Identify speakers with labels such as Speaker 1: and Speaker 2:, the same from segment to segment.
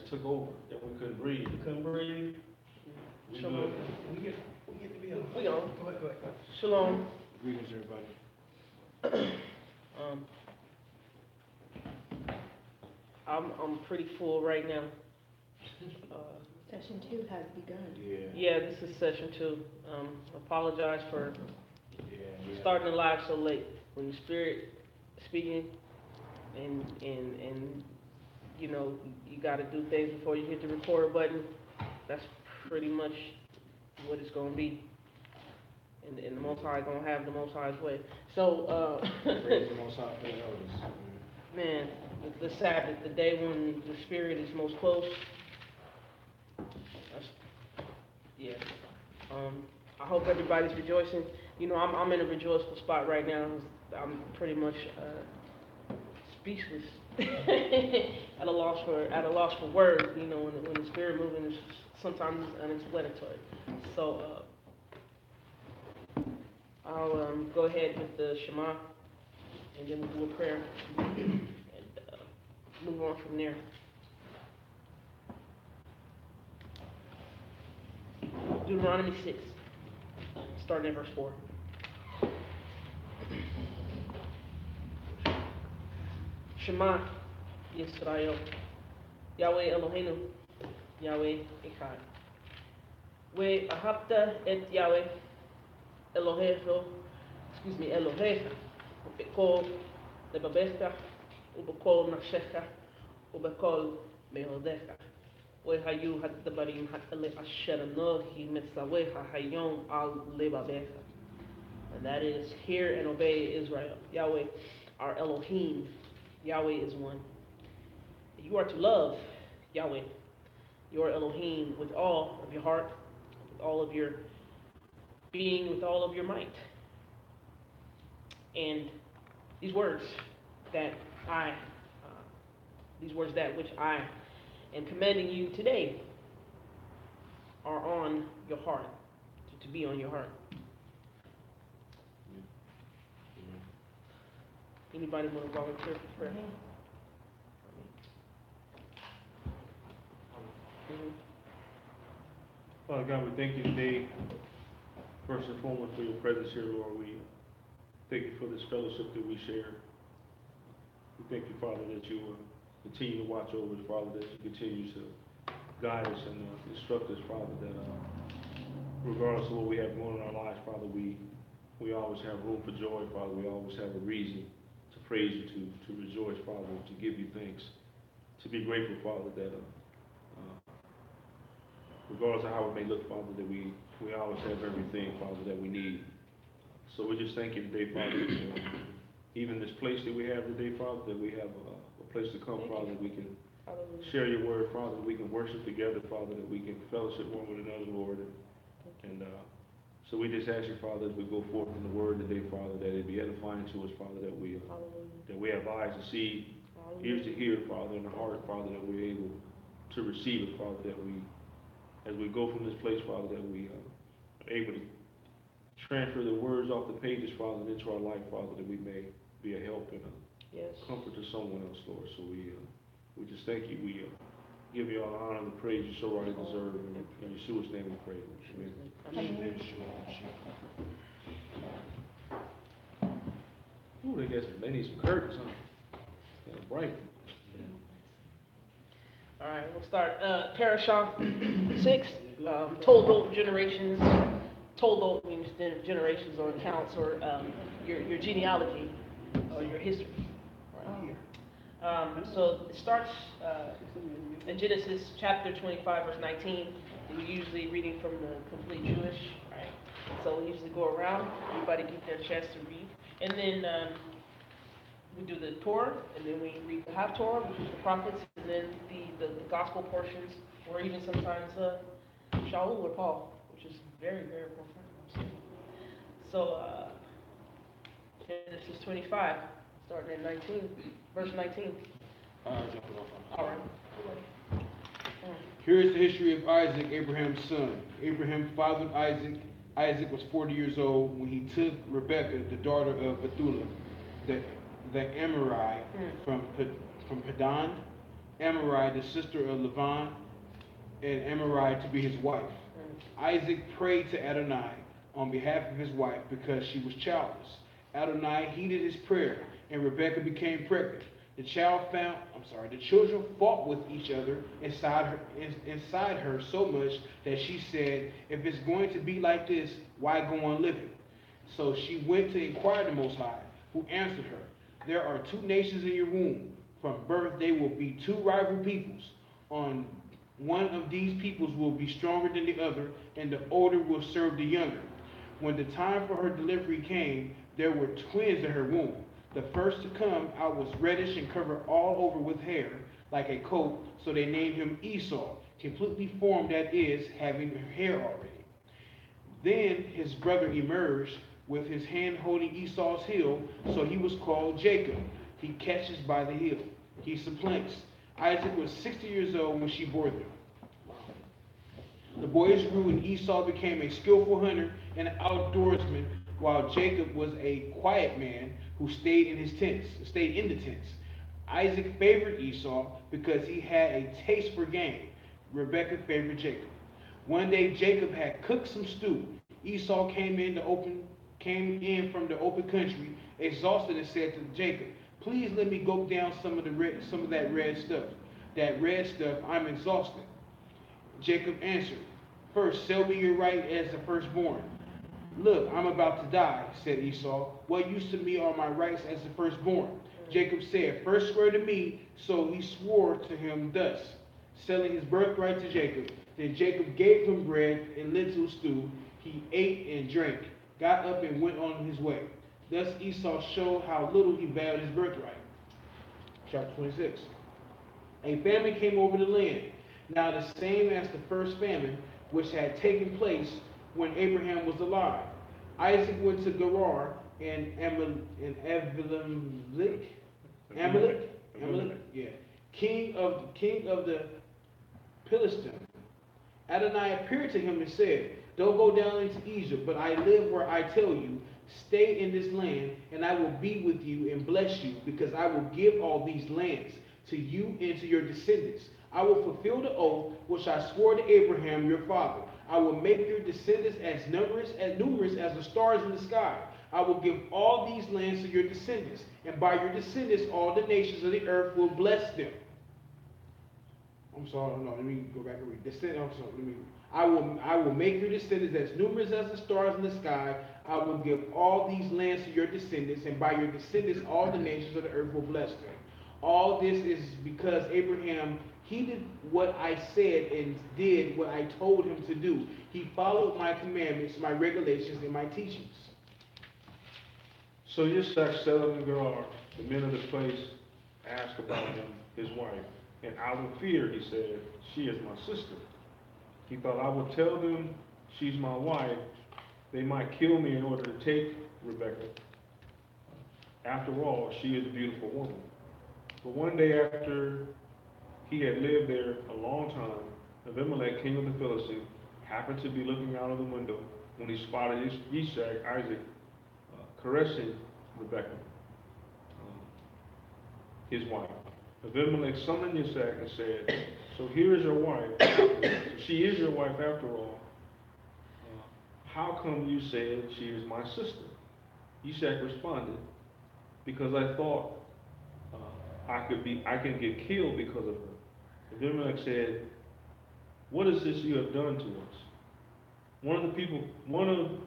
Speaker 1: took over, that we couldn't breathe.
Speaker 2: You couldn't breathe.
Speaker 1: We
Speaker 2: Shalom.
Speaker 1: good.
Speaker 2: We get to be on.
Speaker 3: We on.
Speaker 2: Go ahead.
Speaker 3: Shalom.
Speaker 1: Greetings, everybody.
Speaker 3: I'm pretty full right now.
Speaker 4: Session 2 has begun.
Speaker 3: Yeah, this is session 2. Apologize for
Speaker 1: Yeah.
Speaker 3: starting the live so late. When the Spirit speaking, and you know, you got to do things before you hit the record button. That's pretty much what it's gonna be. And the Most High gonna have the Most High's way. So,
Speaker 1: Praise the Most High for the elders.
Speaker 3: man, the Sabbath, the day when the Spirit is most close. Yeah. I hope everybody's rejoicing. You know, I'm in a rejoiceful spot right now. I'm pretty much speechless, at a loss for words. You know, when the Spirit moving is sometimes unexplanatory. So I'll go ahead with the Shema, and then we'll do a prayer, and move on from there. Deuteronomy 6, starting at verse 4. Shema Yisrael, Yahweh Eloheinu, Yahweh Echad. Ve'ahavta et Yahweh Elohecha, ובכל לבבך ובכל נפשך ובכל מאודיך. והיו הדברים האלה אשר אנוכי מצווך היום על לבבך. And that is, hear and obey Israel. Yahweh, our Elohim. Yahweh is one. You are to love Yahweh, your Elohim, with all of your heart, with all of your being, with all of your might. And these words that which I am commanding you today are on your heart, to be on your heart. Anybody want to volunteer for prayer?
Speaker 1: Father God, we thank you today, first and foremost, for your presence here, Lord. We thank you for this fellowship that we share. We thank you, Father, that you continue to watch over us, Father, that you continue to guide us and instruct us, Father, that regardless of what we have going on in our lives, Father, we always have room for joy, Father. We always have a reason to praise you, to rejoice, Father, to give you thanks, to be grateful, Father, that regardless of how it may look, Father, that we always have everything, Father, that we need. So we just thank you today, Father, even this place that we have today, Father, that we have a place to come, Father, that we can share your word, Father, that we can worship together, Father, that we can fellowship one with another, Lord. And so we just ask you, Father, as we go forth in the word today, Father, that it be edifying to us, Father, that we have eyes to see, ears to hear, Father, and a heart, Father, that we're able to receive it, Father, that we, as we go from this place, Father, that we are able to transfer the words off the pages, Father, into our life, Father, that we may be a help and a comfort to someone else, Lord. So we just thank you. We give you all the honor and the praise you so rightly deserve. In Yeshua's name we pray. Amen. Ooh, they need some curtains, huh? Kind of bright.
Speaker 3: All right, we'll start. Parashah 6, Toldot generations. Toldot means generations or accounts or your genealogy or your history. So it starts in Genesis chapter 25, verse 19. We're usually reading from the complete Jewish, right? So we usually go around, everybody get their chance to read. And then we do the Torah, and then we read the half Torah, which is the prophets, and then the gospel portions, or even sometimes Shaul or Paul, which is very, very important. So Genesis 25, starting at 19, verse 19. All right.
Speaker 5: Here is the history of Isaac, Abraham's son. Abraham fathered Isaac. Isaac was 40 years old when he took Rebekah, the daughter of Bethuel, the Amorite, from Padan Amorite, the sister of Lavan, and Amorite to be his wife. Isaac prayed to Adonai on behalf of his wife because she was childless. Adonai heeded his prayer, and Rebekah became pregnant. The children fought with each other inside her so much that she said, "If it's going to be like this, why go on living?" So she went to inquire the Most High, who answered her, "There are two nations in your womb. From birth they will be two rival peoples. On one of these peoples will be stronger than the other, and the older will serve the younger." When the time for her delivery came, there were twins in her womb. The first to come out was reddish and covered all over with hair, like a coat, so they named him Esau, completely formed, that is, having hair already. Then his brother emerged, with his hand holding Esau's heel, so he was called Jacob. He catches by the heel. He supplants. Isaac was 60 years old when she bore them. The boys grew, and Esau became a skillful hunter and outdoorsman, while Jacob was a quiet man who stayed in the tents. Isaac favored Esau because he had a taste for game. Rebekah favored Jacob. One day Jacob had cooked some stew. Esau came in from the open country, exhausted, and said to Jacob, "Please let me go down some of that red stuff. That red stuff, I'm exhausted." Jacob answered, "First, sell me your right as the firstborn." "Look, I'm about to die," said Esau. "What use to me are my rights as the firstborn?" Jacob said, "First swear to me." So he swore to him thus, selling his birthright to Jacob. Then Jacob gave him bread and lentil stew. He ate and drank, got up and went on his way. Thus Esau showed how little he valued his birthright. Chapter 26. A famine came over the land, now the same as the first famine, which had taken place when Abraham was alive. Isaac went to Gerar and Amalek, king of the Philistines. Adonai appeared to him and said, "Don't go down into Egypt, but I live where I tell you. Stay in this land, and I will be with you and bless you, because I will give all these lands to you and to your descendants. I will fulfill the oath which I swore to Abraham your father. I will make your descendants as numerous as the stars in the sky. I will give all these lands to your descendants, and by your descendants all the nations of the earth will bless them." I'm sorry, no, let me go back and read. I will make your descendants as numerous as the stars in the sky. I will give all these lands to your descendants, and by your descendants all the nations of the earth will bless them. All this is because Abraham heeded what I said and did what I told him to do. He followed my commandments, my regulations, and my teachings.
Speaker 1: So Yitzhak settled in Gerar. The men of the place asked about him, his wife. And out of fear, he said, "She is my sister." He thought, "I will tell them she's my wife. They might kill me in order to take Rebekah. After all, she is a beautiful woman." But one day after he had lived there a long time, Abimelech, king of the Philistines, happened to be looking out of the window when he spotted Isaac caressing Rebekah, his wife. Abimelech summoned Isaac and said, "So here is your wife. So she is your wife after all. How come you said she is my sister?" Isaac responded, "Because I thought I can get killed because of her." Abimelech said, "What is this you have done to us? One of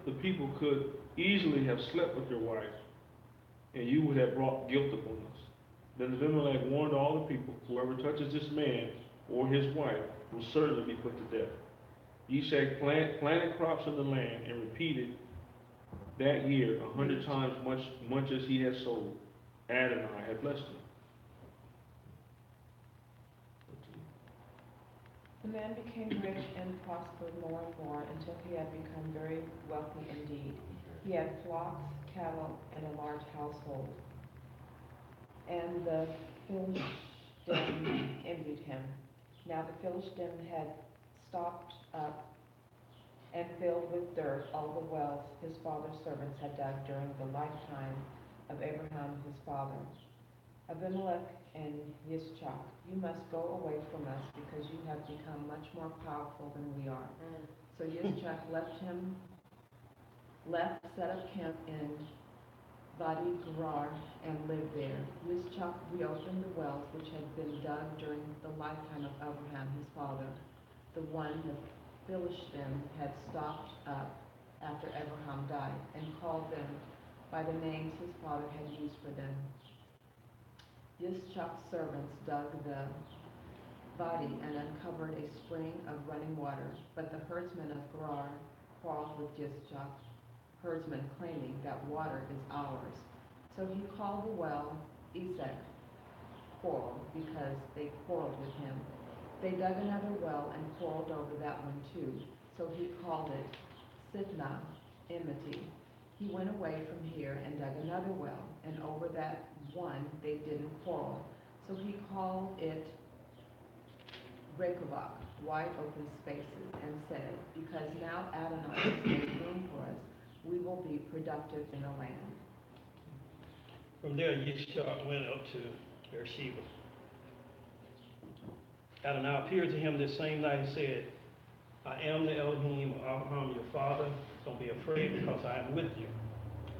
Speaker 1: the people could easily have slept with your wife, and you would have brought guilt upon us." Then Abimelech warned all the people, "Whoever touches this man or his wife will certainly be put to death." Isaac planted crops in the land and repeated that year 100 times much as he had sold. Adonai had blessed him.
Speaker 4: The man became rich and prospered more and more until he had become very wealthy indeed. He had flocks, cattle, and a large household. And the Philistine envied him. Now the Philistine had stopped up and filled with dirt all the wells his father's servants had dug during the lifetime of Abraham his father. Abimelech and Yitzchak, you must go away from us because you have become much more powerful than we are. So Yitzchak set up camp in Vadi Gerar and lived there. Yitzchak reopened the wells which had been dug during the lifetime of Abraham, his father, the one the Philistines had stopped up after Abraham died, and called them by the names his father had used for them. Yitzchak's servants dug the Vadi and uncovered a spring of running water, but the herdsmen of Gerar quarreled with Yitzchak's herdsmen, claiming that water is ours. So he called the well Esek quarrel, because they quarreled with him. They dug another well and quarreled over that one too. So he called it Sitnah, enmity. He went away from here and dug another well, and over that one they didn't quarrel. So he called it Rehoboth, wide open spaces, and said, because now Adonai has made room for us, we will be productive in the land.
Speaker 2: From there, Yitzchak went up to Beersheba. Adonai appeared to him this same night and said, I am the Elohim of Abraham, your father. Don't be afraid, because I am with you.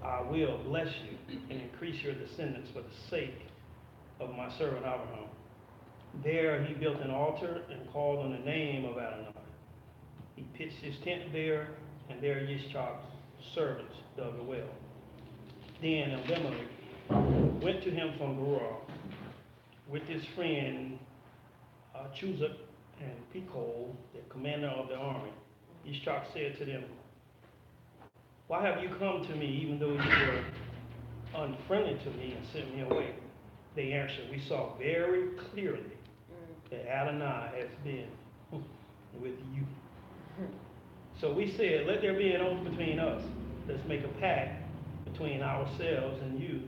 Speaker 2: I will bless you and increase your descendants for the sake of my servant Abraham. There he built an altar and called on the name of Adonai. He pitched his tent there, and there Yitzchak's servants dug a well. Then Abimelech went to him from Gerar with his friend Chuzak and Pekol, the commander of the army. Yitzchak said to them, why have you come to me, even though you were unfriendly to me and sent me away? They answered, we saw very clearly that Adonai has been with you. So we said, let there be an oath between us. Let's make a pact between ourselves and you,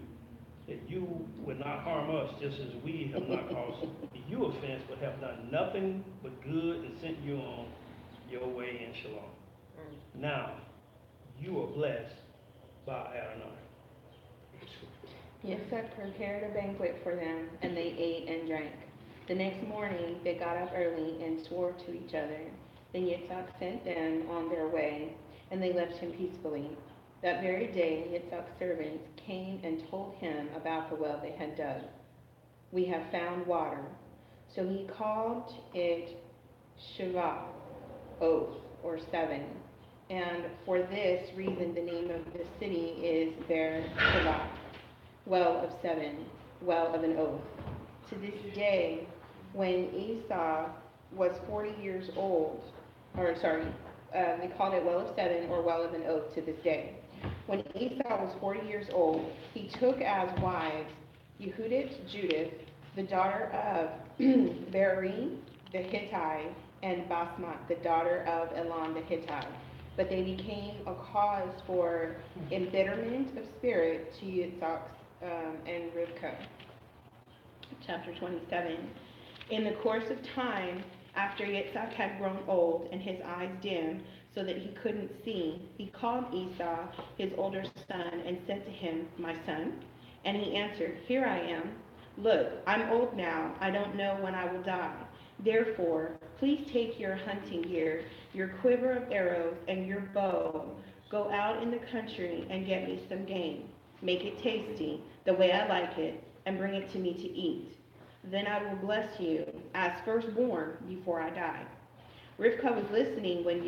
Speaker 2: that you would not harm us, just as we have not caused you offense, but have done nothing but good and sent you on your way in shalom. Now, you are blessed by Adonai.
Speaker 6: Yitzchak prepared a banquet for them, and they ate and drank. The next morning they got up early and swore to each other. Then Yitzchak sent them on their way, and they left him peacefully. That very day Yitzchak's servants came and told him about the well they had dug. We have found water. So he called it Shiva, oath, or seven. And for this reason the name of the city is Beer Shiva, well of seven, well of an oath. To this day, when Esau was 40 years old, they called it well of seven or well of an oath to this day. When Esau was 40 years old, he took as wives Yehudit, Judith, the daughter of Beeri the Hittite, and Basmat, the daughter of Elon the Hittite. But they became a cause for embitterment of spirit to Yitzchak and Rivkah. Chapter 27. In the course of time, after Yitzchak had grown old and his eyes dim so that he couldn't see, he called Esau, his older son, and said to him, my son. And he answered, here I am. Look, I'm old now. I don't know when I will die. Therefore, please take your hunting gear, your quiver of arrows, and your bow. Go out in the country and get me some game. Make it tasty, the way I like it, and bring it to me to eat. Then I will bless you as firstborn before I die. Rivkah was listening when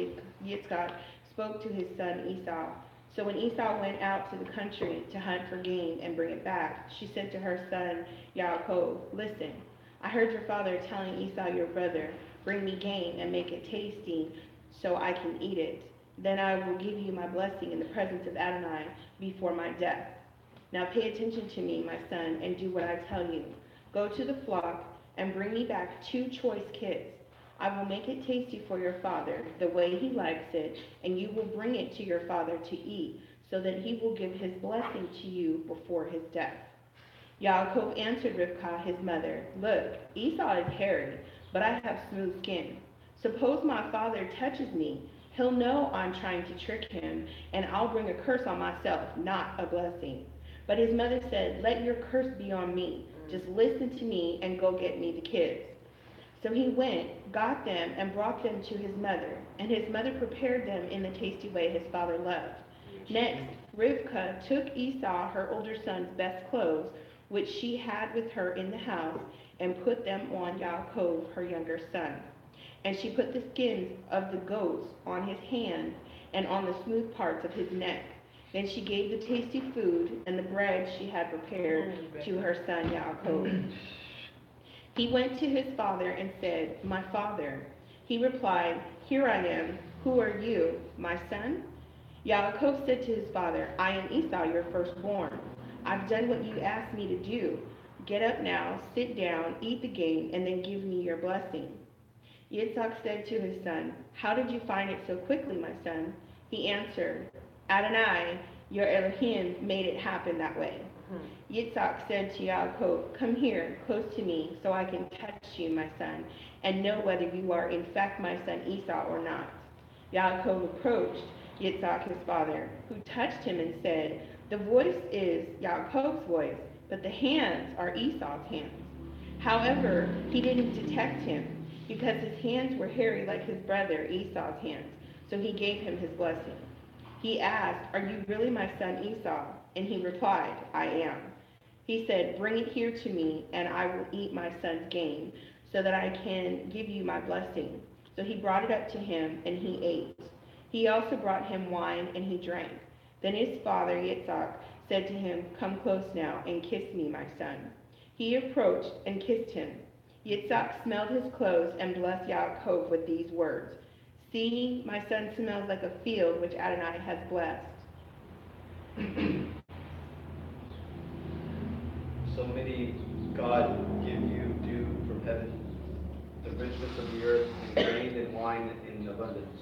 Speaker 6: Yitzchak spoke to his son Esau. So when Esau went out to the country to hunt for game and bring it back, she said to her son Yaakov, listen, I heard your father telling Esau your brother, bring me game and make it tasty so I can eat it. Then I will give you my blessing in the presence of Adonai before my death. Now pay attention to me, my son, and do what I tell you. Go to the flock and bring me back 2 choice kids. I will make it tasty for your father, the way he likes it, and you will bring it to your father to eat, so that he will give his blessing to you before his death. Yaakov answered Rivkah, his mother, look, Esau is hairy, but I have smooth skin. Suppose my father touches me, he'll know I'm trying to trick him, and I'll bring a curse on myself, not a blessing. But his mother said, let your curse be on me. Just listen to me and go get me the kids. So he went, got them, and brought them to his mother. And his mother prepared them in the tasty way his father loved. Next, Rivkah took Esau, her older son's best clothes, which she had with her in the house, and put them on Yaakov, her younger son. And she put the skins of the goats on his hands and on the smooth parts of his neck. Then she gave the tasty food and the bread she had prepared to her son Yaakov. He went to his father and said, "My father." He replied, "Here I am. Who are you, my son?" Yaakov said to his father, "I am Esau, your firstborn. I've done what you asked me to do. Get up now, sit down, eat the game, and then give me your blessing." Yitzhak said to his son, "How did you find it so quickly, my son?" He answered, "Adonai, your Elohim, made it happen that way." Yitzhak said to Yaakov, "Come here, close to me, so I can touch you, my son, and know whether you are in fact my son Esau or not." Yaakov approached Yitzhak his father, who touched him and said, "The voice is Yaakov's voice, but the hands are Esau's hands." However, he didn't detect him, because his hands were hairy like his brother Esau's hands, so he gave him his blessing. He asked, "Are you really my son Esau?" And he replied, "I am." He said, "Bring it here to me, and I will eat my son's game, so that I can give you my blessing." So he brought it up to him, and he ate. He also brought him wine, and he drank. Then his father, Yitzhak, said to him, "Come close now, and kiss me, my son." He approached and kissed him. Yitzhak smelled his clothes and blessed Yaakov with these words, "See, my son smells like a field which Adonai has blessed."
Speaker 7: So may God give you dew from heaven, the richness of the earth, and grain and wine in abundance.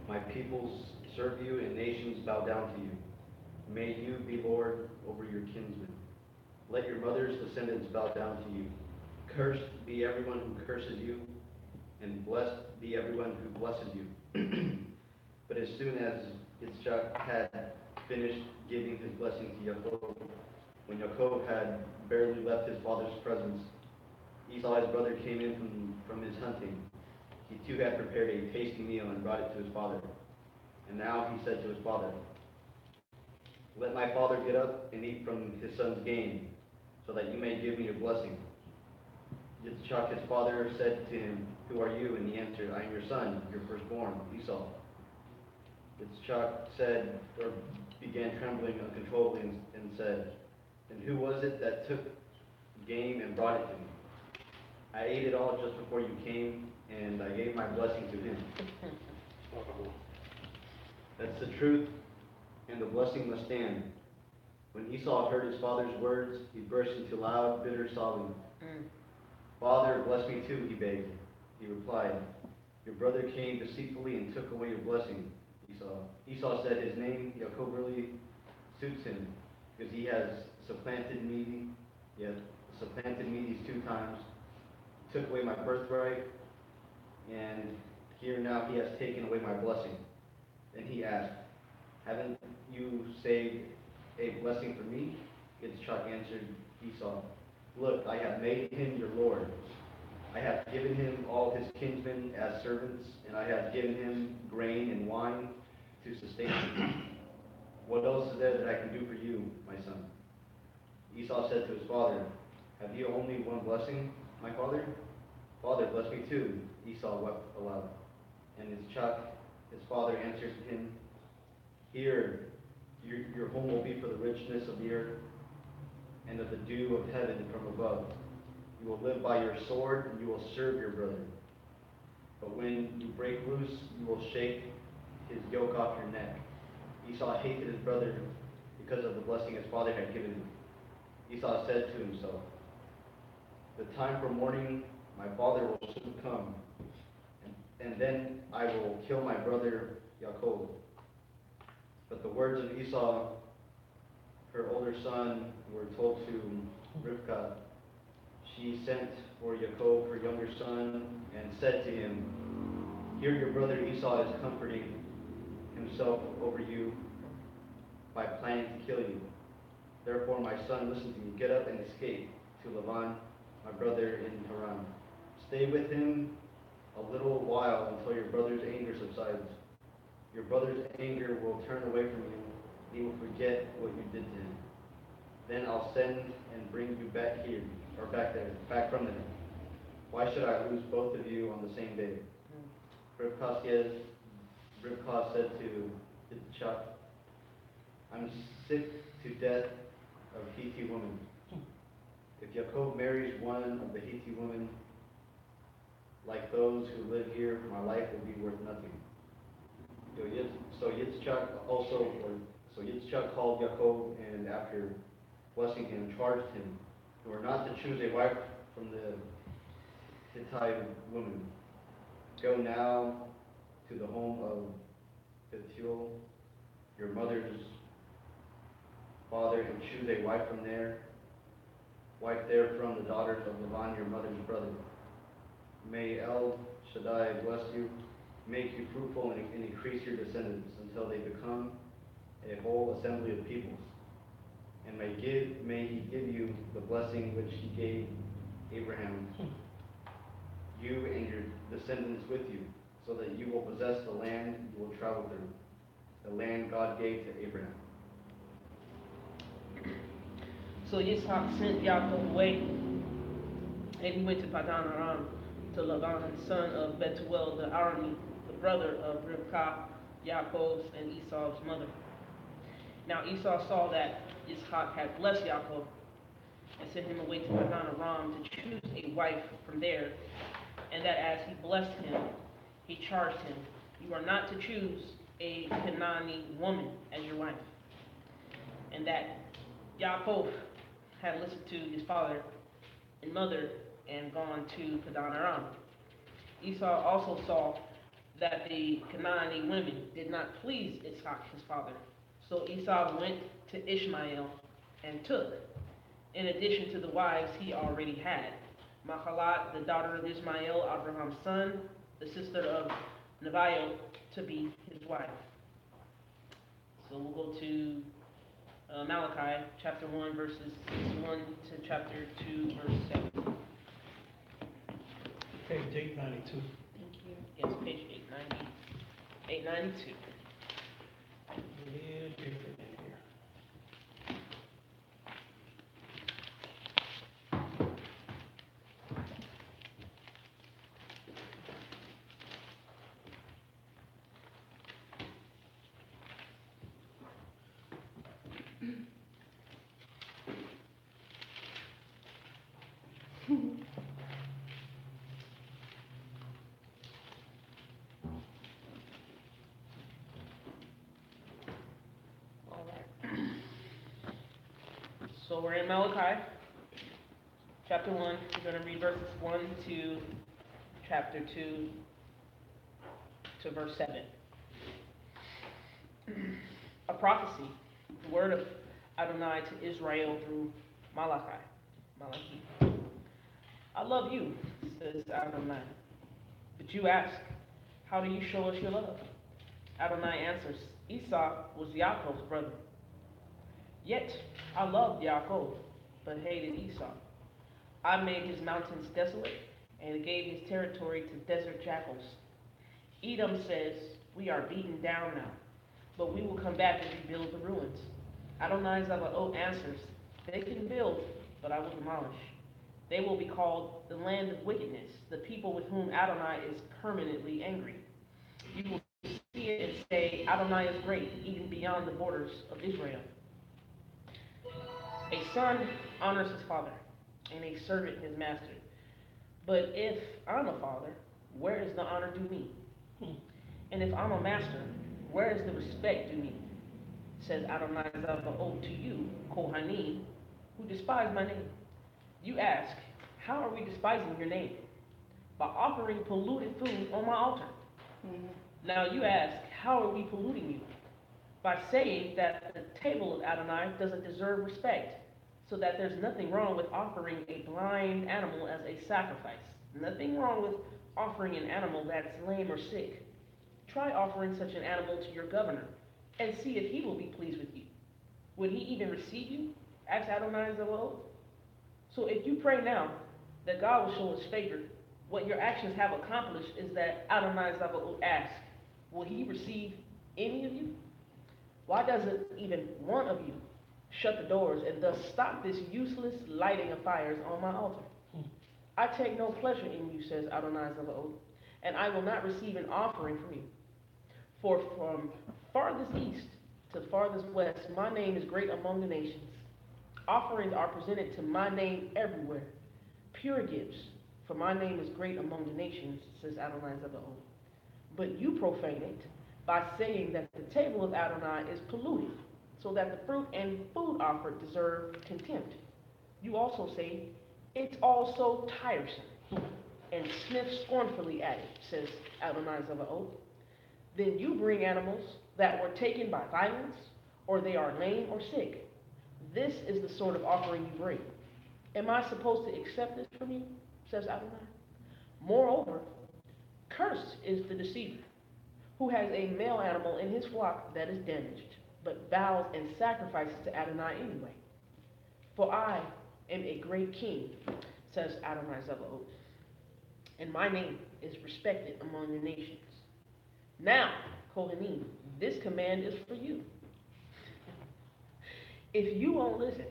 Speaker 7: My peoples serve you, and nations bow down to you. May you be Lord over your kinsmen. Let your mother's descendants bow down to you. Cursed be everyone who curses you, and blessed be everyone who blesses you. But as soon as Yitzchak had finished giving his blessing to Yaakov, when Yaakov had barely left his father's presence, Esau, his brother, came in from his hunting. He too had prepared a tasty meal and brought it to his father. And now he said to his father, "Let my father get up and eat from his son's game, so that you may give me your blessing." Yitzchak, his father, said to him, "Who are you?" And he answered, "I am your son, your firstborn, Esau." Yitzchak began trembling uncontrollably and said, "And who was it that took game and brought it to me? I ate it all just before you came, and I gave my blessing to him." That's the truth, and the blessing must stand. When Esau heard his father's words, he burst into loud, bitter sobbing. "Father, bless me too," he begged. He replied, "Your brother came deceitfully and took away your blessing, Esau." Esau said, "His name, Yaakov, really suits him, because he has supplanted me, these 2 times, took away my birthright, and here now he has taken away my blessing." Then he asked, "Haven't you saved a blessing for me?" Yitzchak answered Esau, "Look, I have made him your lord. I have given him all his kinsmen as servants, and I have given him grain and wine to sustain him. What else is there that I can do for you, my son?" Esau said to his father, "Have you only one blessing, my father?" "Father, bless me too." Esau wept aloud. And his father, answered him, "Here, your home will be for the richness of the earth and of the dew of heaven from above. You will live by your sword, and you will serve your brother. But when you break loose, you will shake his yoke off your neck." Esau hated his brother because of the blessing his father had given him. Esau said to himself, "The time for mourning my father will soon come, and then I will kill my brother Yaakov." But the words of Esau, her older son, were told to Rivkah. She sent for Yaakov, her younger son, and said to him, "Here your brother Esau is comforting himself over you by planning to kill you. Therefore, my son, listen to me. Get up and escape to to Laban, my brother in Haran. Stay with him a little while until your brother's anger subsides. Your brother's anger will turn away from you. He will forget what you did to him. Then I'll send and bring you back here, or back there, back from there. Why should I lose both of you on the same day? Rivkah said to Yitzchak, I'm sick to death of Hittite women. If Yaakov marries one of the Hittite women, like those who live here, my life will be worth nothing. So Yitzchak called Yaakov, and after blessing him, charged him, you are not to choose a wife from the Hittite woman. Go now to the home of Bethuel, your mother's father, and choose a wife from there. Wife there from the daughters of Laban, your mother's brother. May El Shaddai bless you, make you fruitful, and increase your descendants until they become a whole assembly of peoples. And may he give you the blessing which he gave Abraham, you and your descendants with you, so that you will possess the land you will travel through, the land God gave to Abraham.
Speaker 3: So Yitzhak sent Yaakov away, and he went to Padan Aram to Laban, son of Bethuel the Arami, the brother of Rivkah, Yaakov's and Esau's mother. Now Esau saw that Yitzhak had blessed Yaakov and sent him away to Padan Aram to choose a wife from there, and that as he blessed him, he charged him, you are not to choose a Canaanite woman as your wife. And that Yaakov had listened to his father and mother and gone to Padan Aram. Esau also saw that the Canaanite women did not please Yitzhak, his father. So Esau went to Ishmael and took, in addition to the wives he already had, Mahalat, the daughter of Ishmael, Abraham's son, the sister of Nebaioth, to be his wife. So we'll go to Malachi, chapter 1, verses 1 to chapter 2, verse 7.
Speaker 2: Page 892.
Speaker 3: Thank you. Yes, page 890, 892.
Speaker 2: A little different in here.
Speaker 3: All right. So we're in Malachi, chapter 1. We're going to read verses 1 to chapter 2 to verse 7. A prophecy, the word of Adonai to Israel through Malachi. I love you, says Adonai. But you ask, how do you show us your love? Adonai answers, Esau was Yaakov's brother. Yet I loved Yaakov, but hated Esau. I made his mountains desolate and gave his territory to desert jackals. Edom says, we are beaten down now, but we will come back and rebuild the ruins. Adonai Zavaot answers, they can build, but I will demolish. They will be called the land of wickedness, the people with whom Adonai is permanently angry. You will see it and say, Adonai is great, even beyond the borders of Israel. A son honors his father, and a servant his master. But if I'm a father, where is the honor due me? And if I'm a master, where is the respect due me? Says Adonai Zavaot to you, Kohanim, who despise my name. You ask, how are we despising your name? By offering polluted food on my altar. Now you ask, how are we polluting you? By saying that the table of Adonai doesn't deserve respect, so that there's nothing wrong with offering a blind animal as a sacrifice. Nothing wrong with offering an animal that's lame or sick. Try offering such an animal to your governor, and see if he will be pleased with you. Would he even receive you? Asked Adonai Zavaot. So if you pray now that God will show his favor, what your actions have accomplished is that Adonai Zavaot asks, will he receive any of you? Why doesn't even one of you shut the doors and thus stop this useless lighting of fires on my altar? I take no pleasure in you, says Adonai Zavaot, and I will not receive an offering from you. For from farthest east to farthest west, my name is great among the nations. Offerings are presented to my name everywhere. Pure gifts, for my name is great among the nations, says Adonai Zavaot. But you profane it by saying that the table of Adonai is polluted, so that the fruit and food offered deserve contempt. You also say, it's all so tiresome, and sniff scornfully at it, says Adonai Zavaot. Then you bring animals that were taken by violence, or they are lame or sick. This is the sort of offering you bring. Am I supposed to accept this from you, says Adonai? Moreover, cursed is the deceiver, who has a male animal in his flock that is damaged, but bows and sacrifices to Adonai anyway. For I am a great king, says Adonai Zavaot, and my name is respected among the nations. Now, Kohanim, this command is for you. If you won't listen,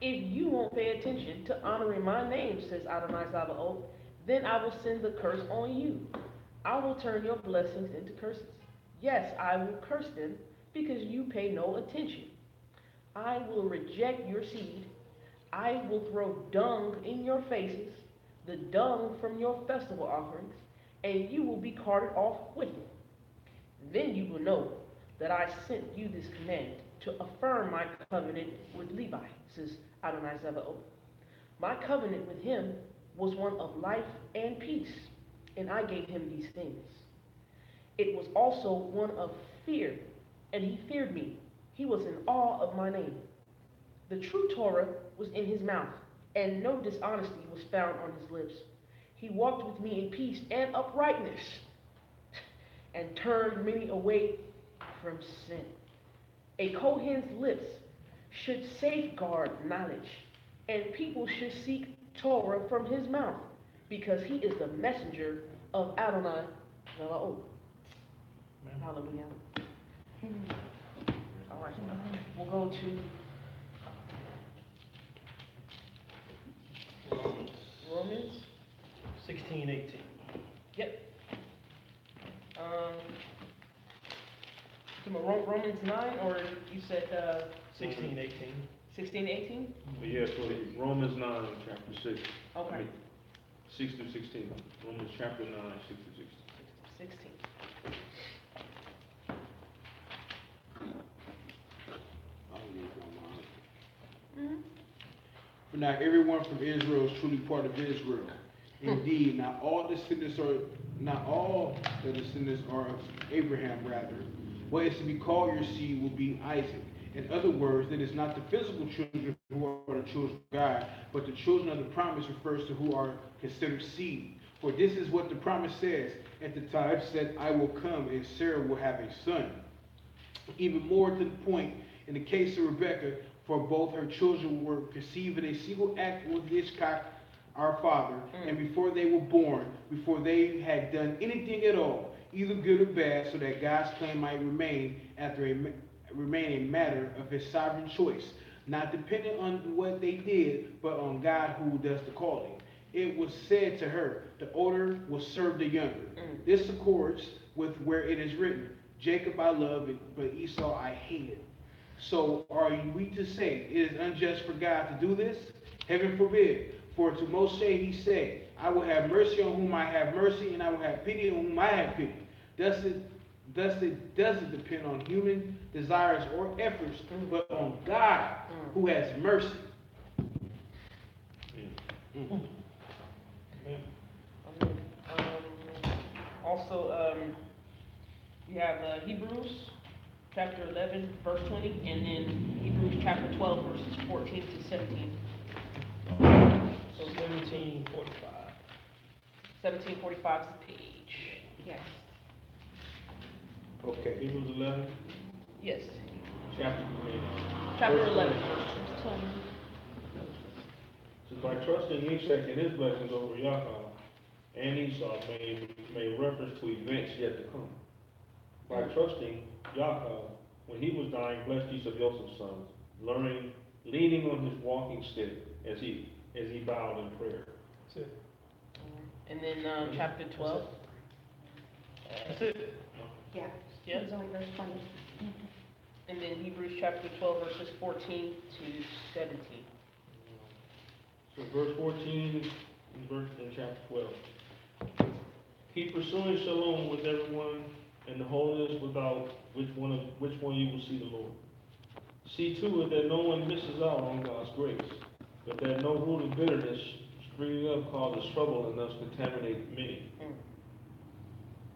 Speaker 3: if you won't pay attention to honoring my name, says Adonai Zavaot, then I will send the curse on you. I will turn your blessings into curses. Yes, I will curse them because you pay no attention. I will reject your seed. I will throw dung in your faces, the dung from your festival offerings, and you will be carted off with it. Then you will know that I sent you this command to affirm my covenant with Levi, says Adonai Zavaot. My covenant with him was one of life and peace, and I gave him these things. It was also one of fear, and he feared me. He was in awe of my name. The true Torah was in his mouth, and no dishonesty was found on his lips. He walked with me in peace and uprightness, and turned many away from sin. A Kohen's lips should safeguard knowledge, and people should seek Torah from his mouth, because he is the messenger of Adonai Zavaot. Hallelujah. All right, we'll go to Romans
Speaker 2: 16:18.
Speaker 3: Yep. Romans 9, or you said
Speaker 2: 16:18.
Speaker 3: 16:18?
Speaker 1: But yeah, so Romans 9, chapter 6.
Speaker 3: Okay.
Speaker 1: 6 through 16. Romans chapter 9, 6 through 16.
Speaker 3: 16.
Speaker 5: For now everyone from Israel is truly part of Israel. Indeed, not all the descendants are of Abraham, rather. What is to be called your seed will be Isaac. In other words, it is not the physical children who are the children of God, but the children of the promise refers to who are considered seed. For this is what the promise says. At the time said, I will come, and Sarah will have a son. Even more to the point, in the case of Rebekah, for both her children were conceived in a single act with Yitzchak, our father, and before they were born, before they had done anything at all, either good or bad, so that God's plan might remain a matter of his sovereign choice, not dependent on what they did, but on God who does the calling. It was said to her, the older will serve the younger. This accords with where it is written, Jacob I love, but Esau I hated. So are we to say it is unjust for God to do this? Heaven forbid. For to Moshe he said, I will have mercy on whom I have mercy, and I will have pity on whom I have pity. Thus it doesn't depend on human desires or efforts, but on God who has mercy.
Speaker 3: Also, you have Hebrews chapter 11, verse 20, and then Hebrews chapter 12, verses 14 to 17.
Speaker 2: So 17:45.
Speaker 3: 1745 is the page.
Speaker 6: Yes.
Speaker 5: Okay.
Speaker 1: Hebrews 11,
Speaker 3: Yes.
Speaker 1: chapter
Speaker 3: Chapter
Speaker 1: verse
Speaker 3: 11.
Speaker 6: 20.
Speaker 1: By trusting Ishak and his blessings over Yaakov and Esau made reference to events yet to come. By trusting Yaakov, when he was dying, blessed each of Joseph's sons, leaning on his walking stick as he bowed in prayer.
Speaker 2: That's it.
Speaker 3: And then, chapter 12.
Speaker 2: That's it.
Speaker 6: Yeah.
Speaker 3: Yeah.
Speaker 6: It's only verse 20.
Speaker 3: And then Hebrews chapter 12, verses 14 to 17.
Speaker 1: So verse 14 in chapter 12. Keep pursuing shalom with everyone and the holiness without which one you will see the Lord. See to it that no one misses out on God's grace, but that no root of bitterness springing up causes trouble and thus contaminate many.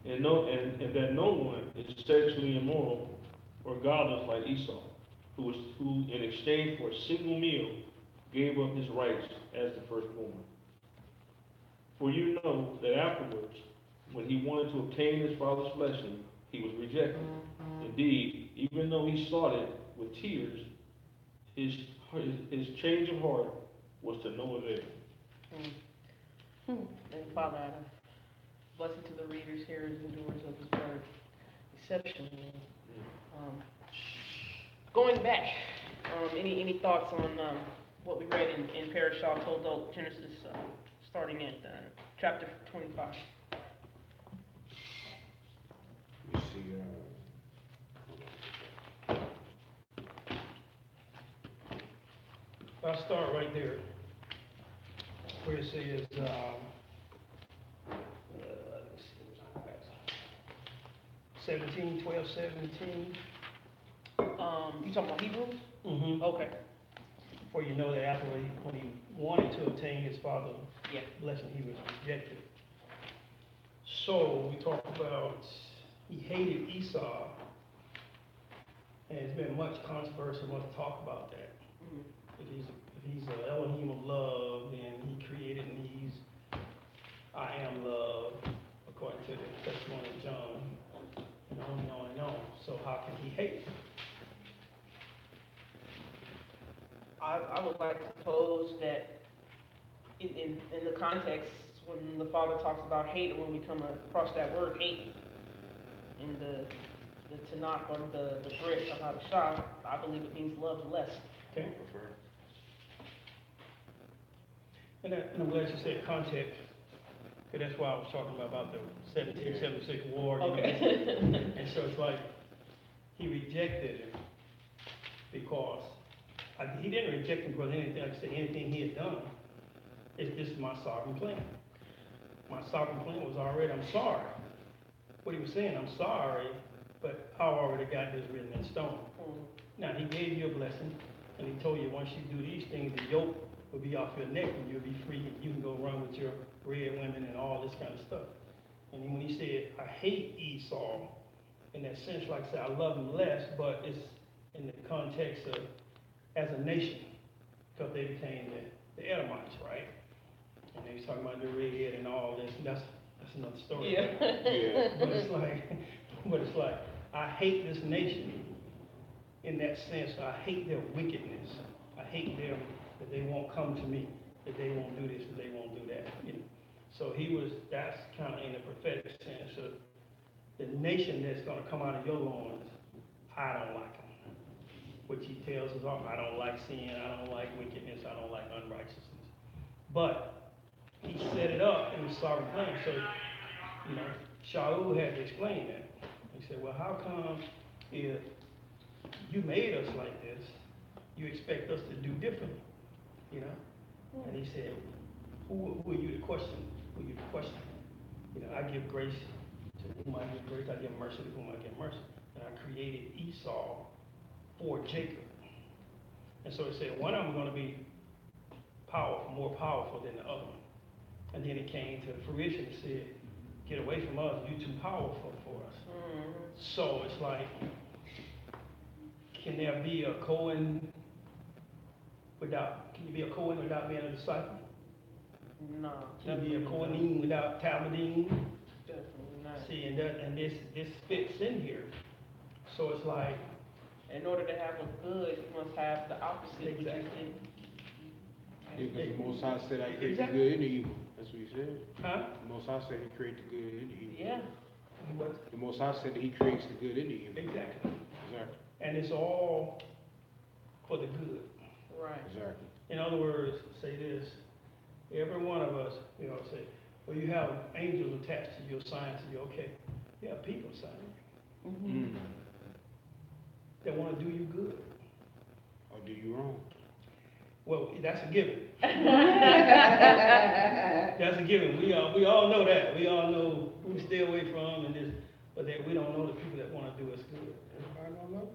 Speaker 1: And that no one is sexually immoral or godless like Esau, who in exchange for a single meal gave up his rights as the firstborn. For you know that afterwards, when he wanted to obtain his father's blessing, he was rejected. Indeed, even though he sought it with tears, his change of heart was to no avail.
Speaker 3: And Father, I blessing to the readers, hearers, and doers of His word, exceptionally. Going back, any thoughts on what we read in Parashah Toldot, Genesis, starting at chapter 25?
Speaker 5: Let me see.
Speaker 2: I'll start right there, where it says, let's see, 17, 12, 17.
Speaker 3: You talking about Hebrews?
Speaker 2: Mm-hmm.
Speaker 3: Okay.
Speaker 2: Where you know that after when he wanted to obtain his father's
Speaker 3: Yeah.
Speaker 2: blessing, he was rejected. So we talk about he hated Esau, and there's been much controversy, much talk about that. If he's an Elohim of love, and he created and he's I am love, according to the testimony of John, and on and on and on. So how can he hate?
Speaker 3: I would like to pose that in the context when the Father talks about hate, when we come across that word hate in the Tanakh or the Brit of HaMashiach, I believe it means love less.
Speaker 2: Okay. And I'm glad you said context, because that's why I was talking about the 1776 war. You know?
Speaker 3: Okay.
Speaker 2: And so it's like he rejected him because he didn't reject him because anything he had done. This is my sovereign plan. My sovereign plan was already, I'm sorry. What he was saying, I'm sorry, but I already got this written in stone. Now, he gave you a blessing, and he told you once you do these things, the yoke will be off your neck, and you'll be free, and you can go run with your red women and all this kind of stuff. And when he said, I hate Esau, in that sense, like I said, I love him less, but it's in the context of as a nation, because they became the Edomites, right? And they was talking about the red and all this, and that's another story.
Speaker 3: Yeah.
Speaker 5: Yeah.
Speaker 2: But it's like, I hate this nation in that sense. I hate their wickedness. I hate them, that they won't come to me, that they won't do this, that they won't do that. You know? So that's kind of in a prophetic sense of the nation that's going to come out of your loins, I don't like them. Which he tells us, I don't like sin, I don't like wickedness, I don't like unrighteousness. But he set it up in the sovereign plan. So, you know, Shaul had to explain that. He said, well, how come if you made us like this, you expect us to do differently? You know? And he said, who are you to question? Who are you to question? You know, I give grace to whom I give grace, I give mercy to whom I give mercy. And I created Esau for Jacob. And so it said one of them going to be powerful, more powerful than the other one. And then it came to fruition. It said, get away from us, you're too powerful for us.
Speaker 3: Mm-hmm.
Speaker 2: So it's like, can there be a Cohen without being a disciple?
Speaker 3: No.
Speaker 2: Can there be a
Speaker 3: definitely
Speaker 2: Kohanim without Talmudim?
Speaker 3: Definitely not.
Speaker 2: See, and this fits in here. So it's like,
Speaker 3: In order to have a good, you must have the opposite, which is
Speaker 2: Exactly.
Speaker 5: Because the Most High said, I create the
Speaker 2: Exactly.
Speaker 5: good and the evil. That's what he said.
Speaker 2: Huh?
Speaker 5: The Most High said he created the good and the evil.
Speaker 3: Yeah.
Speaker 5: The Most High said that he creates the good and the evil.
Speaker 2: Exactly.
Speaker 5: Exactly.
Speaker 2: And it's all for the good.
Speaker 3: Right.
Speaker 5: Exactly.
Speaker 2: In other words, say this, every one of us, say, well, you have angels attached to your sign, so you're okay. You have people signing
Speaker 5: Mm.
Speaker 2: that want to do you good.
Speaker 5: Or do you wrong?
Speaker 2: Well, that's a given. That's a given. We all know that. We all know who to stay away from and this, but that we don't know the people that want to do us good. Everybody don't know.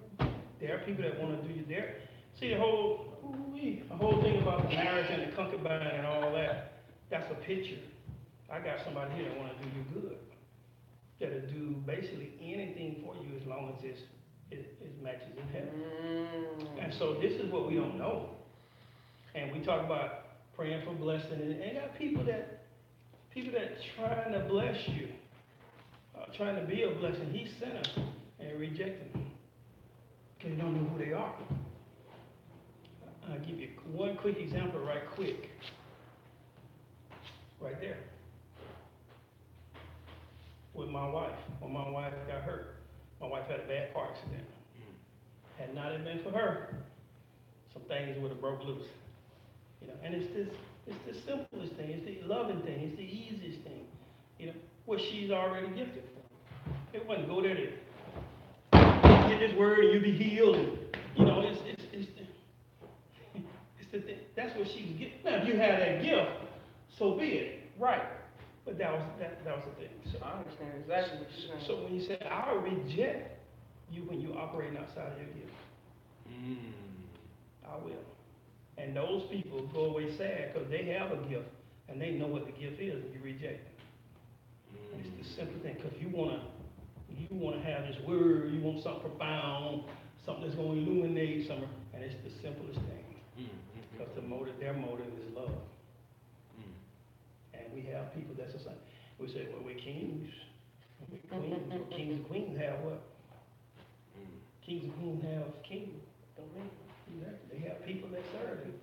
Speaker 2: There are people that want to do you there. See the whole thing about the marriage and the concubine and all that. That's a picture. I got somebody here that want to do you good. That'll do basically anything for you as long as it matches in heaven. And so this is what we don't know. And we talk about praying for blessing, and got people that trying to bless you, trying to be a blessing. He sent them and rejected them because you don't know who they are. I'll give you one quick example right quick. Right there. With my wife. When my wife got hurt, my wife had a bad car accident. Had not it been for her, some things would have broke loose. And it's the simplest thing, it's the loving thing, it's the easiest thing, what she's already gifted for. It wasn't go there to get this word and you be healed, and, it's the thing. That's what she's gifted. Now, if you have that gift, so be it, right? But that was the thing. So
Speaker 3: I understand exactly what you're saying.
Speaker 2: So when you say I reject you when you're operating outside of your gift, I will. And those people go away sad because they have a gift and they know what the gift is and you reject it. And it's the simple thing because you wanna have this word, you want something profound, something that's gonna illuminate something, and it's the simplest thing. Because their motive is love. And we have people that's the same. We say, well, we're kings. We're queens. Well, kings and queens have what? Kings and queens have kings. Exactly. They have people that serve them.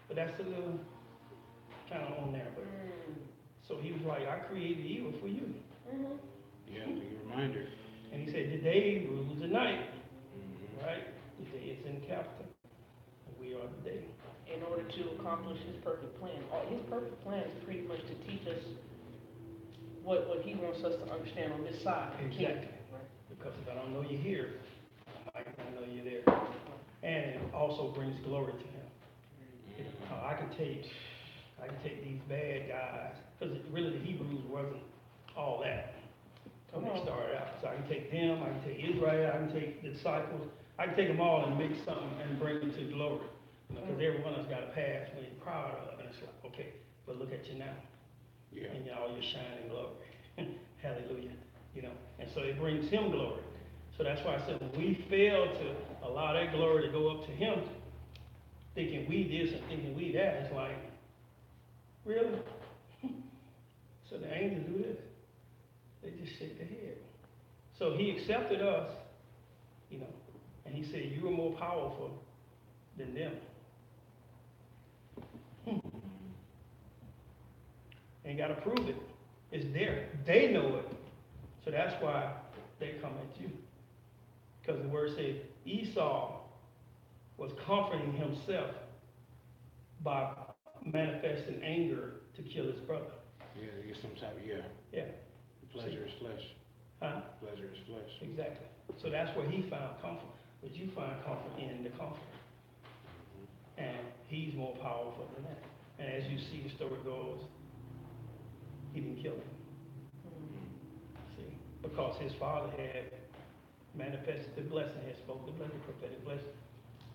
Speaker 2: But that's a little kind of on there. But so he was like, I created evil for you.
Speaker 5: Yeah, be a reminder.
Speaker 2: And he said, the day rules the night. Right? The day is in capital. And we are the day.
Speaker 3: In order to accomplish his perfect plan. His perfect plan is pretty much to teach us what he wants us to understand on this side.
Speaker 2: Exactly. Because if I don't know you're here, I might not know you're there. And it also brings glory to him. I can take these bad guys, because really the Hebrews wasn't all that when they started out. So I can take them, I can take Israel, I can take the disciples, I can take them all and make something and bring them to glory. Because every one of us got a past when you're proud of, and it's like, okay, but look at you now.
Speaker 5: Yeah.
Speaker 2: And all your shining glory. Hallelujah. And so it brings him glory. So that's why I said when we fail to allow that glory to go up to him, thinking we this and thinking we that, it's like, really? So the angels do this. They just shake their head. So he accepted us, and he said, you are more powerful than them. Ain't got to prove it. It's there. They know it. So that's why they come at you. Because the word says Esau was comforting himself by manifesting anger to kill his brother.
Speaker 5: Yeah, they get some type of,
Speaker 2: Yeah.
Speaker 5: Pleasure is flesh.
Speaker 2: Huh?
Speaker 5: Pleasure is flesh.
Speaker 2: Exactly. So that's where he found comfort. But you find comfort in the comfort. And he's more powerful than that. And as you see the story goes, he didn't kill him. See? Because his father had manifested the blessing, had spoken the blessing, prophetic blessing,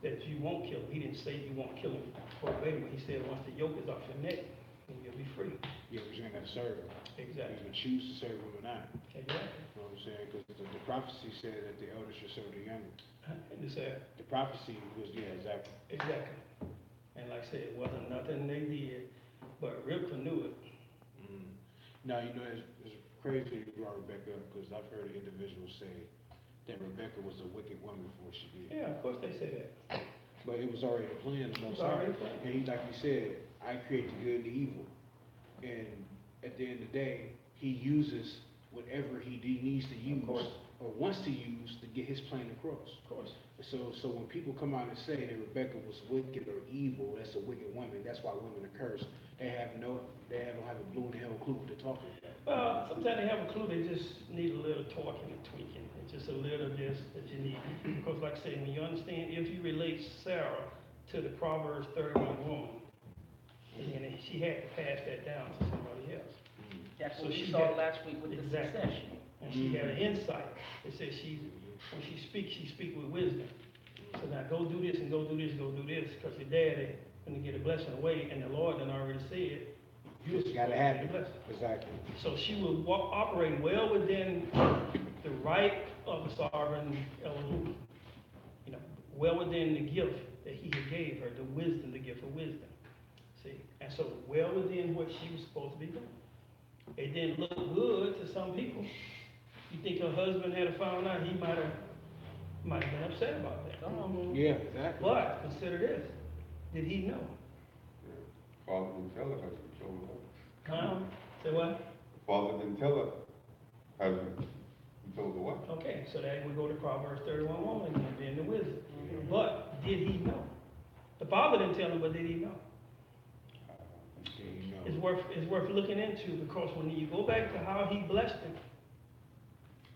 Speaker 2: that you won't kill him. He didn't say you won't kill him verbatim. He said once the yoke is off your neck, then you'll be free.
Speaker 5: Yeah, but you ain't got to serve him.
Speaker 2: Exactly.
Speaker 5: You can choose to serve him or not.
Speaker 2: Exactly.
Speaker 5: You know what I'm saying? Because the prophecy said that the elder should serve the younger.
Speaker 2: And he said,
Speaker 5: The prophecy was, exactly.
Speaker 2: exactly. And like I said, it wasn't nothing they did, but Rivka knew it.
Speaker 5: Now, it's crazy you brought Rebecca up, because I've heard individuals say that Rebecca was a wicked woman before she did.
Speaker 2: Yeah, of course they say that.
Speaker 5: but it was already a plan, the Most
Speaker 2: It's already
Speaker 5: High.
Speaker 2: planned.
Speaker 5: And he, like you said, I create the good and the evil. And at the end of the day, he uses whatever he needs to use
Speaker 2: course.
Speaker 5: or wants to use to get his plan across.
Speaker 2: Of course.
Speaker 5: So when people come out and say that Rebecca was wicked or evil, that's a wicked woman. That's why women are cursed. They don't have a blue in the hell clue what they're talking about.
Speaker 2: Well, sometimes they have a clue, they just need a little torquing and tweaking. It's just a little just that you need. Because like I said, when you understand, if you relate Sarah to the Proverbs 31 woman, and then she had to pass that down to somebody else.
Speaker 3: That's
Speaker 2: So
Speaker 3: what
Speaker 2: she
Speaker 3: we saw
Speaker 2: had-
Speaker 3: last week with the
Speaker 2: Exactly.
Speaker 3: succession.
Speaker 2: And she had an insight. It says when she speaks with wisdom. So now go do this and go do this, go do this, because your daddy gonna get a blessing away, and the Lord done already said, you're
Speaker 5: It's gotta
Speaker 2: supposed to
Speaker 5: happen.
Speaker 2: get a blessing.
Speaker 5: Exactly.
Speaker 2: So she was operating well within the right of the sovereign Elohim. You know, well within the gift that he had gave her, the wisdom, the gift of wisdom. See, and so well within what she was supposed to be doing. It didn't look good to some people. You think her husband had found out, he might have been upset about that.
Speaker 3: Come on.
Speaker 5: Yeah, exactly.
Speaker 2: But consider this, did he know?
Speaker 8: Father didn't tell her husband, told her.
Speaker 2: Huh? Say what?
Speaker 8: Father didn't tell her husband, he told her what?
Speaker 2: Okay, so that we go to Proverbs 31 woman again, being the wisdom. But did he know? The father didn't tell him, but did he know? It's worth looking into, because when you go back to how he blessed him,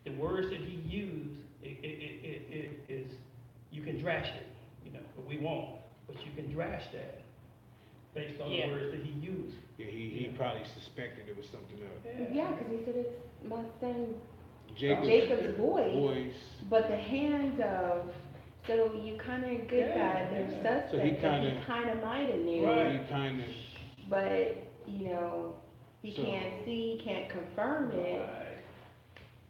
Speaker 2: the words that he used, it is, you can drash it, you know, but we won't, but you can drash that based on
Speaker 3: Yeah.
Speaker 2: the words that he used.
Speaker 5: Yeah, he probably suspected it was something else.
Speaker 6: Yeah, because he said it's my son
Speaker 5: Jacob's
Speaker 6: boy,
Speaker 5: voice.
Speaker 6: but the hands of, so you kind of get
Speaker 2: Yeah,
Speaker 6: that, they're
Speaker 2: yeah.
Speaker 6: suspect
Speaker 5: So he
Speaker 6: that he
Speaker 5: kinda-
Speaker 6: kind of might have knew,
Speaker 2: Right.
Speaker 5: He kind of.
Speaker 6: but, you know, he
Speaker 5: So-
Speaker 6: can't see, can't confirm it.
Speaker 2: Right.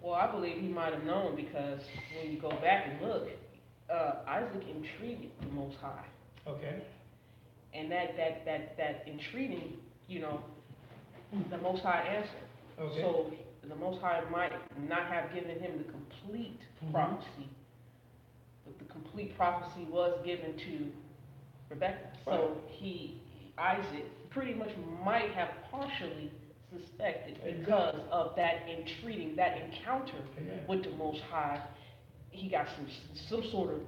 Speaker 3: Well, I believe he might have known, because when you go back and look, Isaac entreated the Most High.
Speaker 2: Okay.
Speaker 3: And that entreating, you know, the Most High answered.
Speaker 2: Okay.
Speaker 3: So the Most High might not have given him the complete
Speaker 2: Mhm.
Speaker 3: prophecy, but the complete prophecy was given to Rebecca. So Isaac pretty much might have partially suspected, because of that entreating, that encounter
Speaker 2: Yeah.
Speaker 3: with the Most High, he got some sort of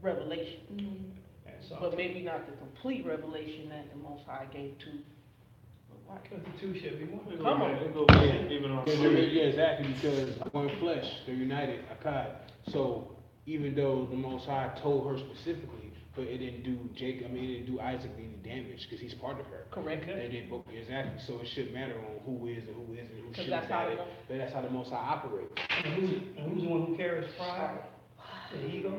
Speaker 3: revelation.
Speaker 6: Mhm.
Speaker 2: And so,
Speaker 3: But maybe not the complete revelation that the Most High gave to.
Speaker 2: because the two should be one.
Speaker 1: It go
Speaker 3: Come
Speaker 1: back-
Speaker 3: on.
Speaker 1: it go back even on.
Speaker 5: Yeah, exactly, because one flesh, they're united, Akkad. So even though the Most High told her specifically, but it didn't do it didn't do Isaac any damage, because he's part of her.
Speaker 3: Correct.
Speaker 5: They didn't both, exactly, so it shouldn't matter on who is and who isn't, who
Speaker 3: 'Cause
Speaker 5: shouldn't
Speaker 3: that's how
Speaker 5: have
Speaker 3: they
Speaker 5: it,
Speaker 3: know.
Speaker 5: but that's how the Most High operates.
Speaker 2: And who's the one who carries pride? The ego?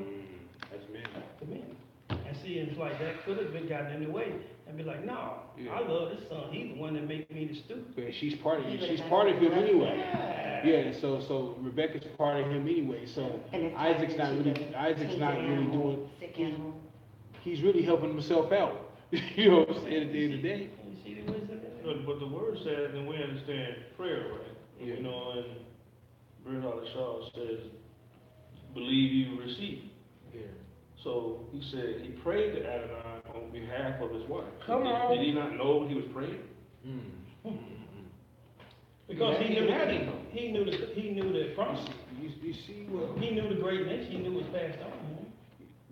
Speaker 5: That's men.
Speaker 2: The men. And see, it's like that could have been gotten in the way, and be like, no,
Speaker 5: Yeah.
Speaker 2: I love this son, he's the one that made me the stupid.
Speaker 5: But she's part of
Speaker 6: He
Speaker 5: him,
Speaker 6: would've
Speaker 5: she's
Speaker 6: had
Speaker 5: part of
Speaker 6: some
Speaker 5: him anyway.
Speaker 2: Yeah.
Speaker 5: Yeah, so Rebecca's part of him anyway, so
Speaker 6: And it's
Speaker 5: Isaac's not
Speaker 6: tied
Speaker 5: really,
Speaker 6: into
Speaker 5: Isaac's not
Speaker 6: tainted
Speaker 5: really
Speaker 6: animal,
Speaker 5: doing,
Speaker 6: sick animal.
Speaker 5: he's really helping himself out. You know what I'm saying, at the end of the day.
Speaker 2: You see the wisdom in it?
Speaker 1: But the word says, and we understand prayer, right?
Speaker 5: Yeah.
Speaker 1: You know, and Bernard Shaw says, believe you receive.
Speaker 5: Yeah.
Speaker 1: So he said, he prayed to Adonai on behalf of his wife.
Speaker 3: Come on.
Speaker 1: Did he not know what he was praying?
Speaker 2: Because
Speaker 1: Yeah,
Speaker 2: he knew,
Speaker 1: he had it, though.
Speaker 2: he knew the promise.
Speaker 5: You see what?
Speaker 2: He knew the greatness, he knew it was passed on.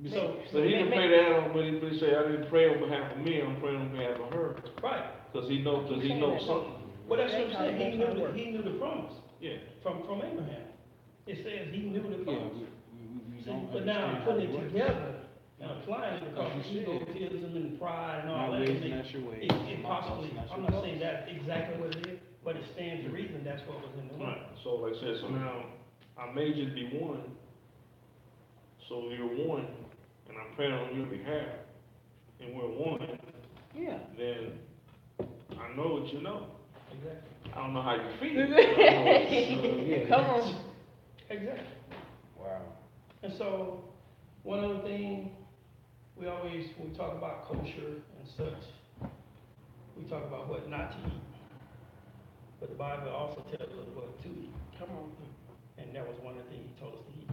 Speaker 2: So,
Speaker 1: So he can pray to Adonai, but he say, I didn't pray on behalf of me, I'm praying on behalf of her.
Speaker 2: right,
Speaker 1: Because he knows something.
Speaker 2: well, that's what I'm
Speaker 3: That's how
Speaker 2: saying,
Speaker 3: the Most High works.
Speaker 2: he knew the promise
Speaker 1: Yeah.
Speaker 2: from Abraham. It says he knew the
Speaker 5: Yeah,
Speaker 2: promise.
Speaker 5: we
Speaker 2: See,
Speaker 5: don't
Speaker 2: but now
Speaker 5: understand
Speaker 2: putting
Speaker 5: how
Speaker 2: it
Speaker 5: works.
Speaker 2: together and applying it, because
Speaker 5: Like you said.
Speaker 2: egotism and pride and all
Speaker 5: My
Speaker 2: that,
Speaker 5: ways,
Speaker 2: it
Speaker 5: not your ways.
Speaker 2: it
Speaker 5: My
Speaker 2: possibly,
Speaker 5: thoughts, not
Speaker 2: I'm
Speaker 5: your
Speaker 2: not saying that's exactly what it is, but it stands to reason that's what was in the
Speaker 1: Right,
Speaker 2: mind.
Speaker 1: so like I said, so now, I made you to be one, so you're one, and I'm praying on your behalf, and we're one,
Speaker 3: Yeah.
Speaker 1: then I know what you know.
Speaker 2: Exactly.
Speaker 1: I don't know how you feel. but I know what you know.
Speaker 3: Come on.
Speaker 2: Exactly.
Speaker 5: Wow.
Speaker 2: And so, one other thing, when we talk about kosher and such, we talk about what not to eat. But the Bible also tells us what to eat.
Speaker 3: Come on.
Speaker 2: And that was one of the things he told us to eat.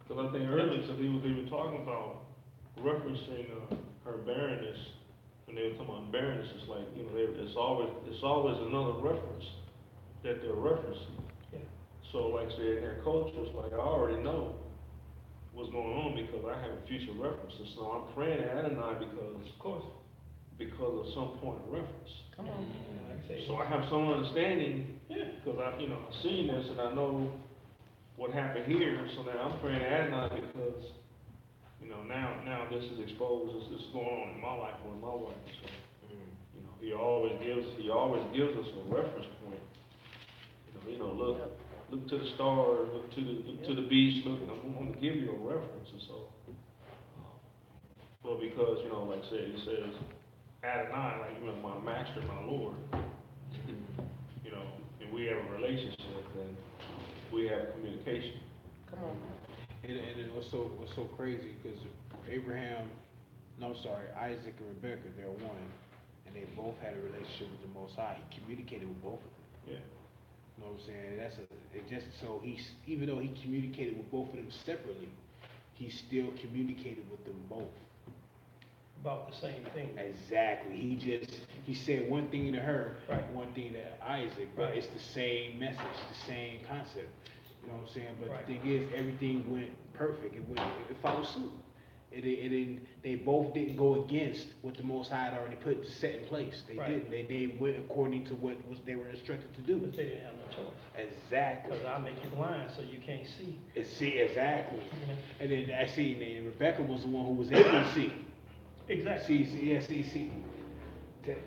Speaker 1: Because I think earlier, so we were talking about referencing her barrenness, when they were talking about barrenness, it's like, you know, it's always another reference that they're referencing.
Speaker 2: Yeah.
Speaker 1: So like I said, in their culture, it's like, I already know what's going on because I have future references. So I'm praying to Adonai
Speaker 2: Of course.
Speaker 1: because of some point of reference.
Speaker 3: Come on.
Speaker 2: Like I say,
Speaker 1: So I have some understanding,
Speaker 2: yeah.
Speaker 1: because I've seen this and I know what happened here. So now I'm praying to Adonai because, now this is exposed, this is going on in my life or in my wife. So, he always gives us a reference point. Look to the stars, look to the beach, look, I'm going to give you a reference. And so, but because, like I said, it says, Adonai, like, my master, my Lord, and we have a relationship, and we have communication.
Speaker 3: Come on.
Speaker 5: And it was so crazy because Isaac and Rebecca, they're one, and they both had a relationship with the Most High. He communicated with both of them.
Speaker 1: Yeah.
Speaker 5: You know what I'm saying? Even though he communicated with both of them separately, he still communicated with them both.
Speaker 2: About the same thing.
Speaker 5: Exactly. He said one thing to her,
Speaker 2: Right.
Speaker 5: one thing to Isaac, but
Speaker 2: Right.
Speaker 5: it's the same message, the same concept. You know what I'm saying? But
Speaker 2: Right.
Speaker 5: the thing is, everything went perfect. It followed suit. They both didn't go against what the Most High had already set in place. They
Speaker 2: Right.
Speaker 5: didn't. They went according to what they were instructed to do.
Speaker 2: But they didn't have no choice.
Speaker 5: Exactly.
Speaker 2: Because I make you blind so you can't see.
Speaker 5: Exactly. And then and Rebecca was the one who was able to see.
Speaker 2: Exactly.
Speaker 5: See.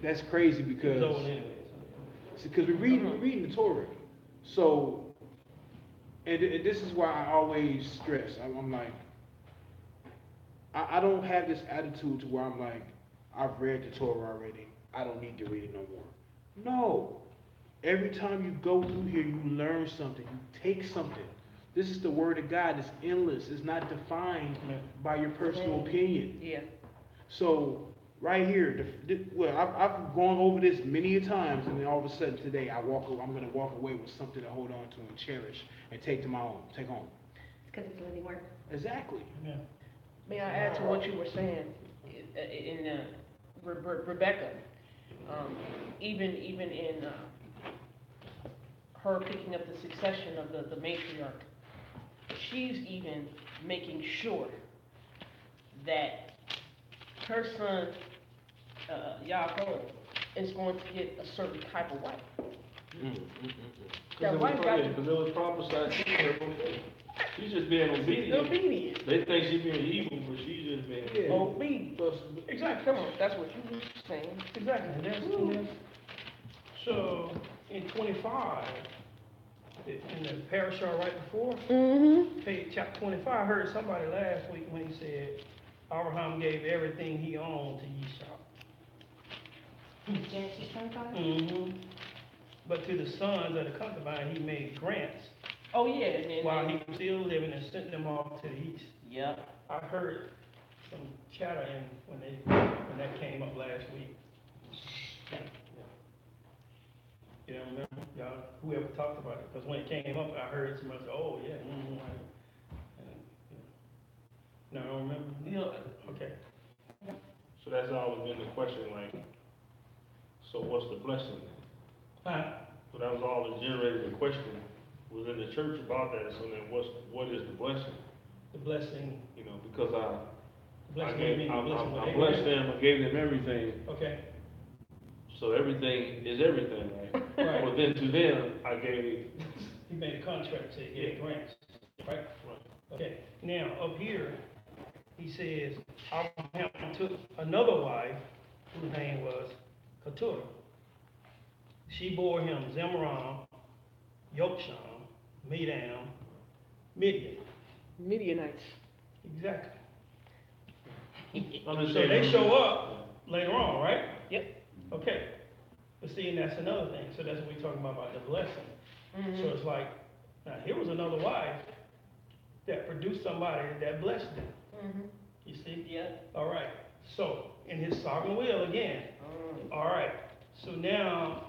Speaker 5: That's crazy because
Speaker 2: It's over anyways.
Speaker 5: we're reading the Torah. So, and this is why I always stress. I'm like, I don't have this attitude to where I'm like, I've read the Torah already. I don't need to read it no more. No. Every time you go through here, you learn something. You take something. This is the word of God. It's endless. It's not defined by your personal opinion.
Speaker 3: Yeah.
Speaker 5: So right here, I've gone over this many a times, and then all of a sudden today, I'm going to walk away with something to hold on to and cherish and take home.
Speaker 6: It's because it's living word.
Speaker 5: Exactly.
Speaker 2: Yeah.
Speaker 3: May I add to what you were saying in Rebecca? Even in her picking up the succession of the matriarch, she's even making sure that her son, Yaakov, is going to get a certain type of wife. That wife got to
Speaker 1: Because it was prophesied to her before. She's just being obedient.
Speaker 3: obedient.
Speaker 1: They think she's being evil, but she's just being
Speaker 3: Obedient.
Speaker 2: Exactly.
Speaker 3: Come on, that's what you were saying.
Speaker 2: Exactly. And that's, so in 25, in the parashah right before, page chapter 25, I heard somebody last week when he said, Abraham gave everything he owned to Esau.
Speaker 6: Genesis 25?
Speaker 2: Mm-hmm. But to the sons of the concubine, he made grants
Speaker 3: Oh, yeah. And
Speaker 2: while he was still living and sent them off to the east.
Speaker 3: Yep.
Speaker 2: I heard some chatter when that came up last week. Yeah. You don't remember? Y'all, whoever talked about it, because when it came up, I heard somebody say, oh, yeah. Mm-hmm. No, I don't remember?
Speaker 3: Yeah.
Speaker 2: Okay.
Speaker 1: So that's always been the question, like, so what's the blessing? So that was always generated the question within the church about that. So then what is the blessing?
Speaker 2: The blessing.
Speaker 1: Because I
Speaker 2: Blessing
Speaker 1: blessed them, I gave them everything.
Speaker 2: Okay.
Speaker 1: So everything is everything, right?
Speaker 2: Right.
Speaker 1: Well, then to them, I gave.
Speaker 2: He made a contract, said, yeah, grants, right? Okay, now, up here, he says, Abraham took another wife, whose name was Keturah. She bore him Zimran, Yoksham, Medan, Midian.
Speaker 3: Midianites.
Speaker 2: Exactly.
Speaker 1: I'm just
Speaker 2: So
Speaker 1: saying.
Speaker 2: they show up later on, right?
Speaker 3: Yep.
Speaker 2: Okay. But see, and that's another thing. So that's what we're talking about the blessing. So it's like, now here was another wife that produced somebody that blessed them. You see?
Speaker 3: Yeah.
Speaker 2: All right. So, in his sovereign will again. All right. So now,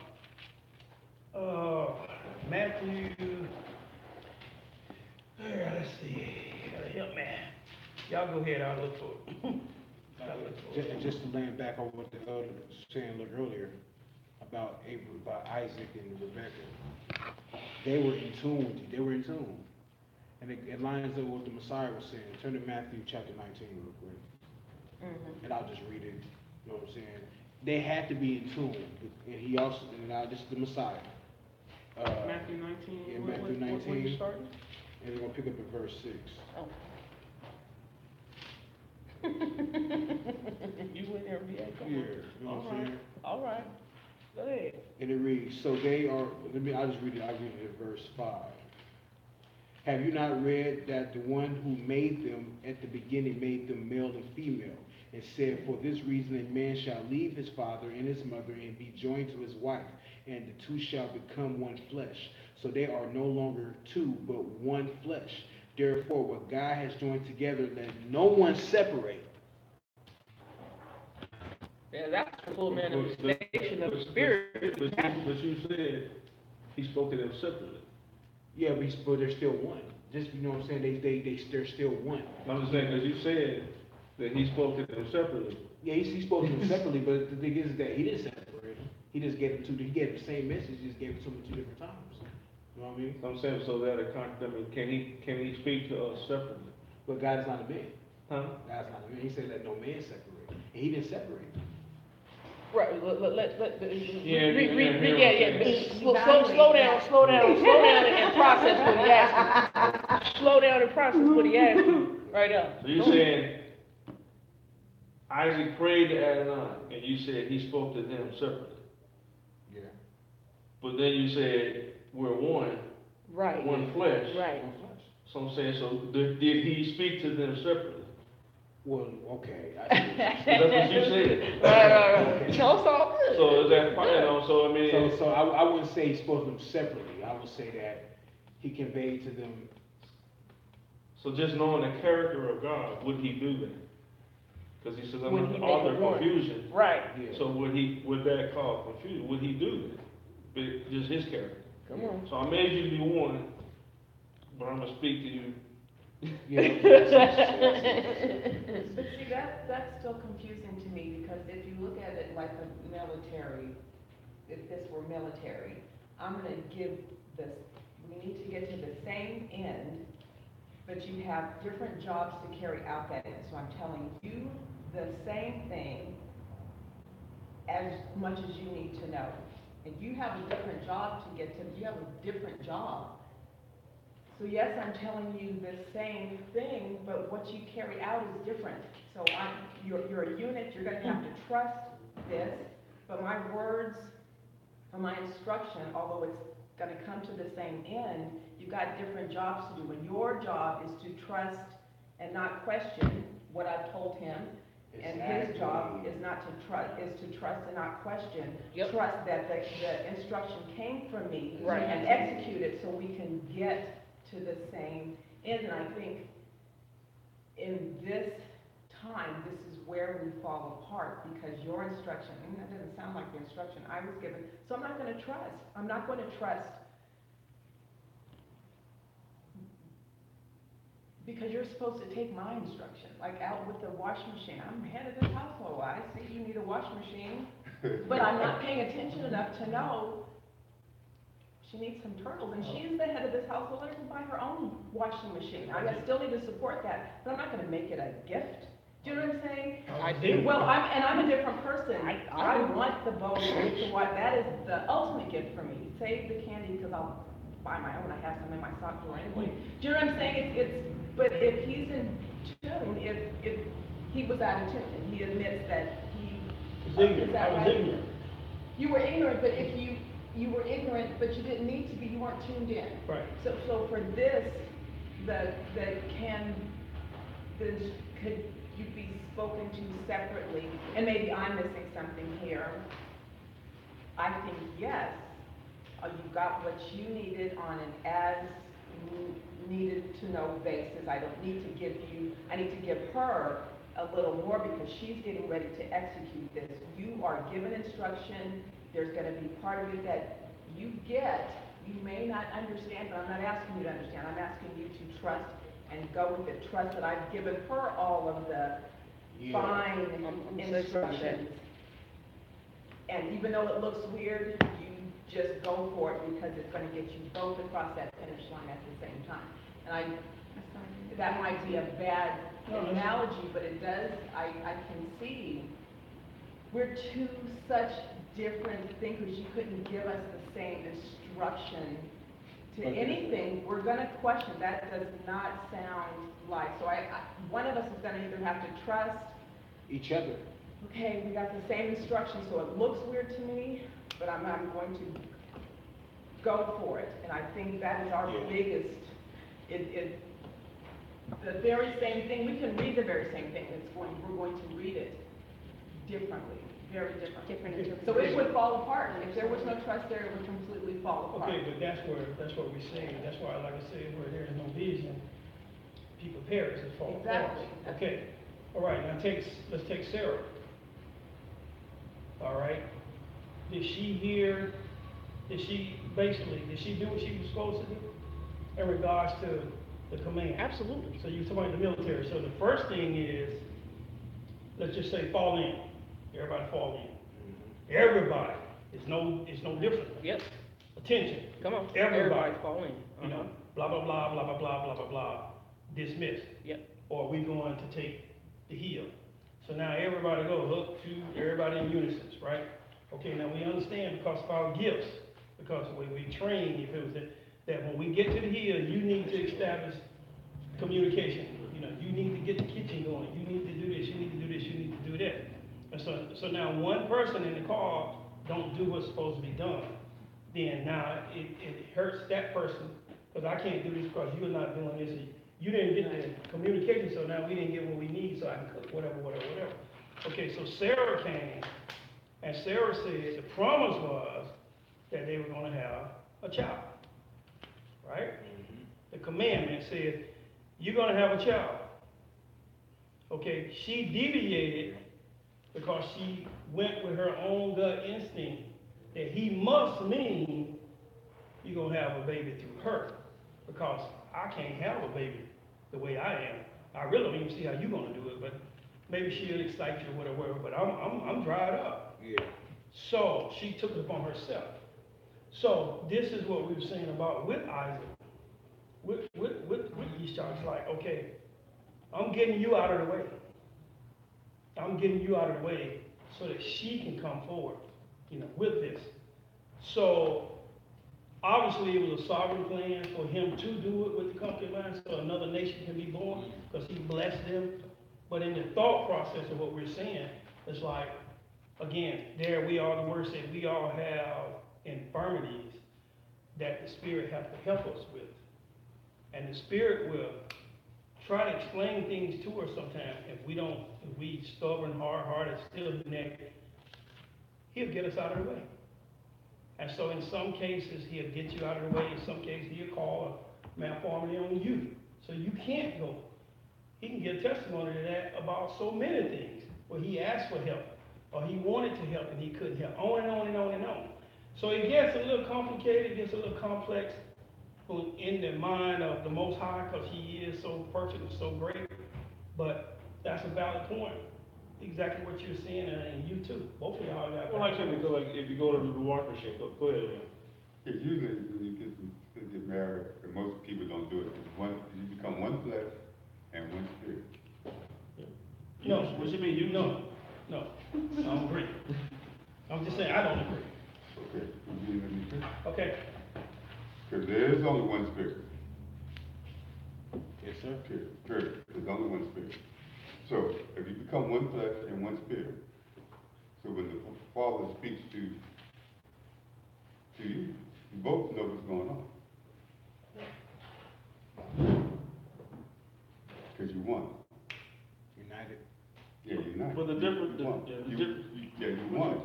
Speaker 2: Matthew, let's see. Gotta help me. Y'all go ahead, I'll look for it.
Speaker 5: Just to land back on what the elder was saying a little earlier about Isaac and Rebekah, they were in tune. They were in tune, and it lines up with what the Messiah was saying. Turn to Matthew chapter 19 real quick, and I'll just read it. You know what I'm saying? They had to be in tune, and he also, and now this is the Messiah.
Speaker 3: Matthew 19.
Speaker 5: Yeah, Matthew 19.
Speaker 3: Where you starting?
Speaker 5: And we're gonna pick up at verse 6.
Speaker 3: Oh. You in there, yeah, come on.
Speaker 5: Yeah, you know what I'm saying?
Speaker 3: All right. Go ahead.
Speaker 5: And it reads, so they are, I'll just read it, I'll read it at verse 5. Have you not read that the one who made them at the beginning made them male and female, and said, for this reason a man shall leave his father and his mother and be joined to his wife, and the two shall become one flesh. So they are no longer two, but one flesh. Therefore, what God has joined together, let no one separate.
Speaker 3: Yeah, that's the full manifestation of the Spirit.
Speaker 1: But you said he spoke to them separately.
Speaker 5: Yeah, but they're still one. Just, you know what I'm saying? They're still one.
Speaker 1: I'm just saying, because you said that he spoke to them separately.
Speaker 5: Yeah, he spoke to them separately, but the thing is that he didn't separate them. He just gave them he gave the same message, he just gave it to them 2 different times. You know what I mean?
Speaker 1: I'm saying, so that can he speak to us separately?
Speaker 5: But God is not a man.
Speaker 1: Huh?
Speaker 5: God's not a man. He said let no man separate. And he didn't separate them.
Speaker 3: Right,
Speaker 1: Yeah.
Speaker 3: Slow down and process what he asked you. Slow down and process what he asked you, right now.
Speaker 1: So you're saying Isaac prayed to Adonai, and you said he spoke to them separately.
Speaker 5: Yeah.
Speaker 1: But then you said we're one,
Speaker 3: Right.
Speaker 1: one flesh.
Speaker 3: Right.
Speaker 5: One flesh.
Speaker 1: So I'm saying, so did he speak to them separately?
Speaker 5: Well, okay.
Speaker 1: That's what you said.
Speaker 3: Right. No, it's all good.
Speaker 1: So is that fine? So I mean,
Speaker 5: So I wouldn't say he spoke to them separately. I would say that he conveyed to them.
Speaker 1: so just knowing the character of God, would he do that? Because he says, I'm
Speaker 3: Would
Speaker 1: not
Speaker 3: he
Speaker 1: the
Speaker 3: make
Speaker 1: author
Speaker 3: it
Speaker 1: of
Speaker 3: one?
Speaker 1: confusion.
Speaker 3: Right.
Speaker 5: Yeah.
Speaker 1: So would that cause confusion? Would he do that? But just his character.
Speaker 3: Come on.
Speaker 1: So I made you be one, but I'm gonna speak to you.
Speaker 5: Yeah.
Speaker 4: But see, that's still confusing to me, because if you look at it like a military, if this were military, I'm gonna give this, we need to get to the same end, but you have different jobs to carry out that end. So I'm telling you the same thing as much as you need to know. And you have a different job to get to, you have a different job. So yes, I'm telling you the same thing, but what you carry out is different. So you're a unit, you're gonna have to trust this, but my words or my instruction, although it's gonna come to the same end, you've got different jobs to do. And your job is to trust and not question what I've told him. And his job is not to trust, is to trust and not question.
Speaker 3: Yep.
Speaker 4: Trust that the instruction came from me.
Speaker 3: Right.
Speaker 4: And execute it so we can get to the same end. And I think in this time, this is where we fall apart, because your instruction, and that doesn't sound like the instruction I was given, so I'm not going to trust. I'm not going to trust, because you're supposed to take my instruction, like out with the washing machine. I'm head of this household. I see you need a washing machine, but I'm not paying attention enough to know she needs some turtles, and she's the head of this household. Let her buy her own washing machine. I still need to support that, but I'm not going to make it a gift. Do you know what I'm saying?
Speaker 3: I do.
Speaker 4: Well, I'm a different person.
Speaker 3: I do.
Speaker 4: want the bowl to what, that is the ultimate gift for me. Save the candy, because I'll buy my own. I have some in my sock drawer anyway. Do you know what I'm saying? But if he's in tune, if he was out of tune, and he admits that he is that right? You were ignorant, but if you were ignorant, but you didn't need to be, you weren't tuned in.
Speaker 2: Right.
Speaker 4: So for this, could you be spoken to separately? And maybe I'm missing something here. I think yes, you got what you needed on an as needed to know basis. I need to give her a little more, because she's getting ready to execute this. You are given instruction. There's going to be part of it that you get. You may not understand, but I'm not asking you to understand. I'm asking you to trust and go with it. Trust that I've given her all of the
Speaker 5: Yeah.
Speaker 4: fine
Speaker 3: I'm say something to that.
Speaker 4: instructions. And even though it looks weird, you just go for it because it's gonna get you both across that finish line at the same time. And that might be a bad analogy, but it does, I can see, we're two such different thinkers, you couldn't give us the same instruction to
Speaker 5: Okay.
Speaker 4: anything, we're gonna question, that does not sound like, so one of us is gonna either have to trust,
Speaker 5: Each other.
Speaker 4: okay, we got the same instructions, so it looks weird to me, but I'm going to go for it, and I think that is our
Speaker 5: Yeah.
Speaker 4: biggest, the very same thing, we can read the very same thing, we're going to read it differently, very differently.
Speaker 6: Different
Speaker 4: So
Speaker 6: interpretation.
Speaker 4: it would fall apart, if there was no trust there, it would completely fall apart.
Speaker 2: Okay, but that's what we're saying, that's why, like I said, where there is no vision, people perish, it's fall apart.
Speaker 4: Exactly.
Speaker 2: Okay, all right, now let's take Sarah. All right, did she do what she was supposed to do in regards to the command?
Speaker 3: Absolutely.
Speaker 2: So you're talking about the military, so the first thing is, let's just say fall in, everybody fall in. Everybody, it's no different.
Speaker 3: Yep,
Speaker 2: Attention,
Speaker 3: come on.
Speaker 2: Everybody.
Speaker 3: Fall in.
Speaker 2: you know, blah, blah, blah, blah, blah, blah, blah, blah, blah, dismissed.
Speaker 3: Yep.
Speaker 2: Or we going to take the hill. So now everybody go, hook, shoot, everybody in unison, right? Okay, now we understand because of our gifts, because the way we train, if it was that when we get to the hill, you need to establish communication. You know, you need to get the kitchen going, you need to do this, you need to do this, you need to do that. And so now one person in the car don't do what's supposed to be done, then now it hurts that person, because I can't do this because you're not doing this. You didn't get the communication, so now we didn't get what we need, so I can cook whatever. Okay, so Sarah came, and Sarah said the promise was that they were gonna have a child, right? The commandment said, you're gonna have a child. Okay, she deviated because she went with her own gut instinct that he must mean you're gonna have a baby through her, because I can't have a baby the way I am. I really don't even see how you're gonna do it, but maybe she'll excite you or whatever, but I'm dried up.
Speaker 5: Yeah.
Speaker 2: So she took it upon herself. So this is what we were saying about with Isaac, with Esau. It's like, okay, I'm getting you out of the way. I'm getting you out of the way so that she can come forward, you know, with this. So obviously it was a sovereign plan for him to do it with the concubine so another nation can be born, because he blessed them. But in the thought process of what we're saying, it's like, again, there we are, the word said we all have infirmities that the Spirit has to help us with. And the Spirit will try to explain things to us sometimes. If we stubborn, hard-hearted, stiff-necked, he'll get us out of the way. And so in some cases, he'll get you out of the way. In some cases, he'll call a malformity on you. So you can't go. He can give testimony to that about so many things, where he asked for help, or he wanted to help and he couldn't help, on and on and on and on. So it gets a little complicated, it gets a little complex in the mind of the Most High, because he is so perfect and so great. But that's a valid point. Exactly what you're saying, and you too. Both of y'all got.
Speaker 1: Well, like I said, because like if you go to the wash machine, go ahead, man.
Speaker 8: It's usually when you get married, and most people don't do it, you become one flesh and one spirit.
Speaker 2: No.
Speaker 1: What you mean, you?
Speaker 2: No, I don't agree. I'm just saying, I don't agree.
Speaker 8: Okay, you let me finish.
Speaker 2: Okay,
Speaker 8: Because there is only one spirit.
Speaker 5: Yes, sir.
Speaker 8: Period. There's only one spirit. So, if you become one flesh and one spirit, so when the Father speaks to you, you both know what's going on. Because you won.
Speaker 5: United.
Speaker 8: Yeah, you're not.
Speaker 1: But the difference,
Speaker 8: You won. You won.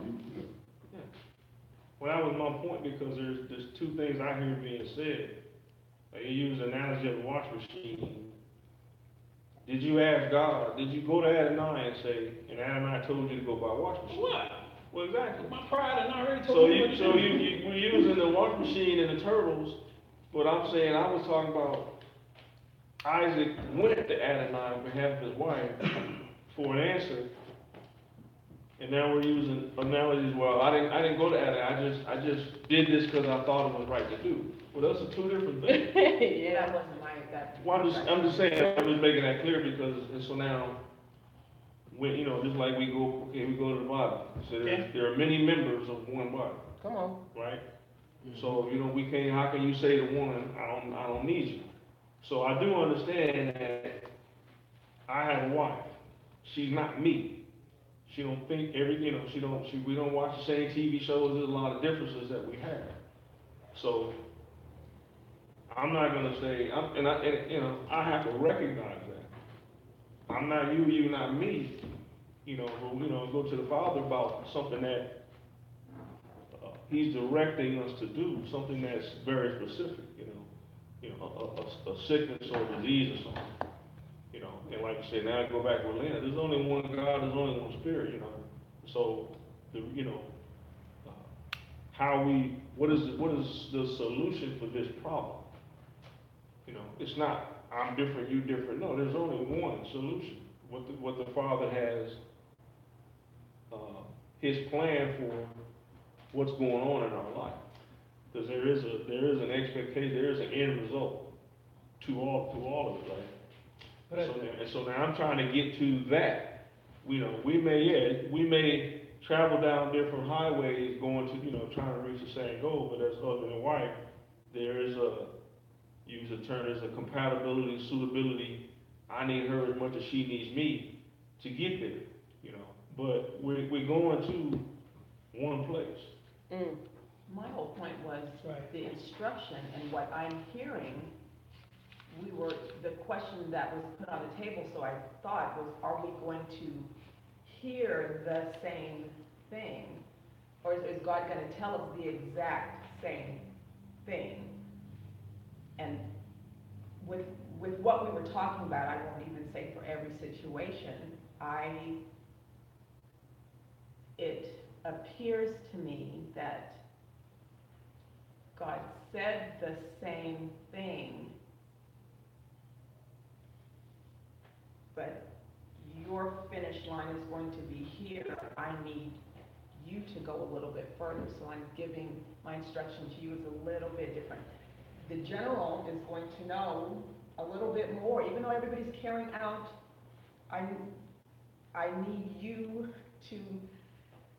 Speaker 1: Well, that was my point, because there's two things I hear being said. Like, you use the analogy of a wash machine. Did you ask God? Did you go to Adonai and say, and Adonai told you to go buy a wash machine?
Speaker 2: what?
Speaker 1: Well, exactly.
Speaker 2: My pride had already
Speaker 1: So
Speaker 2: told me what to do.
Speaker 1: we're using the wash machine and the turtles, but I'm saying I was talking about Isaac went to Adonai on behalf of his wife for an answer. And now we're using analogies, well, I didn't go to Adam, I just did this because I thought it was right to do. Well, those are two different things.
Speaker 3: Yeah.
Speaker 4: That wasn't that.
Speaker 1: Well, I'm just saying, I'm just making that clear because, and so now, when, you know, just like we go to the body. So there are many members of one body,
Speaker 3: Come on.
Speaker 1: right? So, you know, how can you say to one, I don't need you? So I do understand that I have a wife. She's not me. She don't think we don't watch the same TV shows. There's a lot of differences that we have. So I'm not gonna say, I have to recognize that. I'm not you, you not me. Go to the Father about something that He's directing us to do, something that's very specific. A sickness or a disease or something. And like you said, now I go back with Lena. There's only one God. There's only one Spirit. So what is the solution for this problem? It's not I'm different, you different. No, there's only one solution. What the Father has, His plan for what's going on in our life. Because there is an expectation, there is an end result to all of it, right? So now I'm trying to get to that. We may travel down different highways going to, trying to reach the same goal, but as husband and wife, there is use the term, there's a compatibility, suitability. I need her as much as she needs me to get there, But we're going to one place.
Speaker 3: Mm.
Speaker 4: My whole point was
Speaker 2: Right.
Speaker 4: the instruction, and what I'm hearing, the question that was put on the table, so I thought was, are we going to hear the same thing? Or is God going to tell us the exact same thing? And with what we were talking about, I won't even say for every situation, it appears to me that God said the same thing, but your finish line is going to be here. I need you to go a little bit further, so I'm giving my instruction to you is a little bit different. The general is going to know a little bit more, even though everybody's carrying out. I need you to.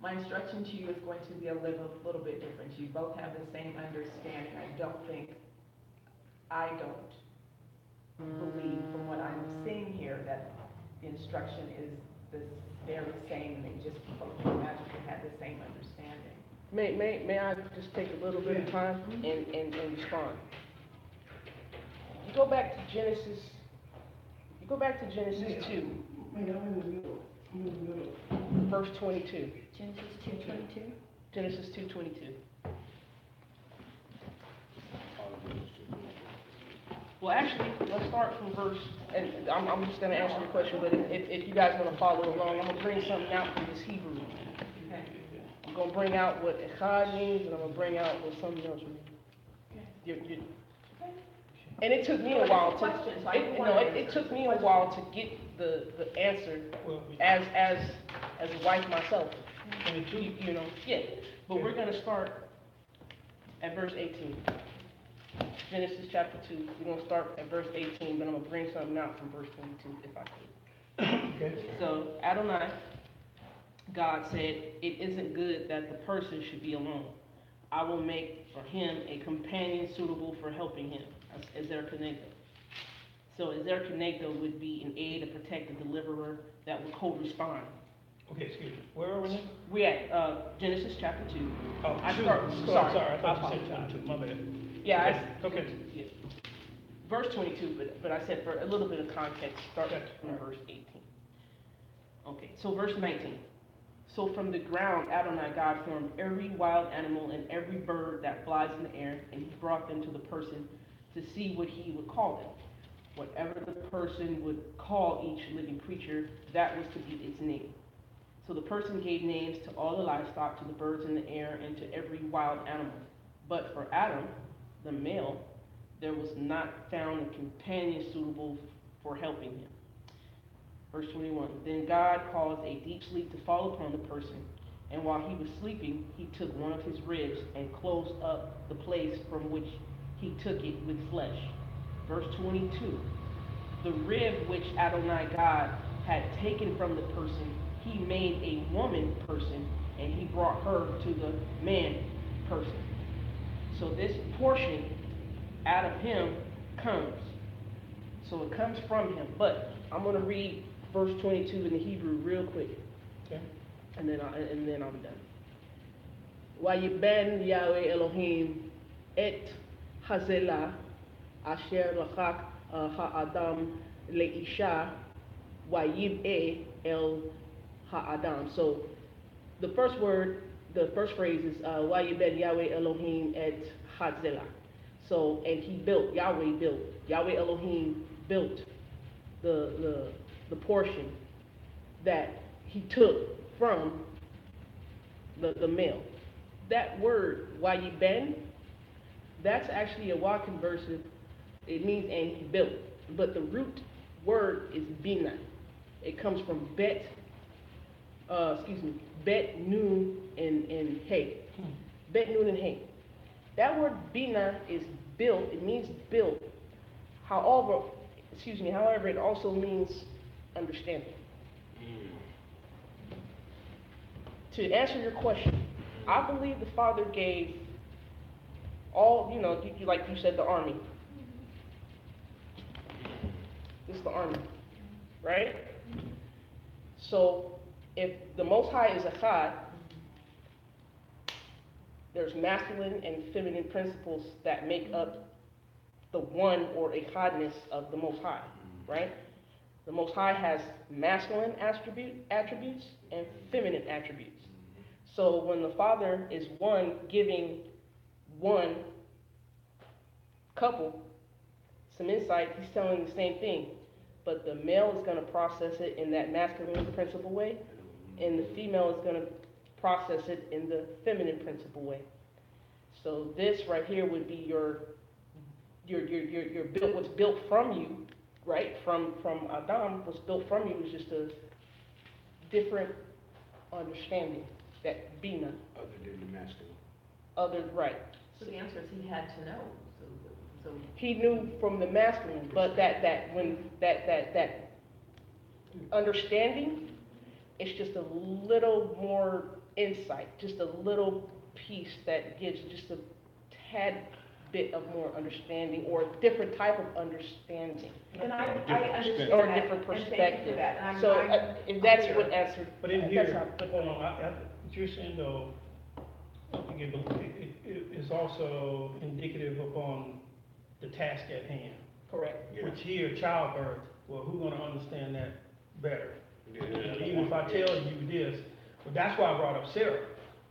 Speaker 4: My instruction to you is going to be a little bit different. You both have the same understanding. I don't believe from what I'm seeing here that the instruction is the very same, and they just both magically had the same understanding.
Speaker 3: May I just take a little bit of time and respond? You go back to Genesis 2, verse 22.
Speaker 6: Genesis 2:22.
Speaker 3: Genesis 2:22. Well, actually, let's start from verse, and I'm just going to answer your question, but if you guys want to follow along, I'm going to bring something out from this Hebrew.
Speaker 4: Okay.
Speaker 3: I'm going to bring out what echad means, and I'm going to bring out what something else means. And it took me a while it took me a while to get the answer as a wife myself. Yeah. But we're going to start at verse 18. Genesis chapter 2. We're going to start at verse 18, but I'm going to bring something out from verse 22 if I can.
Speaker 2: Okay.
Speaker 3: So, Adonai, God said, it isn't good that the person should be alone. I will make for him a companion suitable for helping him. That's Ezer Kenegdo. So Ezer Kenegdo would be an aid, a protector, deliverer that would co-respond.
Speaker 2: Okay, excuse me. Where are we now?
Speaker 3: We at Genesis chapter 2.
Speaker 2: Oh,
Speaker 3: I
Speaker 2: two.
Speaker 3: start- sorry,
Speaker 2: Sorry, I thought
Speaker 3: I
Speaker 2: you said
Speaker 3: apologize.
Speaker 2: 22. My bad.
Speaker 3: Yeah,
Speaker 2: Okay.
Speaker 3: yeah. Verse 22, but I said for a little bit of context, start
Speaker 2: Okay.
Speaker 3: from verse 18. Okay, so verse 19. So from the ground Adonai God formed every wild animal and every bird that flies in the air, and he brought them to the person to see what he would call them. Whatever the person would call each living creature, that was to be its name. So the person gave names to all the livestock, to the birds in the air, and to every wild animal. But for Adam, the male, there was not found a companion suitable for helping him. Verse 21, then God caused a deep sleep to fall upon the person, and while he was sleeping, he took one of his ribs and closed up the place from which he took it with flesh. Verse 22, the rib which Adonai God had taken from the person, he made a woman person, and he brought her to the man person. So this portion out of him comes. So it comes from him. But I'm going to read verse 22 in the Hebrew real quick.
Speaker 2: Okay.
Speaker 3: And then I'll be done. Vayiben Yahweh Elohim et hazela asher lachak ha'adam leisha vayib'e el ha'adam. So the first word, the first phrase is Vayiben Yahweh Elohim et hazela. So, and he built, Yahweh built, Yahweh Elohim built the portion that he took from the male. That word, Vayiben, that's actually a Wa conversive. It means and he built. But the root word is Bina. It comes from Bet, Nun, and Hey. Bet, Nun, and Hey. That word Bina is built. It means built. However, it also means understanding. To answer your question, I believe the Father gave all, like you said, the army. This is the army, right? So, if the Most High is Echad, there's masculine and feminine principles that make up the one or Echadness of the Most High, right? The Most High has masculine attributes and feminine attributes. So when the Father is one giving one couple some insight, he's telling the same thing. But the male is going to process it in that masculine principle way, and the female is going to process it in the feminine principle way. So this right here would be your built, what's built from you, right? From Adam, what's built from you is just a different understanding. That Bina.
Speaker 5: Other than the masculine.
Speaker 3: Right.
Speaker 4: So the answer is he had to know. So
Speaker 3: He knew from the masculine, but that understanding, it's just a little more insight, just a little piece that gives just a tad bit of more understanding, or a different type of understanding.
Speaker 4: And I understand
Speaker 3: Or a
Speaker 4: that,
Speaker 3: different
Speaker 4: and thank you for
Speaker 3: perspective.
Speaker 4: that. And
Speaker 3: So
Speaker 4: I'm
Speaker 3: if that's
Speaker 4: clear.
Speaker 3: what answered.
Speaker 2: But in
Speaker 3: that's
Speaker 2: here,
Speaker 3: how-
Speaker 2: but hold on, what you're saying though, I think it is also indicative upon the task at hand.
Speaker 3: Correct.
Speaker 5: Yeah.
Speaker 2: Which here, childbirth, well, who's gonna understand that better?
Speaker 5: Yeah.
Speaker 2: Even if I tell you this, but that's why I brought up Sarah.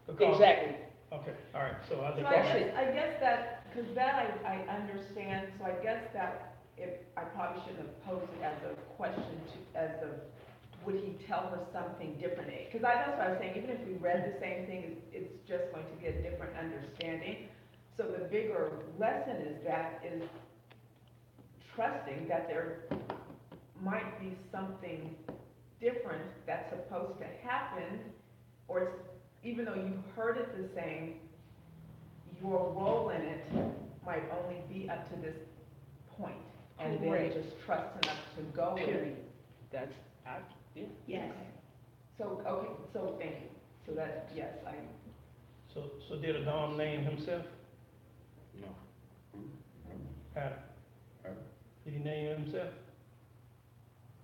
Speaker 2: Because-
Speaker 3: Exactly.
Speaker 2: Okay, all right, so I
Speaker 4: So
Speaker 2: think
Speaker 4: I
Speaker 2: that's
Speaker 3: That's
Speaker 2: it.
Speaker 4: guess that, because that I understand, so I guess that if, I probably shouldn't have posed it as a question would he tell her something different? Because that's what I was saying, even if we read the same thing, it's just going to be a different understanding. So the bigger lesson is trusting that there might be something different that's supposed to happen, or it's, even though you've heard it the same, your role in it might only be up to this point, and then
Speaker 3: Correct.
Speaker 4: just trust enough to go with it.
Speaker 3: Period. That's, yeah.
Speaker 6: Yes.
Speaker 4: So, okay, so thank you. So that, yes,
Speaker 2: So did Adam name himself?
Speaker 5: No.
Speaker 2: Adam? Did he name himself?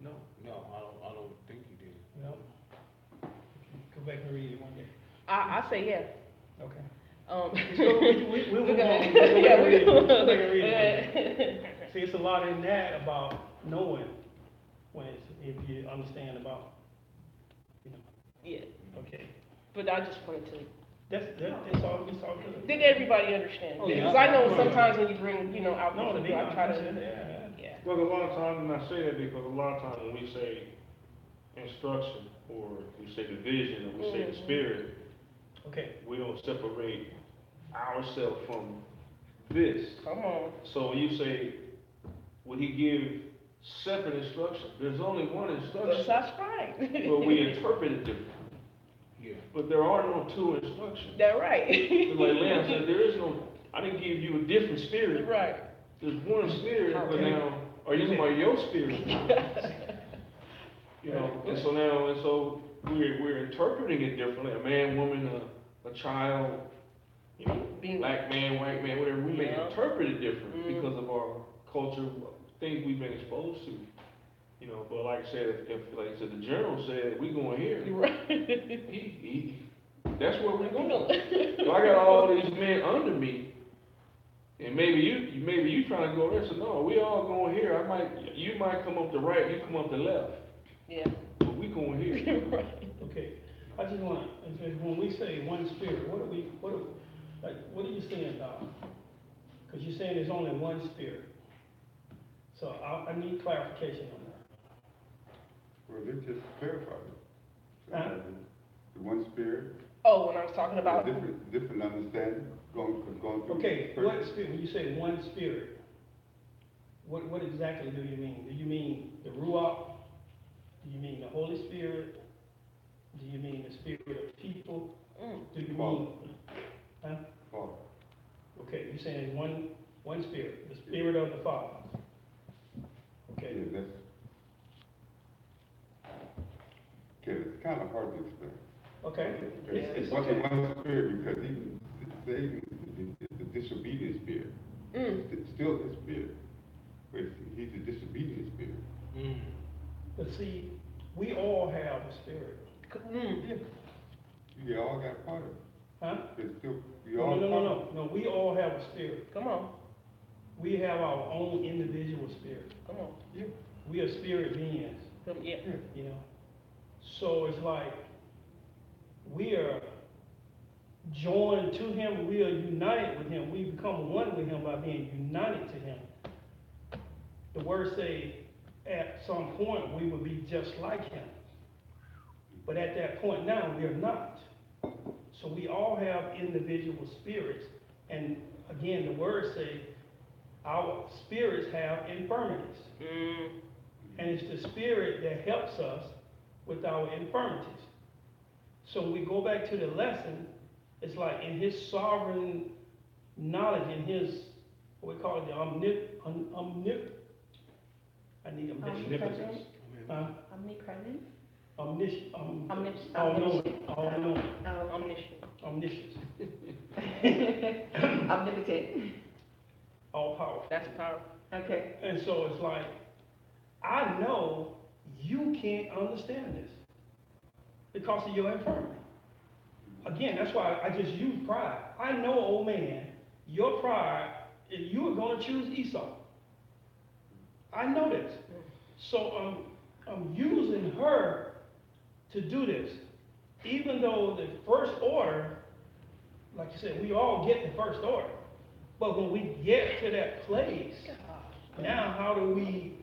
Speaker 5: No, I don't think he did.
Speaker 2: No. Go back and read it one day.
Speaker 3: I say yeah.
Speaker 2: Okay.
Speaker 3: We'll
Speaker 2: move
Speaker 3: go
Speaker 2: on.
Speaker 3: ahead.
Speaker 2: Go
Speaker 3: Yeah,
Speaker 2: back and read it.
Speaker 3: we'll
Speaker 2: Go back and read
Speaker 3: go
Speaker 2: it.
Speaker 3: ahead.
Speaker 2: See, it's a lot in that about knowing when it's, if you understand about,
Speaker 3: Yeah,
Speaker 2: okay.
Speaker 3: but I just wanted to,
Speaker 2: It's all good.
Speaker 3: did everybody understand?
Speaker 5: Oh, yeah.
Speaker 3: Because I know sometimes when you bring, out
Speaker 2: No,
Speaker 3: people, I try to,
Speaker 2: yeah.
Speaker 3: yeah.
Speaker 1: Well, a lot of times, and I say that because a lot of times when we say instruction, or we say the vision, or we say the
Speaker 3: Mhm.
Speaker 1: spirit,
Speaker 2: Okay,
Speaker 1: we don't separate ourselves from this.
Speaker 3: Come on.
Speaker 1: So when you say, would he give separate instruction. There's only one instruction,
Speaker 3: That's right.
Speaker 1: but we interpret it differently.
Speaker 5: Yeah.
Speaker 1: But there are no two instructions.
Speaker 3: That's right.
Speaker 1: Just like Lamb said, there is no, I didn't give you a different spirit.
Speaker 3: Right.
Speaker 1: There's one spirit, but now, are you talking about your spirit? You know, and so we're interpreting it differently. A man, woman, a child, you know, black man, white man, whatever. We may
Speaker 3: Yeah.
Speaker 1: interpret it different because of our culture, things we've been exposed to. You know, but like I said, like I said, the general said we going here.
Speaker 3: Right.
Speaker 1: That's where we're going. So I got all these men under me, and maybe you trying to go there. So no, we all going here. You might come up the right, you come up the left,
Speaker 3: Yeah.
Speaker 1: but we going here.
Speaker 3: Right.
Speaker 2: Okay, I just want to, when we say one spirit, what are you saying, Doc? Because you're saying there's only one spirit. So I need clarification on that.
Speaker 8: Well, they just clarified it.
Speaker 2: Huh?
Speaker 8: The one spirit,
Speaker 3: Oh, when I was talking about,
Speaker 8: different understanding, going through.
Speaker 2: Okay, what spirit, when you say one spirit, what exactly do you mean? Do you mean the Ruach? Do you mean the Holy Spirit? Do you mean the spirit of people? Do you mean, huh?
Speaker 8: Father.
Speaker 2: Okay, you're saying it's one spirit, the spirit of the Father. Okay,
Speaker 8: Yeah, it's kind of hard to explain.
Speaker 2: okay.
Speaker 8: It's one spirit because even the disobedient spirit, it's still the spirit, but he's a disobedient spirit.
Speaker 2: But see, we all have a spirit.
Speaker 8: You all got part of it.
Speaker 2: Huh?
Speaker 8: It's still, we all
Speaker 2: No, we all have a spirit.
Speaker 3: come on,
Speaker 2: We have our own individual spirit.
Speaker 3: come on.
Speaker 8: Yeah.
Speaker 2: We are spirit beings,
Speaker 3: Yeah.
Speaker 2: you know? So it's like, we are joined to him, we are united with him, we become one with him by being united to him. The word say, at some point, we will be just like him. But at that point now, we are not. So we all have individual spirits. And again, the word say, our spirits have infirmities. And it's the spirit that helps us with our infirmities. So when we go back to the lesson, it's like in his sovereign knowledge, in his, what we call it, the I need omniscience.
Speaker 6: Omnipresent?
Speaker 2: Omniscience.
Speaker 6: Omnipotent.
Speaker 2: All powerful.
Speaker 3: That's powerful.
Speaker 6: Okay.
Speaker 2: And so it's like, I know you can't understand this because of your infirmity. Again, that's why I just use pride. I know, old man, your pride, you are going to choose Esau. I know this. So I'm using her to do this. Even though the first order, like you said, we all get the first order. But when we get to that place, now how do we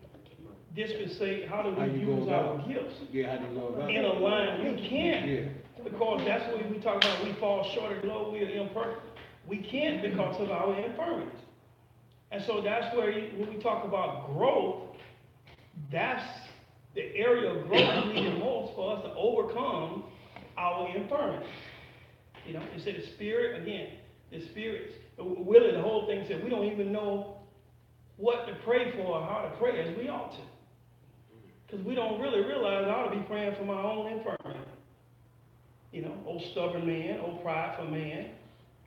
Speaker 2: dispensate, how do we use our gifts?
Speaker 5: Yeah, how do you go about
Speaker 2: In a line, you can't.
Speaker 5: Yeah.
Speaker 2: Because that's what we talk about, we fall short of glory, we are imperfect. We can't because of our infirmities. And so that's where, when we talk about growth, that's the area of growth we need the most for us to overcome our infirmities. You know, you say the spirit, again, the spirits, really the whole thing said we don't even know what to pray for or how to pray as we ought to. Because we don't really realize I ought to be praying for my own infirmity. You know, old stubborn man, old prideful man,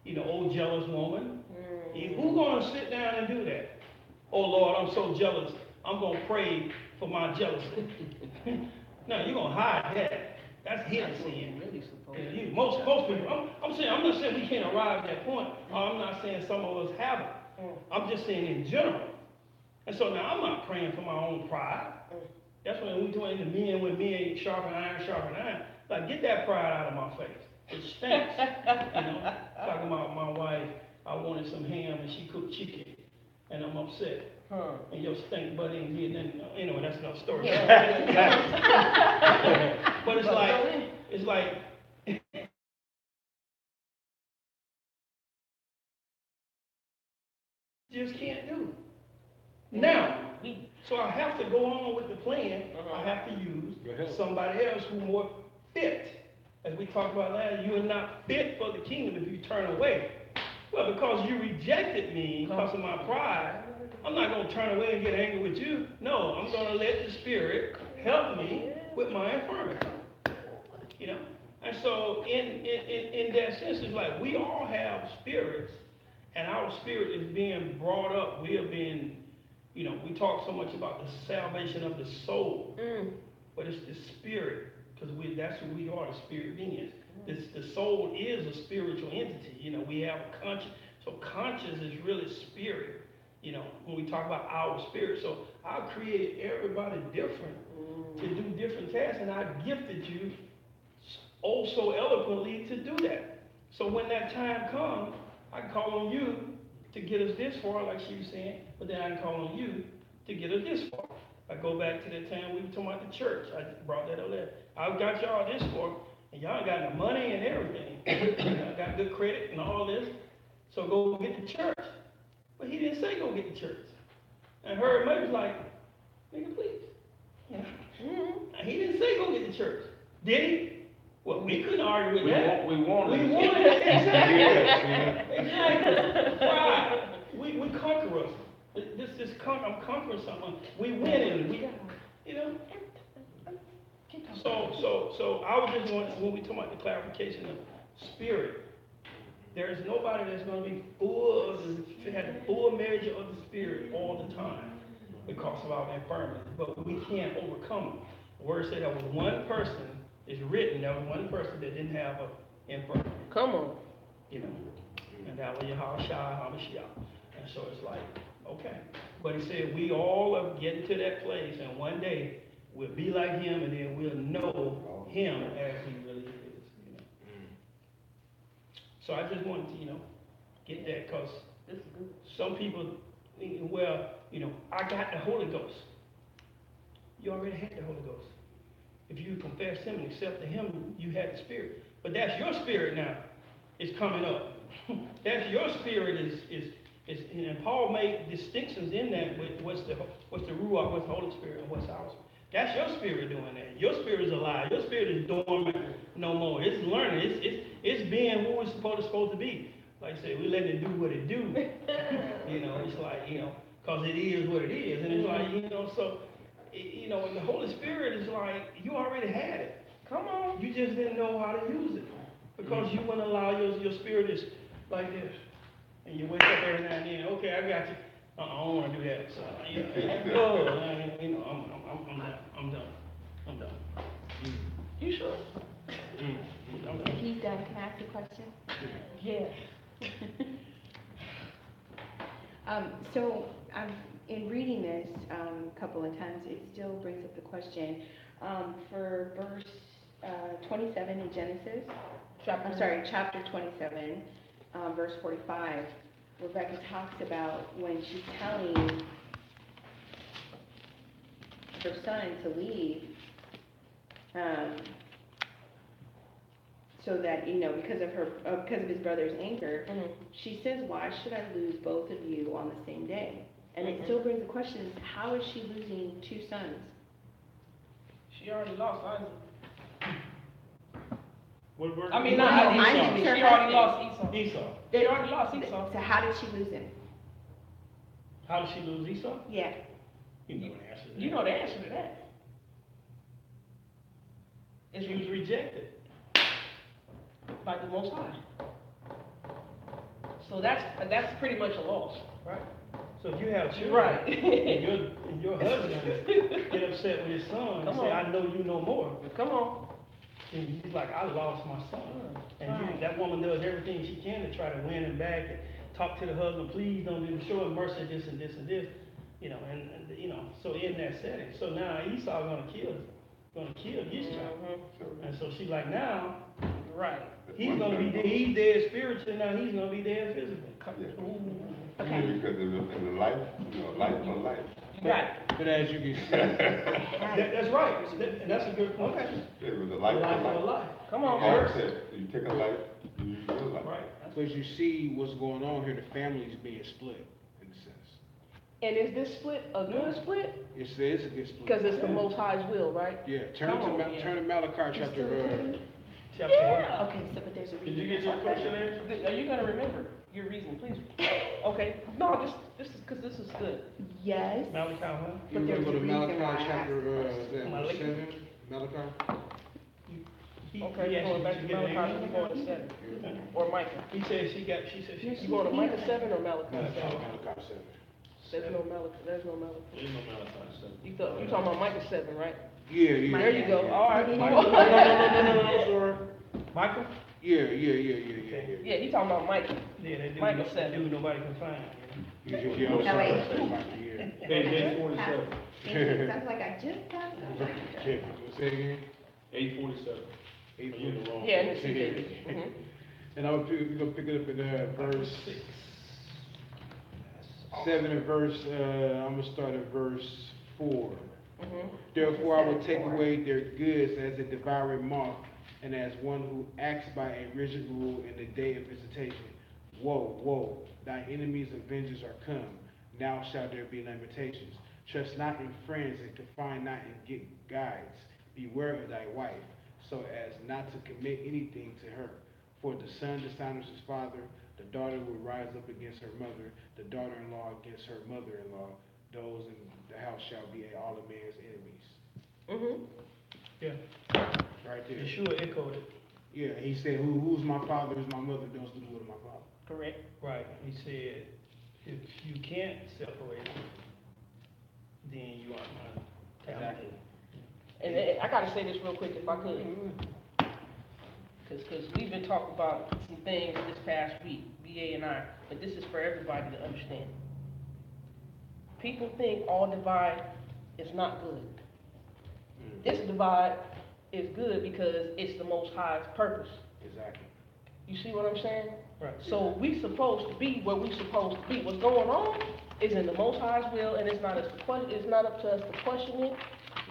Speaker 2: you know, old jealous woman. Who's going to sit down and do that? Oh Lord, I'm so jealous. I'm going to pray for my jealousy. No, you're going to hide that. That's hidden sin. Most people, I'm not saying we can't arrive at that point. I'm not saying some of us haven't. I'm just saying in general. And so now I'm not praying for my own pride. That's when we're doing the men with men, sharpen iron. Like, get that pride out of my face. It stinks. You know, talking about my wife, I wanted some ham and she cooked chicken, and I'm upset. And your stink butt ain't getting nothing. Anyway, that's another story. But it's like, just can't do. Now, So I have to go on with the plan. I have to use somebody else who more fit. As we talked about last, you are not fit for the kingdom if you turn away. Well, because you rejected me because of my pride, I'm not going to turn away and get angry with you. No, I'm going to let the Spirit help me with my infirmity. You know? And so in that sense, it's like we all have spirits, and our spirit is being brought up. We are being, you know, we talk so much about the salvation of the soul, but it's the spirit, because that's who we are, the spirit beings. The soul is a spiritual entity. You know, we have a conscience. So conscience is really spirit, you know, when we talk about our spirit. So I created everybody different to do different tasks, and I gifted you oh so eloquently to do that. So when that time comes, I can call on you to get us this far, like she was saying, but then I can call on you to get us this far. I go back to that time we were talking about the church. I brought that up there. I've got y'all this far, and y'all got the money and everything. I got good credit and all this. So go get the church. But he didn't say go get the church. And her mother was like, nigga, please. And he didn't say go get the church. Did he? Well, we couldn't argue with that.
Speaker 1: We wanted
Speaker 2: it. Exactly. Exactly. Right. We conquer us. I'm conquering someone. We win it. We, you know. So I was just wanting, when we talk about the clarification of spirit, there is nobody that's going to be had the full measure of the spirit all the time because of our infirmity. But we can't overcome it. The word said that was one person. It's written there was one person that didn't have an infirmity.
Speaker 3: Come on.
Speaker 2: You know, and that was HaMashiach. And so it's like, okay. But he said we all are getting to that place, and one day we'll be like him, and then we'll know him as he really is. You know? So I just wanted to, you know, get that, because some people think, well, you know, I got the Holy Ghost. You already had the Holy Ghost. If you confess him and accept him, you had the Spirit. But that's your spirit now. It's coming up. That's your spirit is and Paul made distinctions in that with what's the Ruach, what's the Holy Spirit, and what's ours. That's your spirit doing that. Your spirit is alive. Your spirit is dormant no more. It's learning. It's being who it's supposed to be. Like I said, we letting it do what it do. You know, it's like, you know, because it is what it is. And it's like, you know, so, you know, and the Holy Spirit is like, you already had it. Come on. You just didn't know how to use it. Because you wouldn't allow your spirit is like this. And you wake up every now and then, okay, I got you. I don't want to do that. So, you know, I'm done. You sure? I'm done.
Speaker 6: He's done. Can I ask a question?
Speaker 3: Yeah.
Speaker 6: So in reading this a couple of times, it still brings up the question for verse 27 in Genesis. Chapter 27, verse 45. Rebecca talks about when she's telling her son to leave, so that, you know, because of his brother's anger, she says, "Why should I lose both of you on the same day?" And it still brings the question: how is she losing two sons?
Speaker 3: She already lost Isaac.
Speaker 2: What verse?
Speaker 3: I mean,
Speaker 6: No,
Speaker 3: not
Speaker 6: Isaac
Speaker 3: Esau.
Speaker 6: is
Speaker 3: She
Speaker 6: her
Speaker 3: already
Speaker 6: husband.
Speaker 3: lost Esau.
Speaker 2: Esau.
Speaker 3: They already lost Esau.
Speaker 6: So how did she lose him?
Speaker 2: How did she lose Esau?
Speaker 6: Yeah.
Speaker 2: You know the answer to that.
Speaker 3: You know the answer to that.
Speaker 2: She was rejected.
Speaker 3: By the Most High. So that's pretty much a loss.
Speaker 2: Right. So if you have children,
Speaker 3: Right.
Speaker 2: and your husband get upset with his son and say, "I know you no more,"
Speaker 3: Come on.
Speaker 2: and he's like, "I lost my son," and that woman does everything she can to try to win him back and talk to the husband, "Please don't do, show him mercy, this and this and this," you know, and you know, so in that setting, so now Esau gonna kill his child, and so she's like, now,
Speaker 3: Right.
Speaker 2: he's gonna be dead, he's dead spiritually, now he's gonna be dead physically.
Speaker 8: Yeah, because in the life, you know, life for life.
Speaker 3: Right.
Speaker 5: But as you can see,
Speaker 2: That's right, and that's a good point.
Speaker 8: It was a life
Speaker 2: Life
Speaker 8: for
Speaker 2: for
Speaker 8: life.
Speaker 2: life.
Speaker 3: Come on,
Speaker 8: God
Speaker 3: first.
Speaker 8: said, you take a life, you use your life.
Speaker 2: Right.
Speaker 5: so as you see what's going on here, the family is being split, in a sense.
Speaker 3: And is this split a good split?
Speaker 5: It says it gets split.
Speaker 3: Because it's the Most High's will, right?
Speaker 5: Yeah, turn
Speaker 3: Come on,
Speaker 5: to
Speaker 3: yeah.
Speaker 5: turn to Malachi chapter.
Speaker 2: Chapter
Speaker 3: Yeah.
Speaker 6: Okay, so but there's a
Speaker 2: Did
Speaker 6: reason.
Speaker 2: you get your question answered?
Speaker 3: Are you gonna remember your reason, please? Okay, no, this is, because this is good.
Speaker 6: Yes,
Speaker 2: Malachi, huh?
Speaker 5: You
Speaker 6: But there's
Speaker 5: wanna go
Speaker 6: a
Speaker 5: to
Speaker 6: reason why I
Speaker 5: Malachi
Speaker 6: asked
Speaker 5: chapter
Speaker 6: the question.
Speaker 2: Malachi.
Speaker 5: 7? Malachi.
Speaker 3: Okay,
Speaker 2: He
Speaker 3: you
Speaker 2: asked
Speaker 3: going
Speaker 2: you
Speaker 3: back
Speaker 2: to
Speaker 3: to
Speaker 2: get an
Speaker 3: Malachi,
Speaker 2: answer?
Speaker 3: you going to 7, or Micah?
Speaker 2: She said she
Speaker 3: You going to Micah 7 or Malachi 7?
Speaker 5: Malachi 7.
Speaker 3: There's no Malachi, there's no Malachi.
Speaker 1: There's no Malachi 7.
Speaker 3: You talking about Micah 7, right?
Speaker 5: Yeah, yeah.
Speaker 3: There you go, all right.
Speaker 5: No, sorry.
Speaker 2: Michael?
Speaker 5: Yeah.
Speaker 3: Yeah, he talking about Micah.
Speaker 2: Yeah, that dude,
Speaker 3: Micah
Speaker 2: that
Speaker 3: 7.
Speaker 2: dude nobody can find.
Speaker 5: Yeah, I'm
Speaker 6: No,
Speaker 5: sorry.
Speaker 6: wait.
Speaker 5: Yeah.
Speaker 1: Page 847.
Speaker 6: Sounds like I just got something.
Speaker 5: Okay, say it again.
Speaker 1: 847. You're in the wrong.
Speaker 3: Yeah, and it's CJB. Mhm.
Speaker 5: And we're gonna pick it up in verse 7 and verse, I'm gonna start at verse 4.
Speaker 3: Mhm.
Speaker 5: Therefore I will take away their goods as a devouring moth, and as one who acts by a rigid rule in the day of visitation. Woe, woe, thy enemies' avengers are come, now shall there be lamentations. Trust not in friends, and confide not in guides. Beware of thy wife, so as not to commit anything to her. For the son dishonors his father, the daughter will rise up against her mother, the daughter-in-law against her mother-in-law. Those in the house shall be all a man's enemies.
Speaker 3: Mhm.
Speaker 2: Yeah,
Speaker 5: Right there.
Speaker 2: Yeshua echoed it.
Speaker 5: Yeah, he said, who's my father, who's my mother, those do the will of my father.
Speaker 3: Correct.
Speaker 2: Right, he said, if you can't separate them, then you aren't mine.
Speaker 5: Exactly.
Speaker 3: And I gotta say this real quick if I could. Because we've been talking about some things this past week, BA and I, but this is for everybody to understand. People think all divide is not good. This divide is good because it's the Most High's purpose.
Speaker 5: Exactly.
Speaker 3: You see what I'm saying?
Speaker 2: Right.
Speaker 3: So we supposed to be where we supposed to be. What's going on is in the Most High's will, and it's not up to us to question it.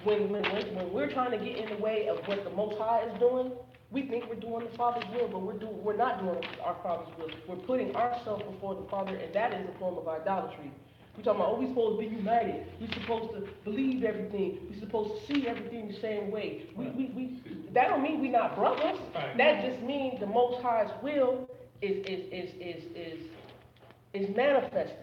Speaker 3: When we're trying to get in the way of what the Most High is doing, we think we're doing the Father's will, but we're not doing our Father's will. We're putting ourselves before the Father, and that is a form of idolatry. We're talking about, we're supposed to be united. We're supposed to believe everything. We're supposed to see everything the same way. That don't mean we're not brothers.
Speaker 2: Right.
Speaker 3: That just means the Most High's will is manifested.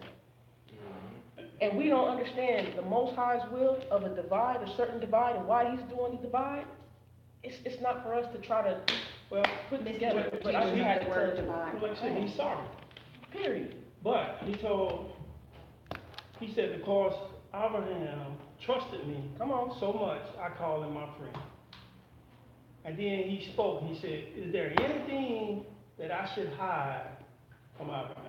Speaker 3: And we don't understand the Most High's will of a divide, a certain divide, and why He's doing the divide. It's not for us to try to
Speaker 2: Well,
Speaker 3: put together. But I
Speaker 6: Jesus
Speaker 3: see
Speaker 6: had
Speaker 3: how
Speaker 6: the word divide.
Speaker 2: like I said, he's sorry.
Speaker 3: Period.
Speaker 2: But he said, because Abraham trusted me,
Speaker 3: Come on.
Speaker 2: so much, I call him my friend. And then he spoke, he said, is there anything that I should hide from Abraham?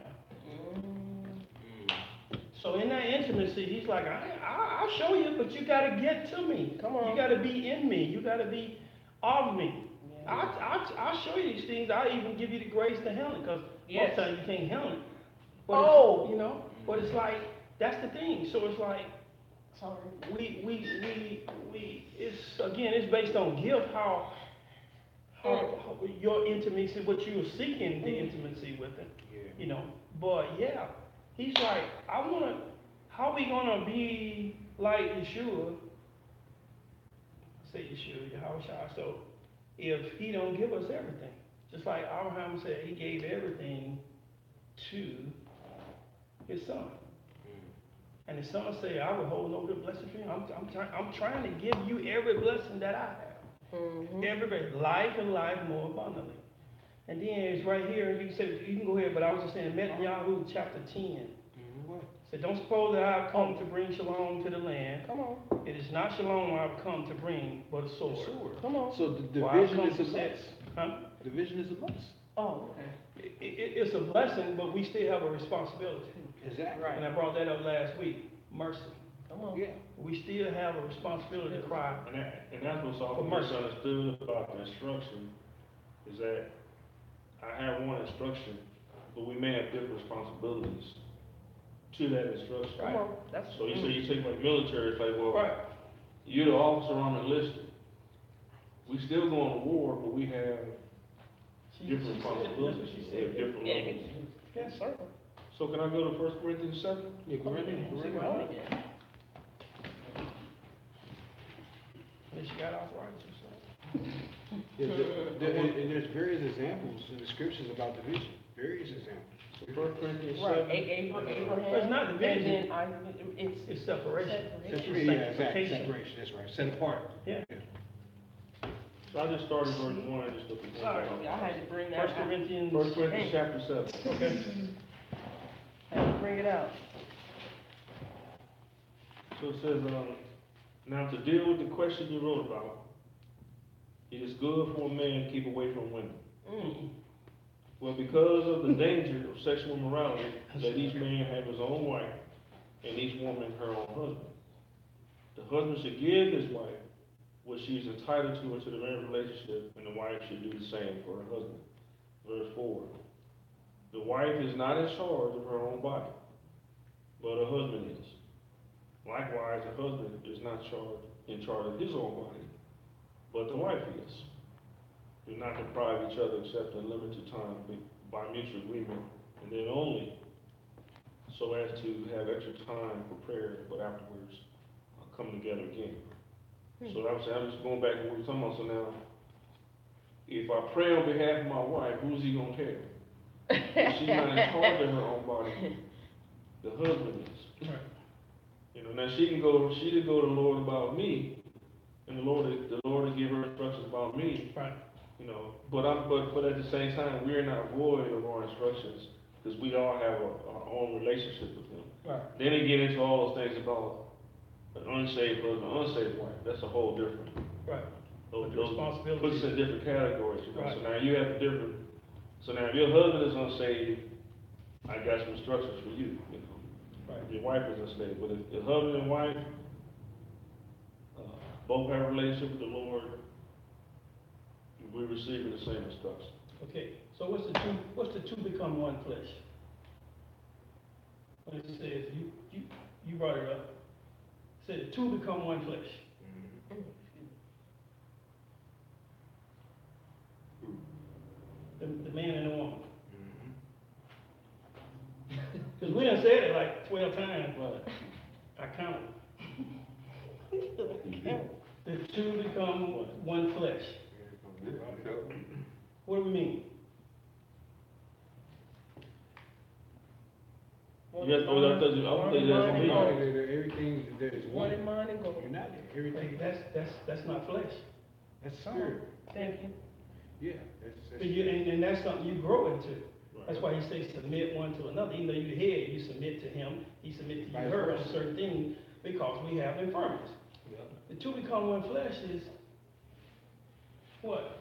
Speaker 2: So in that intimacy, he's like, I'll show you, but you gotta get to me.
Speaker 3: Come on.
Speaker 2: You gotta be in me. You gotta be of me. I'll show you these things. I'll even give you the grace to handle it, because
Speaker 3: Yes.
Speaker 2: most times you can't handle it. But
Speaker 3: Oh.
Speaker 2: you know, but it's like, that's the thing. So it's like,
Speaker 3: Sorry.
Speaker 2: it's based on guilt, how your intimacy, what you were seeking the intimacy with it, you know. But yeah, he's like, how we gonna be like Yeshua? I say Yeshua, HaMashiach. So if he don't give us everything, just like Abraham said, he gave everything to his son. And his son said, I will hold no good blessing for you. I'm trying to give you every blessing that I have.
Speaker 3: Mm-hmm.
Speaker 2: Every life and life more abundantly. And then it's right here, you can go ahead, but I was just saying, Netanyahu chapter 10.
Speaker 5: What?
Speaker 2: Said, don't suppose that I have come to bring shalom to the land.
Speaker 3: Come on.
Speaker 2: It is not shalom I have come to bring, but a sword.
Speaker 3: Come on.
Speaker 5: So the
Speaker 2: For I have
Speaker 5: division
Speaker 2: come
Speaker 5: is a
Speaker 2: to
Speaker 5: blessing.
Speaker 2: set, huh?
Speaker 5: Division is a blessing.
Speaker 3: Oh, okay.
Speaker 2: It's a blessing, but we still have a responsibility.
Speaker 5: Exactly.
Speaker 3: Right.
Speaker 2: And I brought that up last week, mercy.
Speaker 3: Come on.
Speaker 5: Yeah.
Speaker 2: We still have a responsibility to cry.
Speaker 1: And that's what's often misunderstood about the instruction, is that I have one instruction, but we may have different responsibilities to that instruction.
Speaker 3: Come on. That's
Speaker 1: So you take like military, it's like, well,
Speaker 2: Right.
Speaker 1: you're the officer, I'm enlisted. We still go on to war, but we have different responsibilities, we have different levels.
Speaker 3: Yes, sir.
Speaker 1: So can I go to 1 Corinthians 7?
Speaker 5: Yeah, go right in, go right in.
Speaker 3: Oh, yeah.
Speaker 2: Unless you got arthritis or something.
Speaker 5: Yeah, and there's various examples in the scriptures about division, various examples.
Speaker 1: 1 Corinthians 7.
Speaker 3: Right, Abraham.
Speaker 2: It's not division.
Speaker 3: And then it's
Speaker 2: It's separation.
Speaker 5: Separate, yeah, exactly, separation, that's right, set apart.
Speaker 2: Yeah.
Speaker 1: So I just started verse 1, just looking for
Speaker 3: Sorry,
Speaker 1: that.
Speaker 3: I had to bring that
Speaker 2: 1
Speaker 3: out.
Speaker 2: Corinthians.
Speaker 1: 1 Corinthians chapter 7.
Speaker 2: Okay.
Speaker 3: I had to bring it out.
Speaker 1: So it says, now to deal with the question you wrote about, it is good for a man to keep away from women. Well, because of the danger of sexual immorality, let each man have his own wife, and each woman her own husband. The husband should give his wife what she is entitled to into the marriage relationship, and the wife should do the same for her husband. Verse 4. The wife is not in charge of her own body, but her husband is. Likewise, the husband is not in charge of his own body, but the wife is. Do not deprive each other except in limited time by mutual agreement, and then only so as to have extra time for prayer, but afterwards come together again. So I'm just going back to what we're talking about. So now, if I pray on behalf of my wife, who's he gonna tell? If she's not in charge of her own body, the husband is.
Speaker 2: Right.
Speaker 1: You know, now she didn't go to the Lord about me, and the Lord will give her instructions about me.
Speaker 2: Right.
Speaker 1: You know, but at the same time, we're not void of our instructions because we all have our own relationship with Him.
Speaker 2: Right.
Speaker 1: Then they get into all those things about an unsaved husband, unsaved wife. That's a whole different.
Speaker 2: Right.
Speaker 1: Those
Speaker 2: responsibilities.
Speaker 1: puts us in different categories. You know?
Speaker 2: Right.
Speaker 1: So now you have different. So now if your husband is unsaved, I got some instructions for you. You know,
Speaker 2: Right.
Speaker 1: your wife is unsaved, but if the husband and wife both have a relationship with the Lord, we're receiving the same instruction.
Speaker 2: Okay, so what's the two become one flesh? When it says, you brought it up, it said the two become one flesh. The man and the woman. Because we done said it like 12 times, but I counted. The two become one flesh. What do we mean?
Speaker 1: Yes, I thought you
Speaker 5: Everything that is one.
Speaker 3: One in mind and gold.
Speaker 5: United, everything.
Speaker 2: That's not flesh.
Speaker 5: That's spirit.
Speaker 3: Thank you.
Speaker 5: Yeah,
Speaker 2: And that's something you grow into. That's why he says submit one to another. Even though you're the head, you submit to him, he submits to you, her on certain things because we have infirmities. The two become one flesh is what?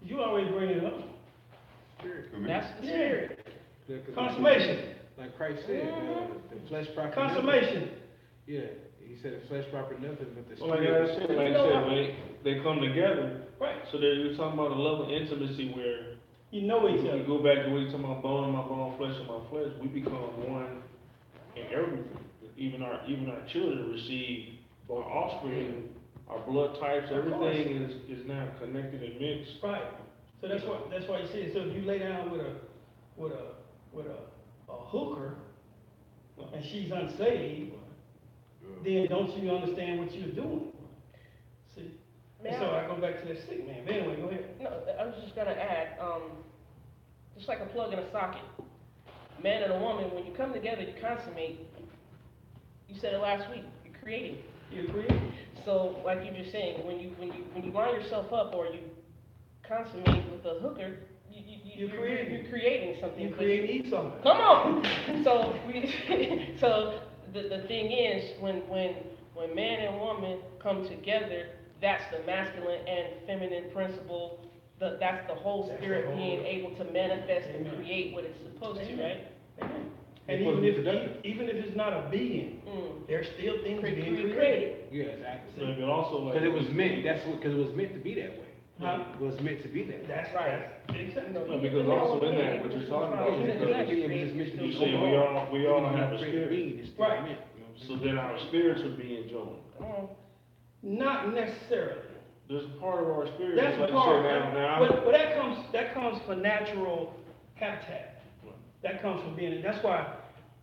Speaker 2: You already bring it up.
Speaker 5: spirit.
Speaker 3: That's the spirit.
Speaker 2: Consummation.
Speaker 5: Like Christ said, the flesh profit
Speaker 2: Consummation.
Speaker 5: nothing. Yeah, he said the flesh profit nothing, but the
Speaker 1: Well,
Speaker 5: spirit.
Speaker 1: like I said, when they come together,
Speaker 2: Right.
Speaker 1: so you're talking about a level of intimacy where
Speaker 2: You know each
Speaker 1: we
Speaker 2: other.
Speaker 1: go back to what you're talking about, bone in my bone, flesh in my flesh. We become one in everything. Even our children receive our offspring, our blood types. Everything is now connected and mixed.
Speaker 2: Right. So that's why he said, so if you lay down with a hooker and she's unsaved, then don't you understand what you're doing? See? And so I go back to that sick man. But anyway, go ahead.
Speaker 3: No, I was just gonna add, just like a plug in a socket. Man and a woman, when you come together, you consummate. You said it last week. You're creating.
Speaker 2: You agree?
Speaker 3: So, like you just saying, when you line yourself up or you consummate with a hooker, you're creating something.
Speaker 2: You create something.
Speaker 3: Come on. So so the thing is, when man and woman come together, that's the masculine and feminine principle. That's the whole spirit being able to manifest and create what it's supposed to, right?
Speaker 2: And even if it's not a being, there's still things being created.
Speaker 5: Yeah, exactly.
Speaker 1: So, but also like
Speaker 5: Because it was meant. Because it was meant to be that way.
Speaker 2: Huh?
Speaker 5: It was meant to be that way.
Speaker 2: That's right. Exactly.
Speaker 1: No, because also in that, what you're talking about, because you say we all have a spirit.
Speaker 2: Right.
Speaker 1: So then our spirits are being joined.
Speaker 2: Not necessarily.
Speaker 1: There's a part of our spirit.
Speaker 2: That's
Speaker 1: like
Speaker 2: a part.
Speaker 1: you said, now,
Speaker 2: But that comes for natural habitat. That comes from being, that's why,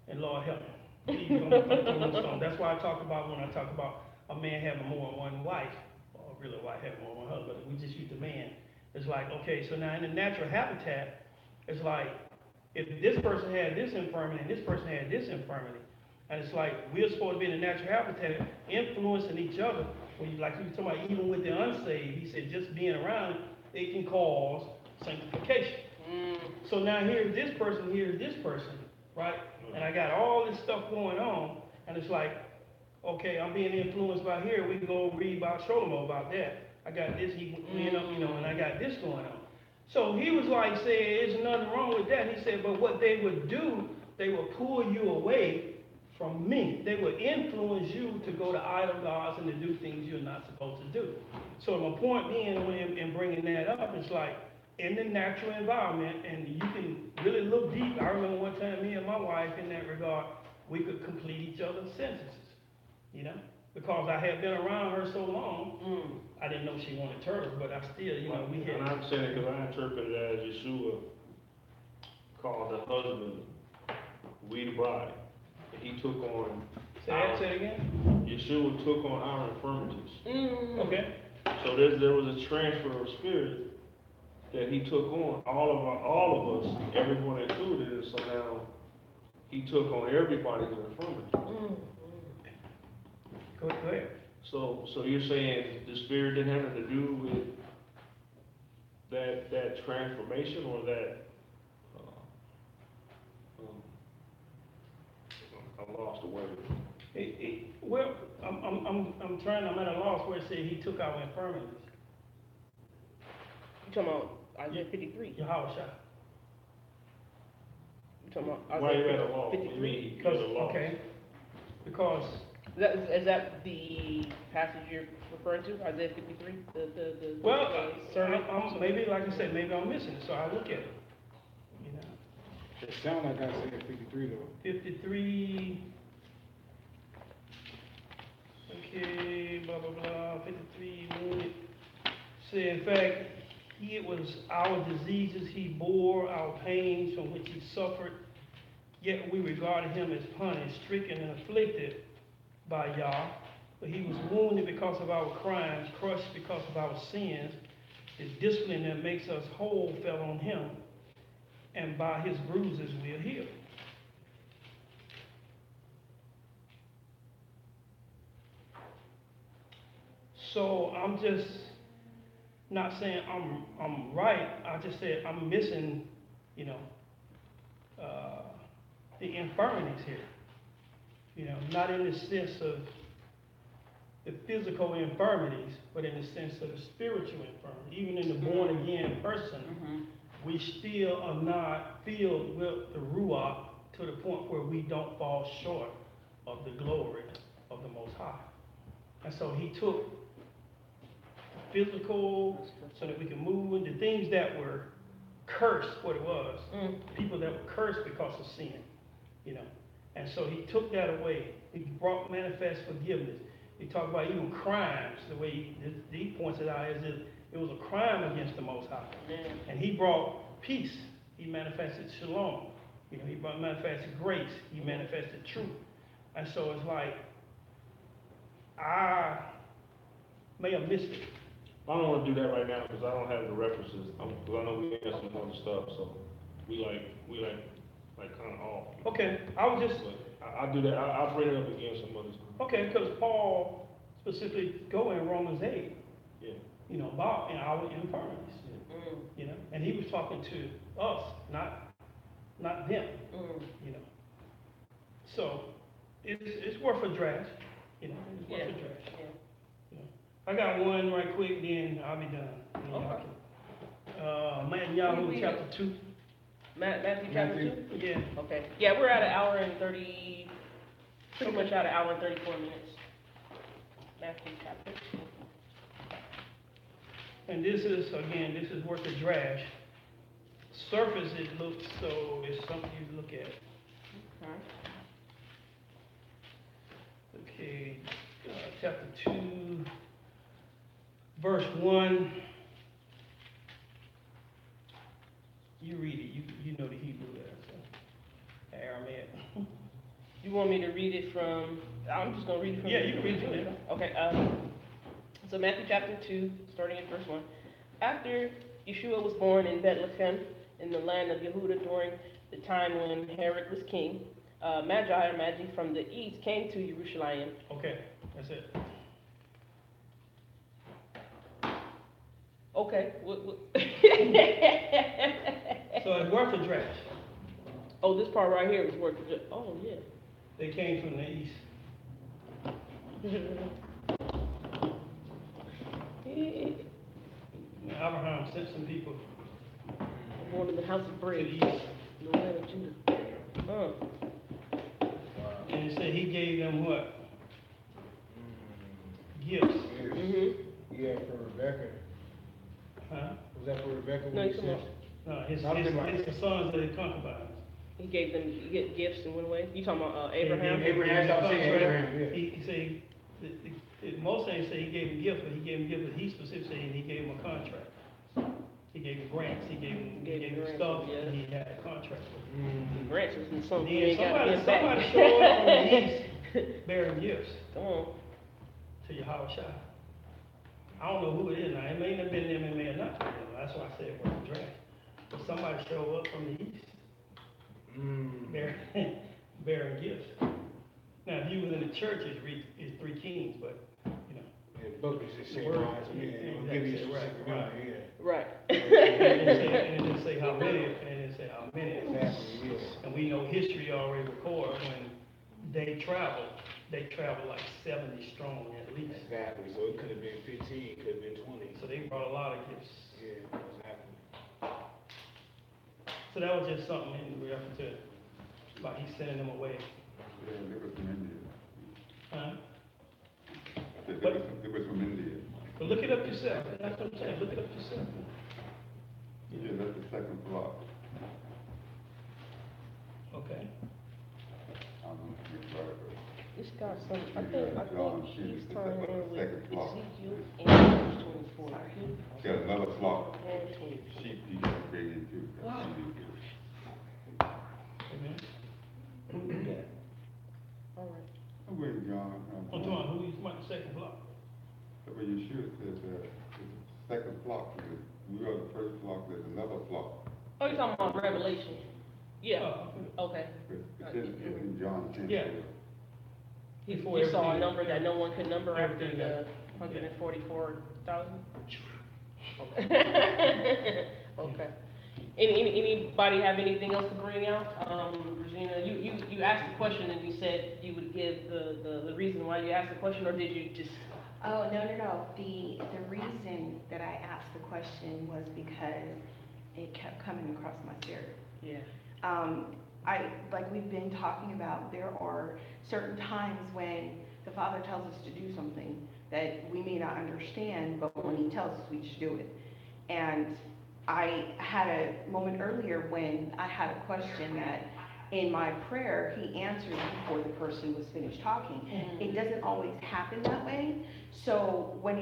Speaker 2: and Lord help me, please don't put me on the stone. That's why I talk about, when I talk about a man having more than one wife, or really a wife having more than one husband, we just use the man. It's like, okay, so now in the natural habitat, it's like, if this person had this infirmity and this person had this infirmity, and it's like, we're supposed to be in the natural habitat, influencing each other. When you, like you were talking about, even with the unsaved, he said just being around it can cause sanctification. So now here's this person, right? And I got all this stuff going on, and it's like, okay, I'm being influenced by here. We can go read about Shlomo about that. I got this, and I got this going on. So he was like saying, there's nothing wrong with that. He said, but what they would do, they would pull you away from me. They would influence you to go to idol gods and to do things you're not supposed to do. So my point being, in bringing that up, it's like, in the natural environment, and you can really look deep. I remember one time, me and my wife, in that regard, we could complete each other's sentences, because I had been around her so long, I didn't know she wanted turtles, but I still, we had.
Speaker 1: And I'm saying it because I interpreted it as Yeshua called the husband, we the bride. And he took on.
Speaker 2: Say it again?
Speaker 1: Yeshua took on our infirmities.
Speaker 2: Okay.
Speaker 1: So there was a transfer of spirit that he took on all of us, everyone included, and so now he took on everybody's infirmity.
Speaker 2: Go ahead.
Speaker 1: So you're saying the spirit didn't have anything to do with that transformation, or that I lost the word.
Speaker 2: Well, I'm at a loss where it said he took our infirmities.
Speaker 3: You talking about Isaiah 53?
Speaker 2: Yahweh Shah.
Speaker 3: You talking about
Speaker 1: Why you
Speaker 3: Isaiah
Speaker 1: at a loss?
Speaker 3: 53?
Speaker 1: Because a loss.
Speaker 2: Okay. Because
Speaker 3: Is that the passage you're referring to, Isaiah 53?
Speaker 2: well,
Speaker 3: sermon?
Speaker 2: maybe, like I said, maybe I'm missing it, so I look at it.
Speaker 5: It sounds like Isaiah 53 though.
Speaker 2: 53. Okay, blah blah blah. 53. Say, in fact, it was our diseases he bore, our pains from which he suffered. Yet we regarded him as punished, stricken, and afflicted by Yah. But he was wounded because of our crimes, crushed because of our sins. His discipline that makes us whole fell on him, and by his bruises we are healed. So I'm just not saying I'm right. I just said I'm missing, the infirmities here. Not in the sense of the physical infirmities, but in the sense of the spiritual infirmity. Even in the born again person, we still are not filled with the Ruach to the point where we don't fall short of the glory of the Most High. And so he took the physical so that we can move into things that were cursed, what it was. People that were cursed because of sin, And so he took that away. He brought manifest forgiveness. He talked about even crimes, the way he points it out, is that it was a crime against the Most High. And he brought peace. He manifested shalom. He manifested grace. He manifested truth. And so it's like, I may have missed it.
Speaker 1: I don't want to do that right now because I don't have the references. Because I know we have some other stuff, so we kind of off.
Speaker 2: Okay, I was just,
Speaker 1: But I'll do that. I'll bring it up again some other time.
Speaker 2: okay, because Paul specifically go in Romans 8,
Speaker 1: Yeah.
Speaker 2: about our infirmities, and he was talking to us, not them, So it's worth a draft, it's worth a draft. I got one right quick, then I'll be done. Matthew chapter 2.
Speaker 3: Matthew chapter 2?
Speaker 2: Yeah.
Speaker 3: Okay. Yeah, we're at an hour and 30, pretty much at an hour and 34 minutes. Matthew chapter 2.
Speaker 2: And this is worth a draft. Surface it looks so it's something you look at. Okay, chapter 2, verse 1. You read it, you know the Hebrew there. So.
Speaker 3: You want me to read it from, I'm just gonna read it from.
Speaker 2: Yeah, you can read it from there.
Speaker 3: Okay, so Matthew chapter 2, starting at verse 1. After Yeshua was born in Bethlehem, in the land of Yehuda during the time when Herod was king, Magi from the east came to Jerusalem.
Speaker 2: Okay, that's it.
Speaker 3: Okay,
Speaker 2: So it's worth a draft.
Speaker 3: Oh, this part right here is worth it. Oh, yeah.
Speaker 2: They came from the east. Abraham sent some people
Speaker 3: Born in the house of
Speaker 2: to
Speaker 3: bread,
Speaker 2: the east.
Speaker 3: the land of Judah.
Speaker 2: And it said he gave them what? Gifts.
Speaker 5: Yeah, for Rebecca.
Speaker 2: Huh?
Speaker 5: Was that for Rebecca?
Speaker 3: No,
Speaker 5: when
Speaker 3: he's
Speaker 5: he
Speaker 3: talking
Speaker 5: said-
Speaker 2: No, his
Speaker 5: Nothing
Speaker 2: sons that he concubines.
Speaker 3: He gave them gifts in one way. You talking about Abraham?
Speaker 5: Abraham, that's what I'm saying, Abraham, yeah.
Speaker 2: He said, most things say he gave him gifts, but he gave him gifts, but he specifically said he gave him a contract. He gave him grants, he gave him
Speaker 3: grants,
Speaker 2: stuff,
Speaker 3: yeah.
Speaker 2: and he had a contract.
Speaker 3: Grants is something you
Speaker 2: Then
Speaker 3: ain't got to
Speaker 2: somebody
Speaker 3: get
Speaker 2: showed up
Speaker 3: back.
Speaker 2: from the east bearing gifts
Speaker 3: Come on.
Speaker 2: to HaMashiach. I don't know who it is now, it may have been them, it may have not been them, that's why I said it was a draft. But somebody showed up from the east bearing gifts. Now, if you was in the church, it's three kings, but, you know.
Speaker 5: Yeah, the book is just saying,
Speaker 2: Word.
Speaker 5: I'll give you a specific number, yeah.
Speaker 3: Right.
Speaker 2: And it didn't say how many, and it didn't say how many.
Speaker 5: Exactly, yes.
Speaker 2: And we know history already records when they traveled like 70 strong at least.
Speaker 5: Exactly, so it could have been 15, it could have been 20.
Speaker 2: So they brought a lot of gifts.
Speaker 5: Yeah, exactly.
Speaker 2: So that was just something in reference to, like he's sending them away.
Speaker 8: Yeah, they was from India.
Speaker 2: Huh?
Speaker 8: They was from India.
Speaker 2: But look it up yourself, that's what I'm saying, look it up yourself.
Speaker 8: Yeah, that's the second block.
Speaker 2: Okay.
Speaker 8: I don't know if you're right, but.
Speaker 3: This got some, I think he's tying in with
Speaker 8: Second block.
Speaker 3: Ezekiel and 24.
Speaker 8: Got another flock.
Speaker 3: And 24.
Speaker 8: Sheep he got created too. Got sheep he got.
Speaker 2: Amen.
Speaker 3: All right.
Speaker 8: I'm waiting, John.
Speaker 2: I'm talking, who is my second block?
Speaker 8: But Yeshua said that it's the second flock, because we are the first flock, there's another flock.
Speaker 3: Oh, you're talking about Revelation? Yeah.
Speaker 2: Oh,
Speaker 3: Okay.
Speaker 8: It's in John 10.
Speaker 2: Yeah.
Speaker 3: He
Speaker 2: Before
Speaker 3: saw a
Speaker 2: everything-
Speaker 3: number that no one could number after
Speaker 2: everything
Speaker 3: the
Speaker 2: got-
Speaker 3: 144,000? Okay. Anybody have anything else to bring out? Regina, you asked the question and you said you would give the reason why you asked the question, or did you just?
Speaker 6: Oh, no. The reason that I asked the question was because it kept coming across my spirit.
Speaker 3: Yeah.
Speaker 6: Like we've been talking about, there are certain times when the Father tells us to do something that we may not understand, but when He tells us, we just do it. And I had a moment earlier when I had a question that in my prayer, He answered before the person was finished talking. It doesn't always happen that way. So when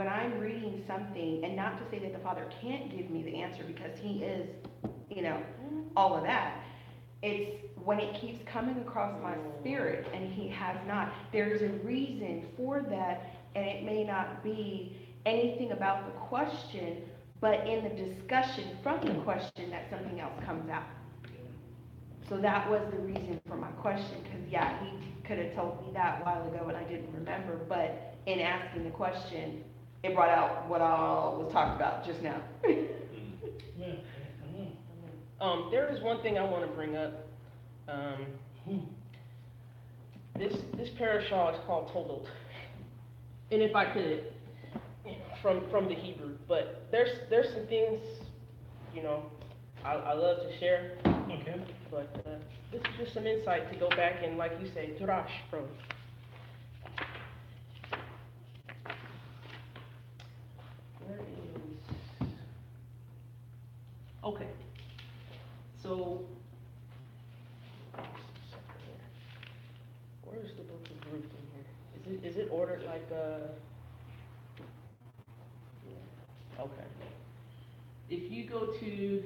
Speaker 6: I'm reading something, and not to say that the Father can't give me the answer because He is, all of that, it's when it keeps coming across my spirit and He has not, there's a reason for that, and it may not be anything about the question, but in the discussion from the question that something else comes out. So that was the reason for my question, because He could have told me that a while ago and I didn't remember, but in asking the question, it brought out what all was talked about just now.
Speaker 3: There is one thing I want to bring up. This parashah is called Toldot, and if I could, from the Hebrew, but there's some things, I love to share.
Speaker 2: Okay.
Speaker 3: But this is just some insight to go back and, like you say, drash from. Where is? Okay. So, where's the book of Ruth in here? Is it ordered like Okay. If you go to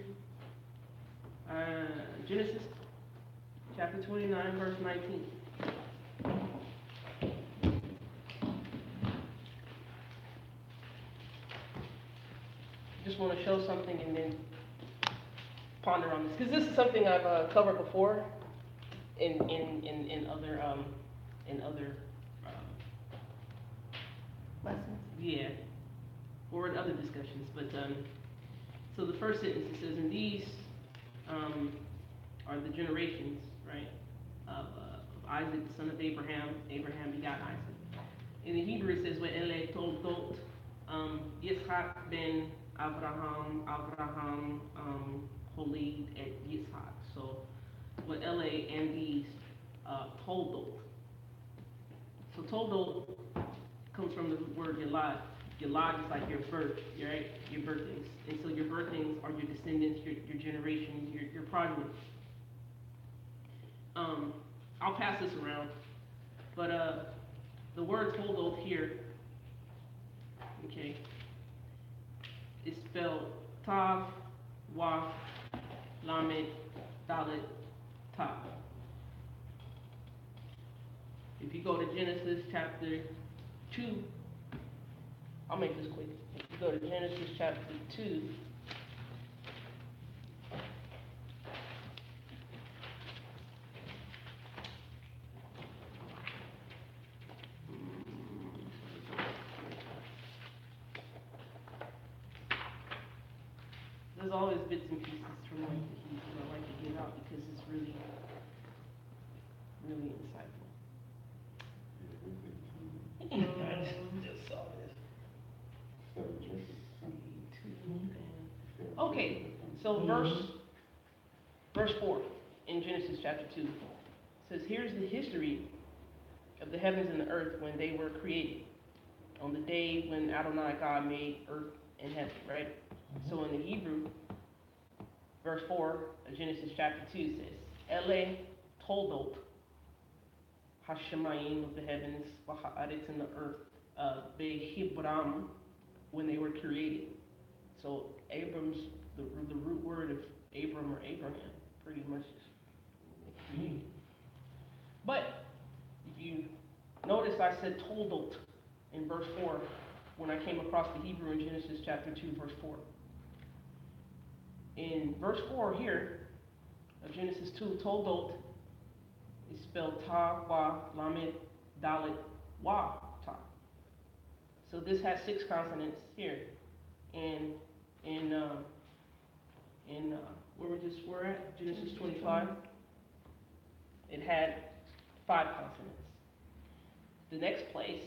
Speaker 3: Genesis chapter 29, verse 19. Just want to show something and then ponder on this, because this is something I've covered before in other
Speaker 6: Lessons.
Speaker 3: yeah, or in other discussions. But so the first sentence, it says, and these are the generations, right, of Isaac, the son of Abraham. Abraham begot Isaac. In the Hebrew it says, "Ve'ele Toldot Yitzchak ben Abraham, Holid et Yitzhak." So, Ve'ele and these Toldot. So Toldot comes from the word Yalad. Yalad is like your birth, right? Your birthings. And so your birthings are your descendants, your generations, your progeny. I'll pass this around, but the word Toldot here, okay, is spelled Tav, Waf, Lamed, Dalet, Tav. If you go to Genesis chapter 2, I'll make this quick. If you go to Genesis chapter 2, there's always bits and pieces from like the Hebrew I like to get out because it's really, really insightful.
Speaker 2: I just saw this.
Speaker 3: Okay, so verse 4 in Genesis chapter 2 says, here's the history of the heavens and the earth when they were created, on the day when Adonai God made earth and heaven, right? So in the Hebrew, verse 4 of Genesis chapter 2 says, Ele Toldot Hashemayim, of the heavens, V'ha'aretz, in the earth, Behibram, when they were created. So Abram's, the root word of Abram or Abraham, pretty much is created. But if you notice, I said Toldot in verse 4 when I came across the Hebrew in Genesis chapter 2, verse 4. In verse 4 here of Genesis 2, Toldot is spelled Ta, Wa, Lamed, Dalet, Wa, Ta. So this has 6 consonants here. And in where we're at, Genesis 25, it had 5 consonants. The next place,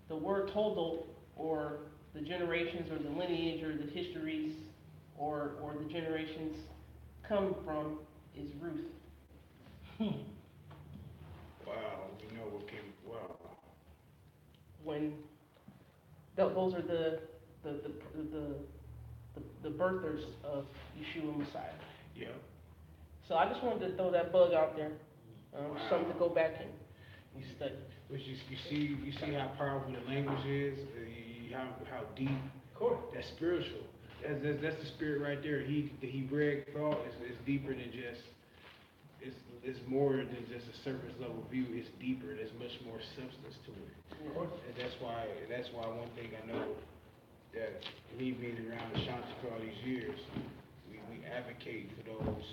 Speaker 3: the word Toldot, or the generations, or the lineage, or the histories, or the generations come from, is Ruth.
Speaker 5: Wow, we know what came, wow.
Speaker 3: When those are the birthers of Yeshua Messiah.
Speaker 5: Yeah.
Speaker 3: So I just wanted to throw that bug out there, something to go back and study.
Speaker 5: But you see how powerful the language is, how deep, that's spiritual. That's the spirit right there. The Hebraic thought is deeper than just, it's more than just a surface level view. It's deeper. There's much more substance to it. And that's why one thing I know, that me being around Ashanti for all these years, we advocate for those.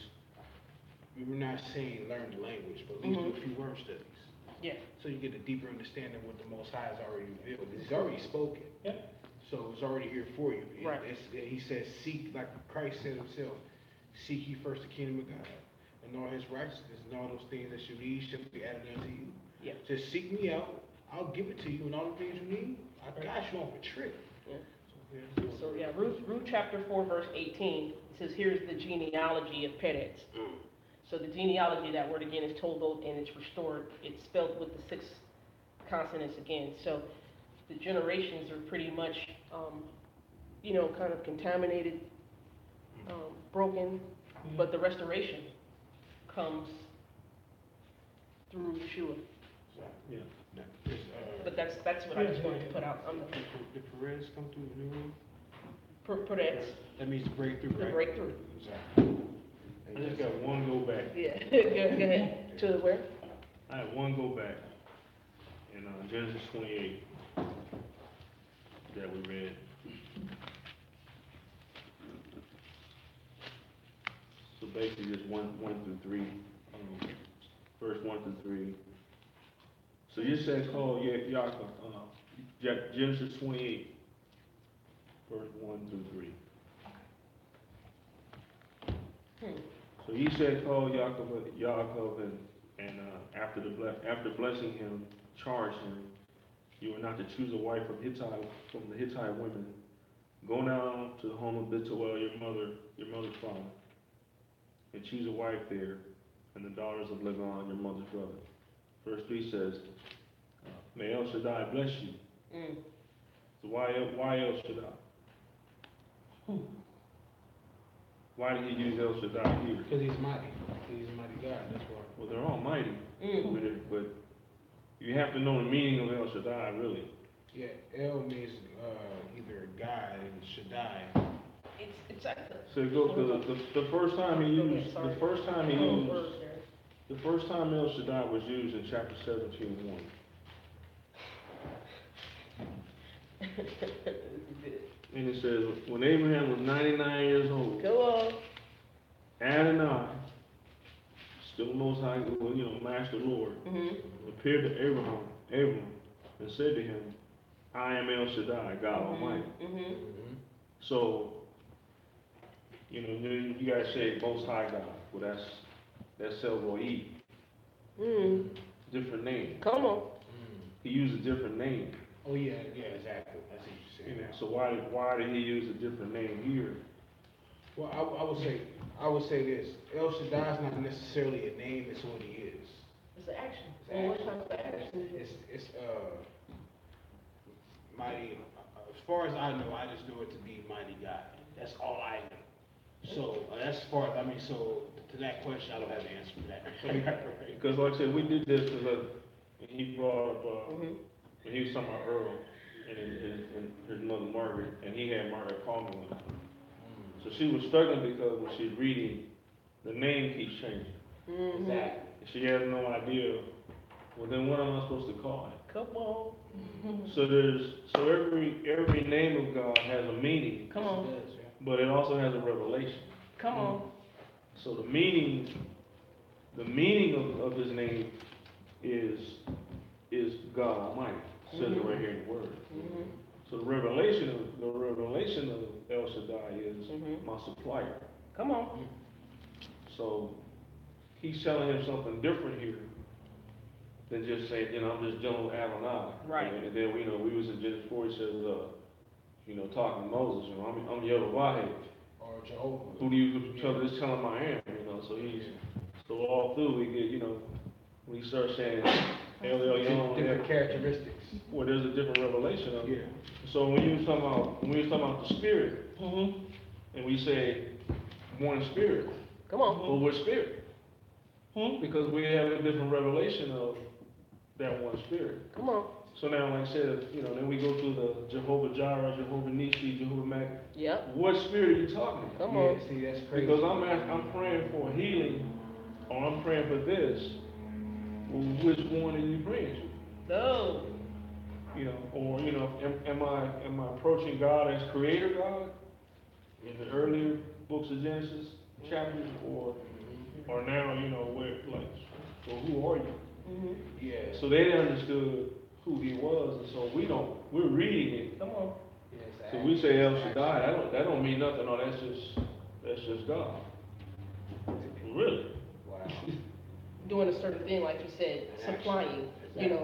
Speaker 5: We're not saying learn the language, but at least do a few word studies.
Speaker 3: Yeah.
Speaker 5: So you get a deeper understanding of what the Most High has already revealed. It's already spoken.
Speaker 2: Yeah.
Speaker 5: So it's already here for you.
Speaker 3: Right.
Speaker 5: He says, seek, like Christ said himself, seek ye first the kingdom of God, and all his righteousness, and all those things that you need shall be added unto you.
Speaker 3: Yeah.
Speaker 5: Just seek me out, I'll give it to you, and all the things you need, I got you off a trip.
Speaker 3: Yeah. So yeah, Ruth chapter 4, verse 18, it says, here's the genealogy of Perez. So the genealogy, that word again is Toldot, and it's restored. It's spelled with the 6 consonants again. So the generations are pretty much, kind of contaminated, broken, but the restoration comes through Yeshua.
Speaker 1: Yeah.
Speaker 3: But that's what I just wanted to put out.
Speaker 5: Did Perez come through the new room?
Speaker 3: Perez,
Speaker 5: That means breakthrough,
Speaker 3: the
Speaker 5: right?
Speaker 3: breakthrough.
Speaker 1: I just got one go back.
Speaker 3: Yeah, go ahead. To where?
Speaker 1: I have one go back in Genesis 28 that we read. So basically just one through 3, verse 1 through 3. So you said call Yaakov, Genesis 28, verse 1 through 3. So he said call Yaakov and after blessing him, charged him, you are not to choose a wife from the Hittite women. Go down to the home of Bethuel, your mother's father, and choose a wife there, and the daughters of Laban, your mother's brother. Verse 3 says, may El Shaddai bless you. So why El Shaddai? Why did he use El Shaddai here?
Speaker 5: Because he's mighty. He's a mighty God, that's why.
Speaker 1: Well, they're all mighty, but you have to know the meaning of El Shaddai, really.
Speaker 5: Yeah, El means either God and Shaddai.
Speaker 3: It's exactly.
Speaker 1: So go the first time he used El Shaddai was used in chapter 17:1. And it says, when Abraham was 99 years old,
Speaker 3: Go on.
Speaker 1: Adonai, still the Most High, Master Lord, appeared to Abram, and said to him, I am El Shaddai, God Almighty. So, you guys say Most High God. Well, that's El Roi. Different name.
Speaker 3: Come on.
Speaker 1: He used a different name.
Speaker 5: Oh yeah, exactly. That's what you're saying.
Speaker 1: So why did he use a different name here?
Speaker 5: Well, I would say this. El Shaddai is not necessarily a name, it's what he is.
Speaker 3: It's an action.
Speaker 5: It's action.
Speaker 3: What kind of action?
Speaker 5: It's mighty. As far as I know, I just know it to be mighty God. That's all I know. So that's as far as So to that question, I don't have the answer for that.
Speaker 1: Because like I said, we did this because he brought up when he was talking about Earl and his mother Margaret, and he had Margaret Palmer on. So she was struggling because when she's reading, the name keeps changing.
Speaker 5: Exactly.
Speaker 1: And she has no idea. Well, then what am I supposed to call it?
Speaker 3: Come on.
Speaker 1: So every name of God has a meaning.
Speaker 3: Come on.
Speaker 1: But it also has a revelation.
Speaker 3: Come on.
Speaker 1: So the meaning of his name is God Almighty. It says it right here in the Word. So the revelation of El Shaddai is my supplier.
Speaker 3: Come on.
Speaker 1: So he's telling him something different here than just saying, I'm just General Adonai.
Speaker 3: Right.
Speaker 1: And then we was in Genesis 4, he says, talking to Moses, I'm Yehovah.
Speaker 5: Or Jehovah.
Speaker 1: Who do you tell him I am? So all through we get, when he starts saying El Elyon,
Speaker 5: Different characteristics.
Speaker 1: well, there's a different revelation of it.
Speaker 5: Yeah.
Speaker 1: So when we was talking about the spirit, and we say one spirit,
Speaker 3: Come on.
Speaker 1: well, what spirit? Because we have a different revelation of that one spirit.
Speaker 3: Come on.
Speaker 1: So now, like I said, then we go through the Jehovah Jireh, Jehovah Nissi, Jehovah Mac.
Speaker 3: Yep.
Speaker 1: What spirit are you talking about?
Speaker 3: Come on.
Speaker 5: See, that's crazy.
Speaker 1: Because I'm praying for healing, or I'm praying for this. Well, which one are you praying to?
Speaker 3: No.
Speaker 1: Am I approaching God as Creator God in the earlier books of Genesis chapters, or now well, who are you?
Speaker 5: Yeah.
Speaker 1: So they understood who he was, and so we're reading it.
Speaker 3: Come on.
Speaker 5: Yes,
Speaker 1: So we say El Shaddai, that don't mean nothing. No, that's just God. Really?
Speaker 5: Wow.
Speaker 3: Doing a certain thing, like you said, supplying.
Speaker 5: Exactly.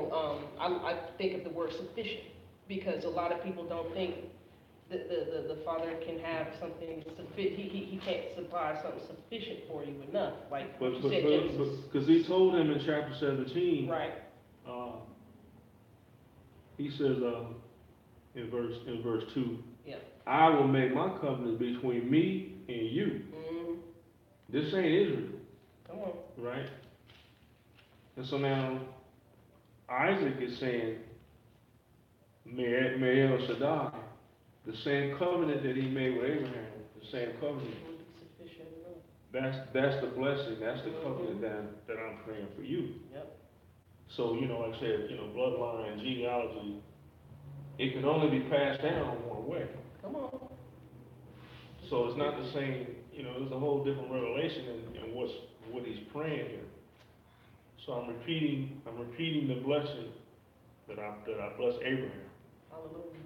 Speaker 3: I think of the word sufficient, because a lot of people don't think that the Father can have something sufficient. He can't supply something sufficient for you enough, like
Speaker 1: But
Speaker 3: you said, Genesis.
Speaker 1: because he told him in chapter 17,
Speaker 3: Right.
Speaker 1: he says in verse 2,
Speaker 3: Yeah.
Speaker 1: I will make my covenant between me and you. This ain't Israel,
Speaker 3: Come on.
Speaker 1: right? And so now Isaac is saying, may El Shaddai, the same covenant that he made with Abraham, the same covenant.
Speaker 3: Sufficient enough.
Speaker 1: That's the blessing. That's the covenant that I'm praying for you.
Speaker 3: Yep.
Speaker 1: So, you know, like I said, you know, bloodline, genealogy, it can only be passed down one way.
Speaker 3: Come on.
Speaker 1: So it's not the same, you know, there's a whole different revelation in what he's praying here. So I'm repeating the blessing that I bless Abraham.
Speaker 3: Hallelujah.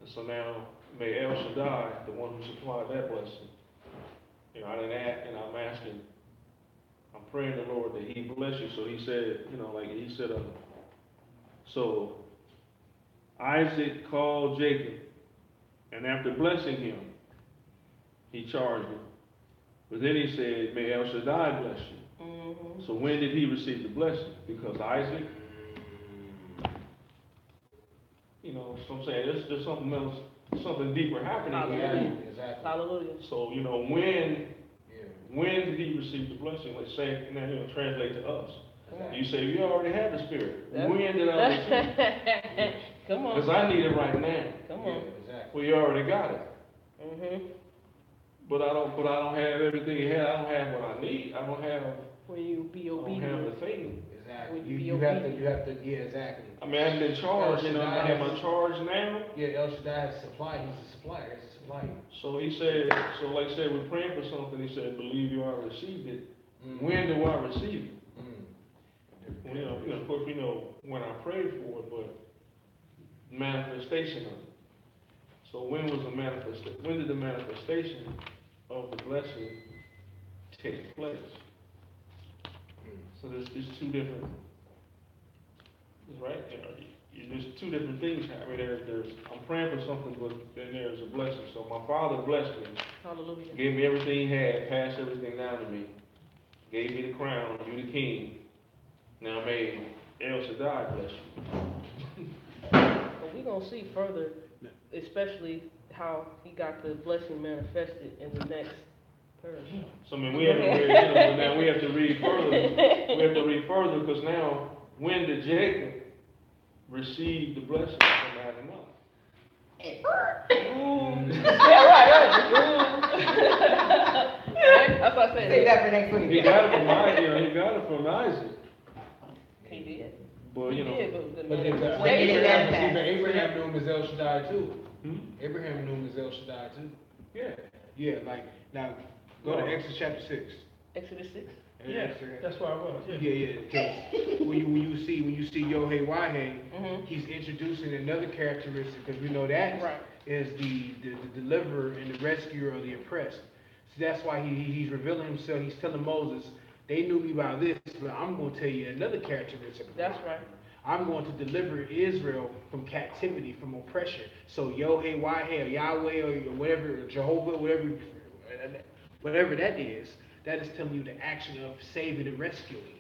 Speaker 1: And so now, may El Shaddai, the one who supplied that blessing, you know, I didn't ask, and I'm praying the Lord that he bless you. So he said, you know, like he said, so Isaac called Jacob, and after blessing him, he charged him. But then he said, may El Shaddai bless you.
Speaker 3: Mm-hmm.
Speaker 1: So when did he receive the blessing? Because Isaac, you know, so I'm saying there's something else, something deeper happening here.
Speaker 9: Exactly.
Speaker 3: Hallelujah.
Speaker 1: So, you know, when did he receive the blessing? Let's say, now he'll translate to us. You say, you already have the Spirit.
Speaker 3: That's-
Speaker 1: When did I receive it?
Speaker 3: Come on.
Speaker 1: Because I need it right now.
Speaker 3: Come on.
Speaker 9: Exactly.
Speaker 1: Well, you already got it.
Speaker 3: Mm-hmm.
Speaker 1: But I don't have everything you have. I don't have what I need. I don't have
Speaker 3: When you be
Speaker 1: I don't have
Speaker 3: obedient.
Speaker 1: the thing.
Speaker 9: Exactly.
Speaker 3: Would
Speaker 9: You,
Speaker 3: be
Speaker 9: you have to,
Speaker 3: obedient.
Speaker 9: yeah, exactly.
Speaker 1: I mean, I haven't been charged, you know, I am I charged now?
Speaker 9: Yeah, El Shaddai has supply, he's a supplier, he's a supplier.
Speaker 1: So he said, so like I said, we're praying for something, he said, believe you already received it.
Speaker 9: Mm.
Speaker 1: When do I receive it?
Speaker 9: Mm.
Speaker 1: Well, you know, of course, we know when I prayed for it, but manifestation of it. So when did the manifestation of the blessing take place? So there's two different, right? You know, there's two different things happening. I'm praying for something, but then there's a blessing. So my Father blessed me,
Speaker 3: Hallelujah.
Speaker 1: gave me everything he had, passed everything down to me, gave me the crown, you the king. Now may El Shaddai bless you.
Speaker 3: But we're going to see further, especially how he got the blessing manifested in the next verse.
Speaker 1: So I mean, we have to read, you know, but now we have to read further. We have to read further because now, when did Jacob receive the blessing from Adonai?
Speaker 3: Right? That's what I said.
Speaker 4: Save that for next week.
Speaker 1: He got it from Isaac. You know, he got it from Isaac.
Speaker 3: He did.
Speaker 1: But you know,
Speaker 3: He did, but
Speaker 9: But then,
Speaker 4: When did it
Speaker 9: Abraham,
Speaker 4: manifest?
Speaker 9: even Abraham knew him as El Shaddai too.
Speaker 1: hmm?
Speaker 9: Abraham knew him as El Shaddai too.
Speaker 1: Yeah.
Speaker 5: Yeah, like, now, go to Exodus chapter 6.
Speaker 3: Exodus 6.
Speaker 2: Yeah, that's where I was, yeah.
Speaker 5: Yeah, because when you see Yohei Wahei,
Speaker 3: Mm-hmm.
Speaker 5: he's introducing another characteristic, because we know that
Speaker 3: Right.
Speaker 5: is the deliverer and the rescuer of the oppressed. So that's why he's revealing himself. He's telling Moses, they knew me by this, but I'm going to tell you another characteristic.
Speaker 3: That's right.
Speaker 5: I'm going to deliver Israel from captivity, from oppression. So Yohei Wahei, or Yahweh, or whatever, or Jehovah, whatever that is telling you the action of saving and rescuing.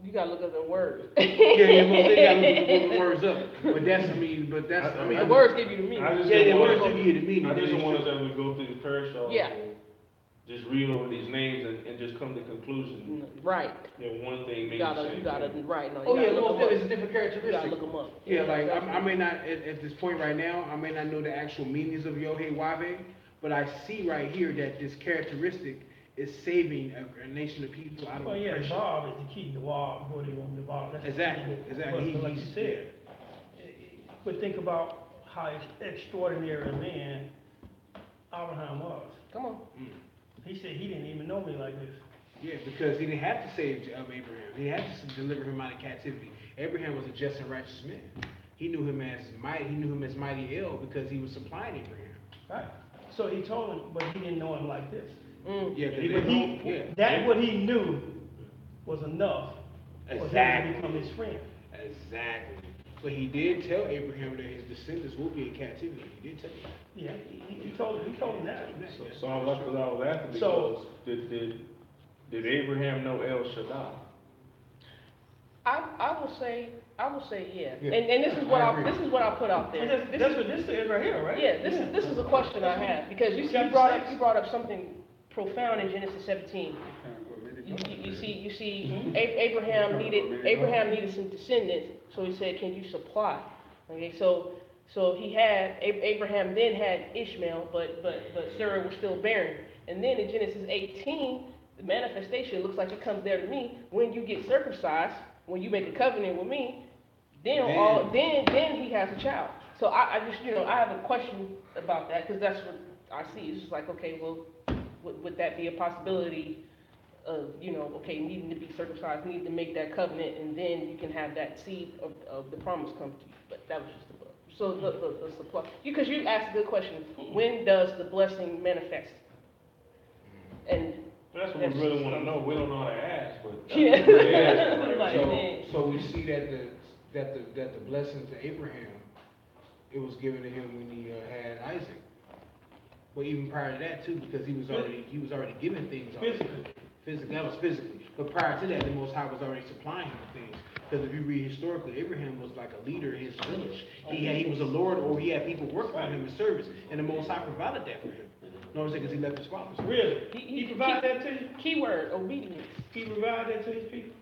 Speaker 3: You got to look at the words.
Speaker 5: Well, they got to look the words up. But
Speaker 3: The words give you the meaning.
Speaker 1: I just
Speaker 5: yeah,
Speaker 1: don't
Speaker 5: the words
Speaker 1: want
Speaker 5: give you the meaning.
Speaker 1: I just don't
Speaker 5: It's
Speaker 1: want us
Speaker 5: true.
Speaker 1: to go through the parashah.
Speaker 3: Yeah.
Speaker 1: and just read over these names and just come to the conclusion
Speaker 3: Right.
Speaker 1: that one thing means
Speaker 3: You got
Speaker 1: the
Speaker 3: to,
Speaker 1: same
Speaker 3: you got to,
Speaker 1: thing.
Speaker 3: right. No,
Speaker 5: Oh
Speaker 3: you
Speaker 5: yeah,
Speaker 3: gotta
Speaker 5: well,
Speaker 3: look 'em
Speaker 5: it's a
Speaker 3: up.
Speaker 5: different
Speaker 3: You got to
Speaker 5: characteristic.
Speaker 3: look them up.
Speaker 5: Yeah, like I may not at this point right now, I may not know the actual meanings of Yohei Wahei, but I see right here that this characteristic is saving a nation of people out of
Speaker 2: Well, yeah,
Speaker 5: oppression.
Speaker 2: Bob is the key to Bob, what he wants to Bob. That's the
Speaker 5: Exactly,
Speaker 2: key.
Speaker 5: exactly.
Speaker 2: But like you said, but think about how extraordinary a man Abraham was.
Speaker 3: Come on.
Speaker 2: He said he didn't even know me like this.
Speaker 5: Yeah, because he didn't have to save Abraham. He had to deliver him out of captivity. Abraham was a just and righteous man. He knew him as mighty. He knew him as mighty El because he was supplying Abraham.
Speaker 2: Right. So he told him, but he didn't know him like this.
Speaker 3: Mm.
Speaker 5: Yeah,
Speaker 2: But that what he knew was enough for him
Speaker 5: Exactly.
Speaker 2: to become his friend.
Speaker 5: Exactly. But he did tell Abraham that his descendants will be in captivity. He did tell him.
Speaker 2: Yeah, he told him that.
Speaker 1: So I was asking
Speaker 2: So-
Speaker 1: because did Abraham know El Shaddai?
Speaker 3: I will say yeah.
Speaker 5: Yeah.
Speaker 3: And this is what
Speaker 5: I agree.
Speaker 3: this is what I put out there.
Speaker 2: And that's what this is right here, right?
Speaker 3: Yeah, this is a question I have because you brought up something profound in Genesis 17. You see Abraham needed some descendants, so he said, "Can you supply?" Okay, so Abraham then had Ishmael, but Sarah was still barren. And then in Genesis 18, the manifestation looks like it comes there to me when you get circumcised. when you make a covenant with me, then
Speaker 5: Then-
Speaker 3: then he has a child. So I just, I have a question about that, because that's what I see. It's just like, okay, well, would that be a possibility of, okay, needing to be circumcised, needing to make that covenant, and then you can have that seed of the promise come to you? But that was just the book. So the supply, because you asked a good question. When does the blessing manifest? And
Speaker 1: That's what we really wanna know, we don't know how to ask, but.
Speaker 3: Yeah.
Speaker 1: That's what we're asking, right?
Speaker 3: Like,
Speaker 9: So we see that the blessing to Abraham, it was given to him when he had Isaac. But even prior to that too, because he was already given things already. Physically, that was physically. But prior to that, the Most High was already supplying him things. Because if you read historically, Abraham was like a leader in his village. He was a lord, or he had people working for him in service, and the Most High provided that for him. No, I'm saying because he left his fathers.
Speaker 2: Really? He provided that to you?
Speaker 3: keyword, obedience.
Speaker 2: He provided that to his people?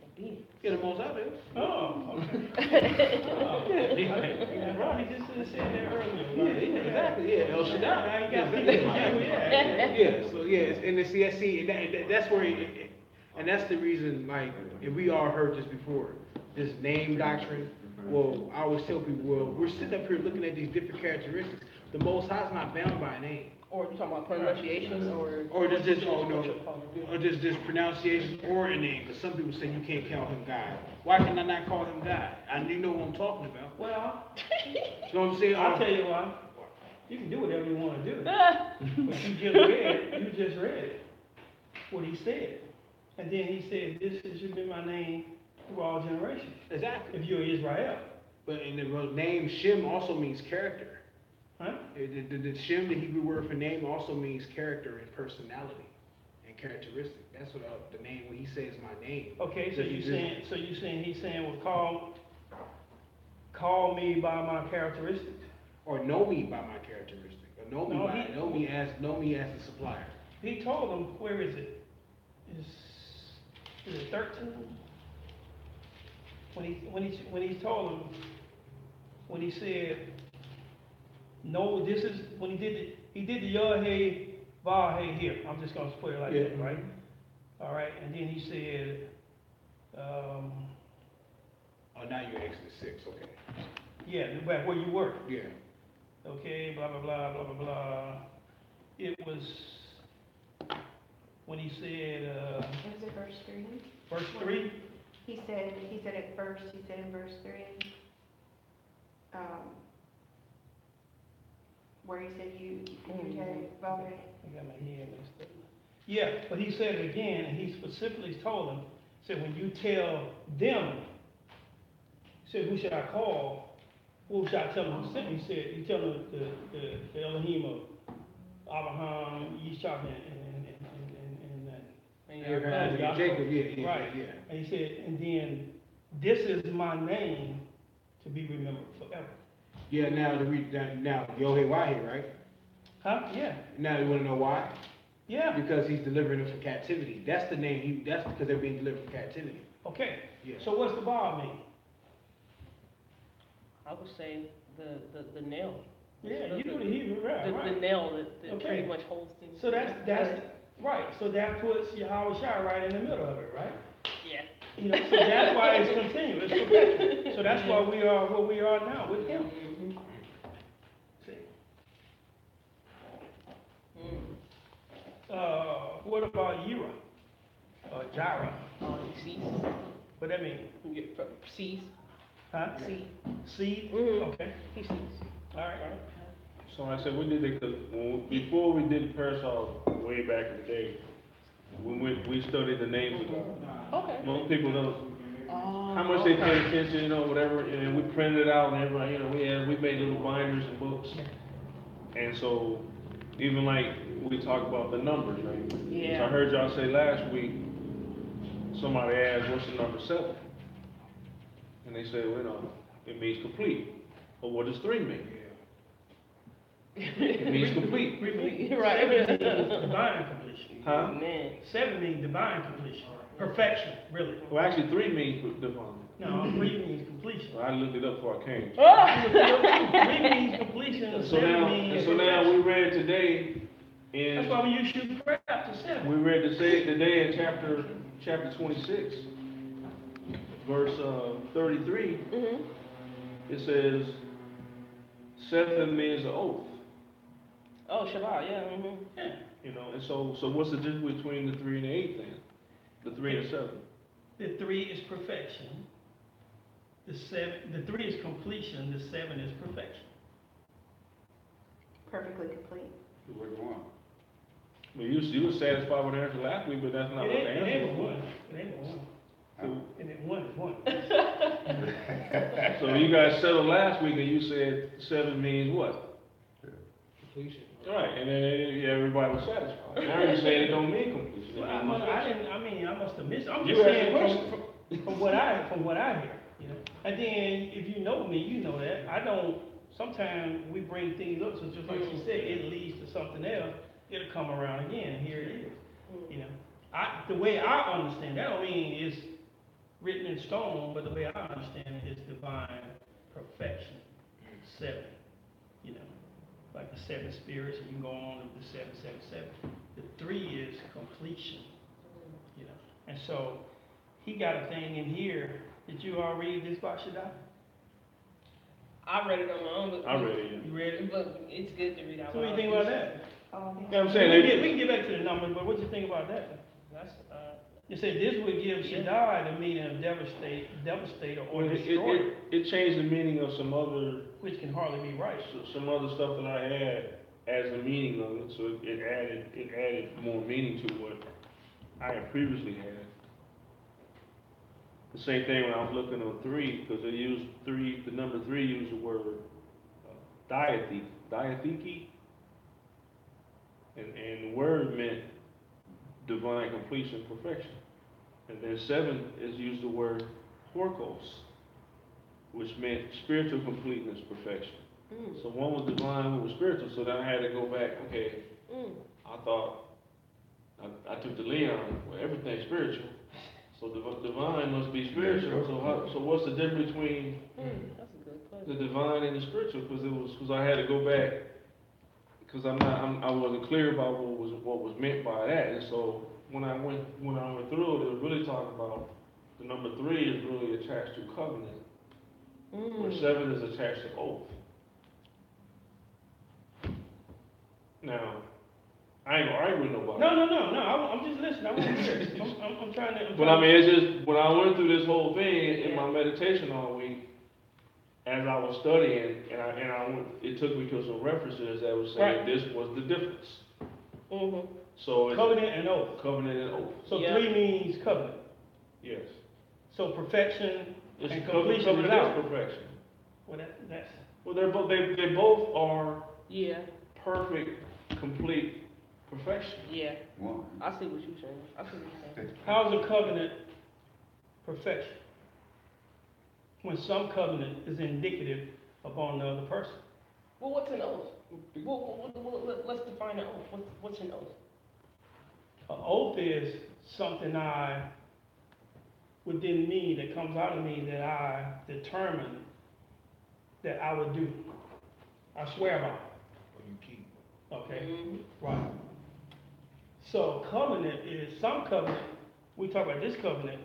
Speaker 5: Yeah, the Most High did.
Speaker 2: Oh, okay. Oh,
Speaker 1: Yeah.
Speaker 2: Robbie just said that earlier.
Speaker 5: Yeah, exactly. Yeah, El Shaddai.
Speaker 2: Now you got people.
Speaker 5: Yeah, so yeah, and that's where, and that's the reason, like, and we all heard this before, this name doctrine. Well, I always tell people, well, we're sitting up here looking at these different characteristics. The Most High's not bound by a name.
Speaker 3: Or you talking about pronunciations,
Speaker 5: Or just pronunciation or a name, because some people say you can't call him God. Why can I not call him God? You know what I'm talking about.
Speaker 2: Well,
Speaker 5: You know what I'm saying?
Speaker 2: I'll tell you why. You can do whatever you want to do. But you just read it, what he said. And then he said, this should be my name through all generations.
Speaker 5: Exactly.
Speaker 2: If you're Israel.
Speaker 5: But in the name Shem also means character.
Speaker 2: Huh?
Speaker 5: The Shem, the Hebrew word for name, also means character and personality and characteristic. That's what the name, when he says my name.
Speaker 2: Okay, so he's saying he's saying, well, call me by my characteristics.
Speaker 5: Or know me by my characteristic. Or know me as the supplier.
Speaker 2: He told them, where is it? Is it 13? When he told them, when he said, no, this is, when he did the Yod Hey, Vav Hey here. I'm just gonna put it like that, right? All right, and then he said,
Speaker 5: Oh, now you're Exodus 6, okay.
Speaker 2: yeah, back where you were.
Speaker 5: Yeah.
Speaker 2: Okay, blah, blah, blah, blah, blah, blah. It was when he said,
Speaker 6: It was in verse 3.
Speaker 2: verse 3,
Speaker 6: He said at first, he said in verse 3, where he said you had Valverde.
Speaker 2: I got my head messed up. Yeah, but he said it again, and he specifically told them, said, when you tell them, he said, who should I call? Who should I tell them who sent me? He said, you tell them the Elohim of Abraham, Yitzchak, and
Speaker 5: Abraham, Jacob, yeah.
Speaker 2: Right.
Speaker 5: Yeah.
Speaker 2: And he said, and then, this is my name to be remembered forever.
Speaker 5: Yeah, now Yohei Wahe, right?
Speaker 2: Huh? Yeah.
Speaker 5: Now you want to know why?
Speaker 2: Yeah.
Speaker 5: Because he's delivering them from captivity. That's the name. That's because they're being delivered from captivity.
Speaker 2: Okay.
Speaker 5: Yeah.
Speaker 2: So what's the Bob mean?
Speaker 3: I would say the nail.
Speaker 2: Yeah, you know the Hebrew, right?
Speaker 3: The nail that
Speaker 2: Okay.
Speaker 3: pretty much holds things.
Speaker 2: So that's right. So that puts Yahweh Shai right in the middle of it, right?
Speaker 3: Yeah.
Speaker 2: You know, so that's why it's continuous. It's so that's why we are where we are now with him. See. What about Yira? Jireh?
Speaker 3: Seeds.
Speaker 2: What that mean?
Speaker 3: You get seeds.
Speaker 2: Huh?
Speaker 3: Seed.
Speaker 2: Seed?
Speaker 3: Mhm.
Speaker 2: Okay.
Speaker 3: He seeds.
Speaker 2: All right.
Speaker 1: So like I said, we did it because before we did the parasol way back in the day, when we studied the names of God.
Speaker 3: Okay.
Speaker 1: Most people don't, how much they pay attention, whatever, and we printed it out and everybody, we made little binders and books. And so, even like, we talked about the numbers, right?
Speaker 3: Yeah.
Speaker 1: So I heard y'all say last week, somebody asked, what's the number 7? And they said, it means complete. But what does 3 mean? It means complete.
Speaker 3: Right.
Speaker 2: 7 means divine completion.
Speaker 1: Huh?
Speaker 3: Man.
Speaker 2: 7 means divine completion. Perfection, really.
Speaker 1: Well, actually, 3 means divine.
Speaker 2: No, 3 means completion.
Speaker 1: Well, I looked it up before I came.
Speaker 2: 3 means completion, and
Speaker 1: So
Speaker 2: 7
Speaker 1: now,
Speaker 2: means
Speaker 1: we
Speaker 2: perfection.
Speaker 1: read today
Speaker 2: That's why when you shoot crap to 7.
Speaker 1: we read today in chapter 26, verse 33,
Speaker 3: Mm-hmm.
Speaker 1: it says, 7 means an oath.
Speaker 3: Oh, Shabbat, yeah, mm-hmm.
Speaker 2: Yeah.
Speaker 1: You know, and so what's the difference between the 3 and the 8 then? The 3 and the 7?
Speaker 2: The 3 is perfection. The 3 is completion. The 7 is perfection.
Speaker 6: Perfectly complete.
Speaker 8: Which one?
Speaker 1: Well, you were satisfied with the answer last week, but that's not what the
Speaker 2: It
Speaker 1: answer
Speaker 2: ain't
Speaker 1: was.
Speaker 2: one. It ain't one. And then one is one.
Speaker 1: So you guys settled last week and you said 7 means what?
Speaker 9: Completion.
Speaker 1: Right, and then everybody was satisfied. Now you're saying it don't mean completion. It
Speaker 2: Well,
Speaker 1: means perfection.
Speaker 2: I must have missed. I'm
Speaker 1: You
Speaker 2: just
Speaker 1: asked
Speaker 2: saying
Speaker 1: the question.
Speaker 2: from what I hear, you know. And then if you know me, you know that I don't. Sometimes we bring things up, so just like she said, it leads to something else. It'll come around again, and here it is. You know, the way I understand that, I don't mean it's written in stone, but the way I understand it is divine perfection. 7, you know, like the 7 spirits, and you can go on with the 777. The 3 is completion, you know. And so he got a thing in here. Did you all read this by Shaddai?
Speaker 3: I read it on my own, but.
Speaker 1: I read it,
Speaker 2: You read it?
Speaker 3: But it's good to read out
Speaker 2: So what do
Speaker 3: loud.
Speaker 2: you think about that?
Speaker 1: You know what I'm saying?
Speaker 2: We can get back to the numbers, but what do you think about that?
Speaker 3: That's,
Speaker 2: You say this would give Shaddai the meaning of devastator or destroyer,
Speaker 1: It changed the meaning of some other
Speaker 2: which can hardly be right.
Speaker 1: some other stuff that I had as the meaning of it, so it added more meaning to what I had previously had. The same thing when I was looking on 3, because they used 3, the number 3 used the word diatheke, and the word meant divine completion, perfection. And then 7 is used the word horkos, which meant spiritual completeness, perfection. So one was divine, one was spiritual, so then I had to go back, okay, I thought, I took the Leon, well, everything's spiritual, so divine must be spiritual, so what's the difference between
Speaker 3: that's a good
Speaker 1: the
Speaker 3: question.
Speaker 1: divine and the spiritual? Because I had to go back, because I wasn't clear about what was meant by that, and so when I went through it, it was really talking about the number 3 is really attached to covenant, where 7 is attached to oath. Now, I ain't gonna argue with nobody.
Speaker 2: No, I'm just listening. I want to hear it. I'm trying to.
Speaker 1: But I mean, it's just, when I went through this whole thing in my meditation all week, as I was studying, and I went, it took me to some references that was saying this was the difference. So it's
Speaker 2: Covenant and oath.
Speaker 1: covenant and oath.
Speaker 2: So
Speaker 3: Yeah.
Speaker 2: 3 means covenant.
Speaker 1: Yes.
Speaker 2: So perfection
Speaker 1: It's
Speaker 2: and completion
Speaker 1: covenant
Speaker 2: is out.
Speaker 1: is perfection.
Speaker 2: Well, that's
Speaker 1: Well, they both are
Speaker 3: Yeah,
Speaker 1: perfect, complete perfection.
Speaker 3: yeah.
Speaker 8: One.
Speaker 3: I see what you're saying.
Speaker 2: how's a covenant perfection? When some covenant is indicative upon the other person.
Speaker 3: Well, what's an oath? Let's define an oath. What's an oath?
Speaker 2: An oath is something within me that comes out of me that I determine that I would do. I swear by it.
Speaker 9: Or you keep.
Speaker 2: Okay?
Speaker 3: Mhm.
Speaker 2: Right. So covenant is, some covenant, we talk about this covenant,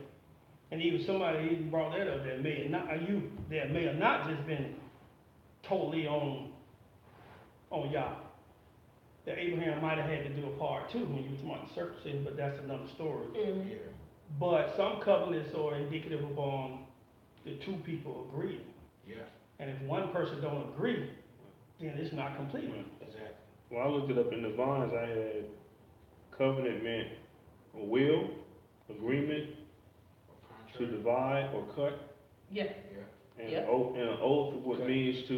Speaker 2: and even somebody even brought that up that may not, that may have not just been totally on Yah. That Abraham might have had to do a part too when you were talking about the circumcision, but that's another story.
Speaker 9: Yeah.
Speaker 2: But some covenants are indicative upon the 2 people agreeing.
Speaker 9: Yeah.
Speaker 2: And if one person don't agree, then it's not complete.
Speaker 9: Exactly.
Speaker 1: When I looked it up in the Vines, I had covenant meant a will, agreement
Speaker 9: Or
Speaker 1: to
Speaker 9: contract.
Speaker 1: divide or cut,
Speaker 3: Yeah,
Speaker 9: Yeah.
Speaker 1: and
Speaker 3: Yeah.
Speaker 1: an oath what
Speaker 9: Okay.
Speaker 1: means to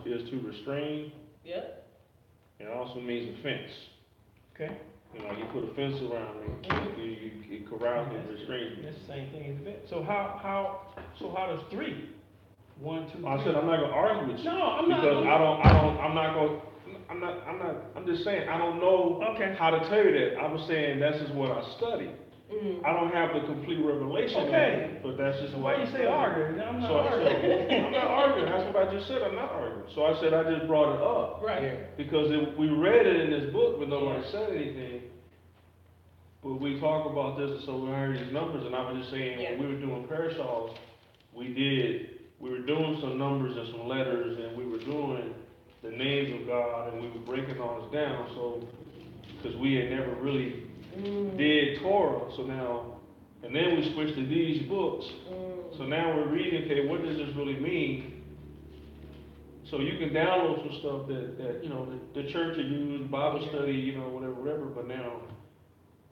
Speaker 1: is to restrain,
Speaker 3: yeah.
Speaker 1: and it also means a fence.
Speaker 2: Okay?
Speaker 1: You know, you put a fence around me, you corral me, restrain me.
Speaker 2: That's the same thing as that. So how does 3? 1, 2, 3.
Speaker 1: I said I'm not gonna argue with you.
Speaker 2: No, I'm not.
Speaker 1: Because I'm just saying, I don't know
Speaker 2: Okay.
Speaker 1: how to tell you that. I was saying that's just what I study.
Speaker 3: Mm.
Speaker 1: I don't have the complete revelation of
Speaker 2: Okay.
Speaker 1: it, but that's just
Speaker 2: Why
Speaker 1: what
Speaker 2: you say arguing? I'm not
Speaker 1: So
Speaker 2: arguing.
Speaker 1: I'm not arguing, that's what I just said, I'm not arguing. So I said I just brought it up,
Speaker 3: Right.
Speaker 9: Yeah.
Speaker 1: because we read it in this book, but nobody said anything. But we talk about this, so we heard these numbers, and I was just saying,
Speaker 3: Yeah.
Speaker 1: when we were doing parasols, we were doing some numbers and some letters, and we were doing the names of God, and we were breaking all this down, so, because we had never really did Torah, so now, and then we switched to these books, so now we're reading, okay, what does this really mean? So you can download some stuff that you know, the church will use, Bible study, you know, whatever, but now,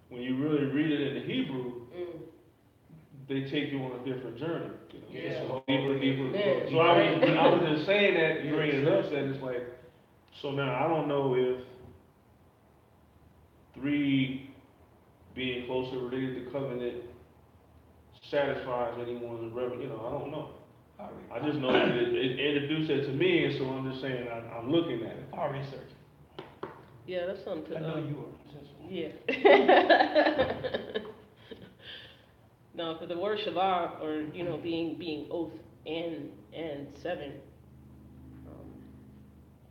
Speaker 1: when you really read it in the Hebrew, they take you on a different journey. You know?
Speaker 3: Yeah.
Speaker 1: So, deeper.
Speaker 3: Yeah.
Speaker 1: So I was just saying that, bringing it up, that it's like, so now I don't know if 3 being closer related to covenant satisfies anyone's you know, I don't know. I just know that it introduced it to me, and so I'm just saying I'm looking at it.
Speaker 2: I'll research.
Speaker 3: Yeah, that's something
Speaker 2: I
Speaker 3: to,
Speaker 2: know you will.
Speaker 3: yeah. No, for the word Shabbat, or, you know, being oath and 7,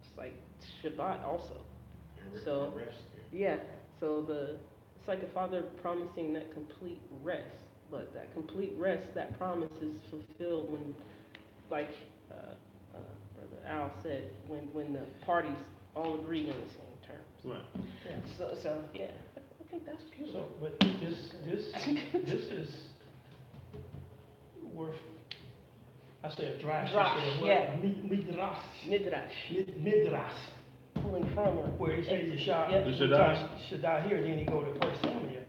Speaker 3: it's like Shabbat also. So, yeah, so it's like the Father promising that complete rest, but that complete rest, that promise is fulfilled when, like Brother Al said, when the parties all agree on the same terms.
Speaker 1: Right.
Speaker 3: Yeah. So yeah, I think that's
Speaker 2: So,
Speaker 3: beautiful.
Speaker 2: but this is worth, I say a drash.
Speaker 3: Drash, yeah.
Speaker 2: Midrash.
Speaker 3: Midrash,
Speaker 2: Midrash.
Speaker 3: pulling from it.
Speaker 2: Where he says you shall,
Speaker 3: Yep.
Speaker 1: The Shaddai.
Speaker 2: Shaddai here, then he go to First Samuel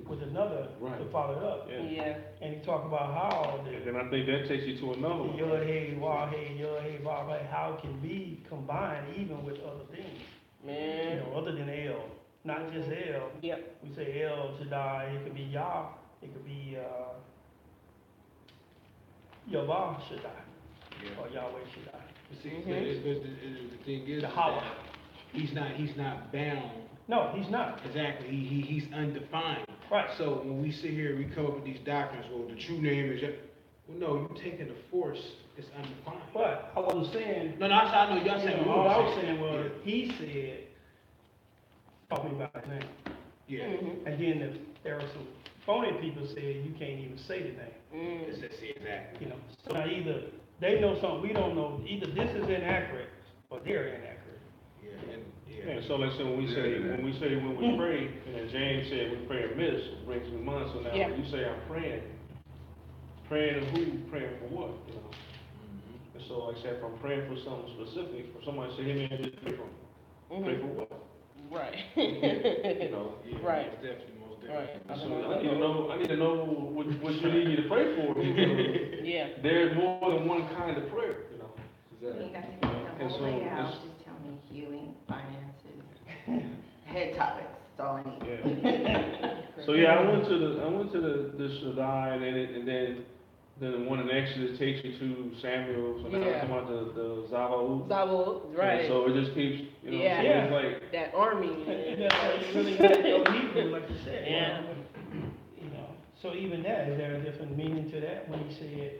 Speaker 2: with another
Speaker 1: Right.
Speaker 2: to follow it up.
Speaker 1: Yeah.
Speaker 3: Yeah.
Speaker 2: And he talk about how the
Speaker 1: And then I think that takes you to another one.
Speaker 2: Yod Hey Wah Hey Yod Hey Wah Hey, how it can be combined even with other things, you
Speaker 3: Man.
Speaker 2: know, other than El, not just El.
Speaker 3: Yep.
Speaker 2: We say El Shaddai, it could be Yah, it could be Yahweh Shaddai, or Yahweh Shaddai.
Speaker 9: See,
Speaker 3: Mhm.
Speaker 9: the thing is
Speaker 2: The
Speaker 9: that
Speaker 2: Hawa.
Speaker 9: he's not bound.
Speaker 2: No, he's not.
Speaker 9: Exactly, he's undefined.
Speaker 2: Right.
Speaker 9: So when we sit here, we come up with these doctrines, well, the true name is, well, no, you're taking the force, it's undefined.
Speaker 2: But I wasn't saying,
Speaker 9: No, I know y'all saying.
Speaker 2: all I was saying was, he said, talking about his name.
Speaker 9: Yeah.
Speaker 3: Mhm.
Speaker 2: And then there are some phony people said you can't even say the name.
Speaker 9: It's exactly.
Speaker 2: You know, so now either they know something we don't know, either this is inaccurate or they're inaccurate.
Speaker 1: Yeah, so like, so when we say when we pray, and then James said we pray amiss, it brings me to mind, so now
Speaker 3: Yeah.
Speaker 1: when you say I'm praying to who, praying for what, you know? And so like I said, if I'm praying for something specific, or somebody say, hey man, just pray for me, pray for what?
Speaker 3: Right.
Speaker 1: You know?
Speaker 3: Right.
Speaker 9: Most definitely.
Speaker 3: Right.
Speaker 1: So I need to know what you need me to pray for, because
Speaker 3: Yeah.
Speaker 1: there's more than one kind of prayer, you know?
Speaker 10: You got to get the
Speaker 1: And
Speaker 10: whole
Speaker 1: so
Speaker 10: layout,
Speaker 1: it's-
Speaker 10: just tell me healing, finances, head topics, that's all I need.
Speaker 1: Yeah. So yeah, I went to the Shaddai, and then the one in Exodus takes you to Samuel, so now
Speaker 3: Yeah.
Speaker 1: I'm talking about the Zavaud.
Speaker 3: Zabo, right.
Speaker 1: And so it just keeps, you know,
Speaker 3: Yeah.
Speaker 1: so it's like,
Speaker 3: That army.
Speaker 2: And that's why you really got to know Hebrew, like you said.
Speaker 3: Yeah.
Speaker 2: You know, so even that, is there a different meaning to that when he said,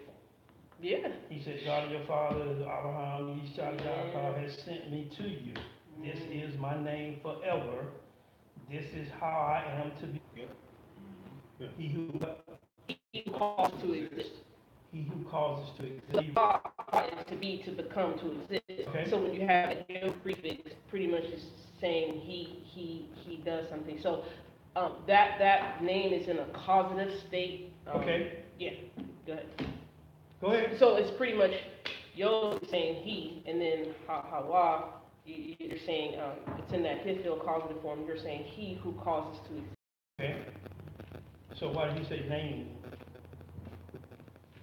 Speaker 3: Yeah.
Speaker 2: he said, God of your fathers, Abraham, Yitzchak, Jacob has sent me to you. This is my name forever. This is how I am to be.
Speaker 1: Yeah.
Speaker 2: He who
Speaker 3: Calls to exist.
Speaker 2: He who causes to
Speaker 3: The
Speaker 2: exist.
Speaker 3: God is to be, to become, to exist.
Speaker 2: Okay.
Speaker 3: So when you have a new prefix, pretty much is saying he does something. So that name is in a causative state.
Speaker 2: Okay.
Speaker 3: Yeah. Go ahead.
Speaker 2: Go ahead.
Speaker 3: So it's pretty much Yod saying he, and then Hawa, you're saying it's in that hifil causative form. You're saying he who causes to exist.
Speaker 2: Okay. So why did you say name?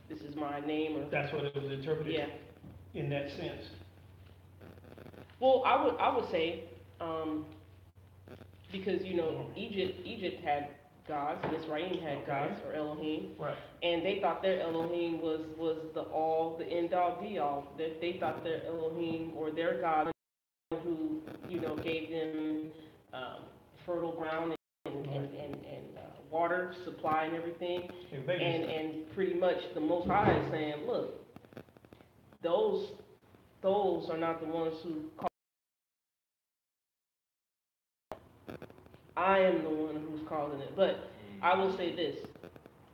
Speaker 3: This is my name, or
Speaker 2: That's what it was interpreted
Speaker 3: yeah.
Speaker 2: in that sense.
Speaker 3: Well, I would say, because you know Egypt had gods, Mizraim had gods, or Elohim,
Speaker 2: Right.
Speaker 3: and they thought their Elohim was the end all be all. That they thought their Elohim or their God who gave them fertile ground and water supply and everything, and pretty much the Most High is saying, look, those are not the ones who call. I am the one who's calling it. But I will say this,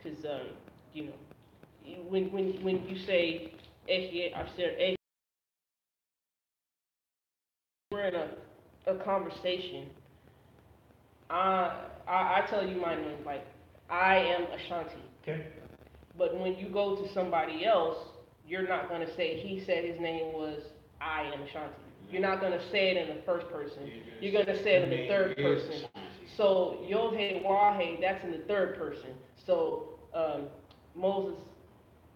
Speaker 3: because, you know, when you say Ehye, Asher Ehye, we're in a conversation, I tell you my name, like, I am Ashanti.
Speaker 2: Okay?
Speaker 3: But when you go to somebody else, you're not going to say, he said his name was, I am Ashanti. You're not going to say it in the first person. You're going to say it in the third person. So, Yod-He, Wah-He, that's in the third person. So, Moses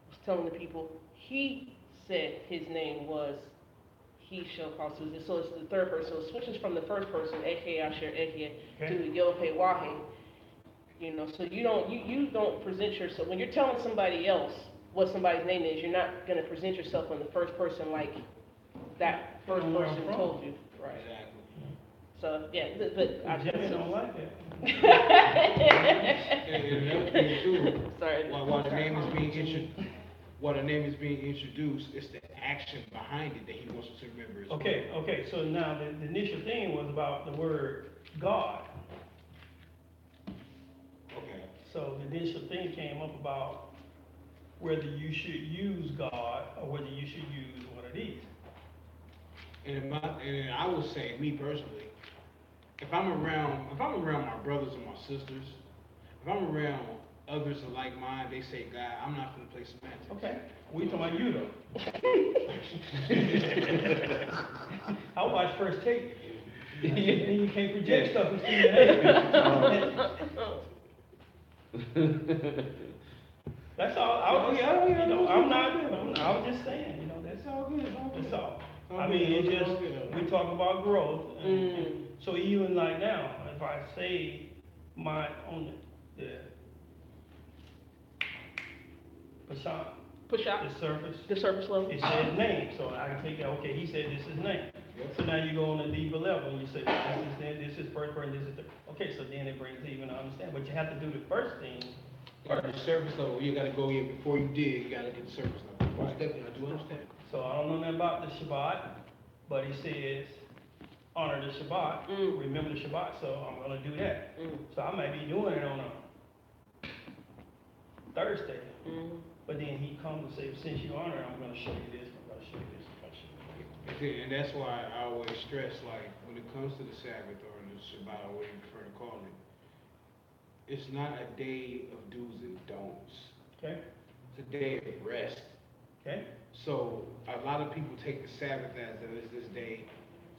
Speaker 3: was telling the people, he said his name was, he shall call Susan. So it's the third person. So it switches from the first person, Ehye, Asher, Ehye, to Yod-He, Wah-He. You know, so you don't present yourself, when you're telling somebody else what somebody's name is, you're not going to present yourself in the first person like that first person told you. Right.
Speaker 9: Exactly.
Speaker 3: So, yeah, but I
Speaker 2: Jimmy don't like that.
Speaker 9: And another thing too,
Speaker 3: Sorry.
Speaker 9: while the name is being introduced, it's the action behind it that he wants us to remember as well.
Speaker 2: Okay, so now the initial thing was about the word God.
Speaker 9: Okay.
Speaker 2: So the initial thing came up about whether you should use God or whether you should use one of these.
Speaker 9: And I will say, me personally, if I'm around my brothers and my sisters, if I'm around others of like mine, they say God, I'm not gonna play semantics.
Speaker 2: Okay, we talking about you though. I watch First Take. You can't project stuff and see your head. That's all. I was just saying, you know, that's all good. That's all. I mean, it's just, we talk about growth. And so even like now, if I say on the
Speaker 3: The surface level.
Speaker 2: it says name, so I can take that, okay, he said this is name. So now you go on a deeper level, and you say, this is first person, this is the, okay, so then it brings even to understand, but you have to do the first thing.
Speaker 9: Or the surface level, you gotta go in before you dig, you gotta get the surface level. Most definitely, I do understand.
Speaker 2: So I don't know nothing about the Shabbat, but he says, honor the Shabbat, remember the Shabbat, so I'm gonna do that. So I might be doing it on a Thursday, but then he comes and says, since you honor it, I'm gonna show you this, I'm gonna show you this, I'm gonna show you this.
Speaker 9: And that's why I always stress, like, when it comes to the Sabbath or the Shabbat, or whatever you prefer to call it, it's not a day of do's and don'ts.
Speaker 2: Okay,
Speaker 9: It's a day of rest.
Speaker 2: okay,
Speaker 9: So a lot of people take the Sabbath as this day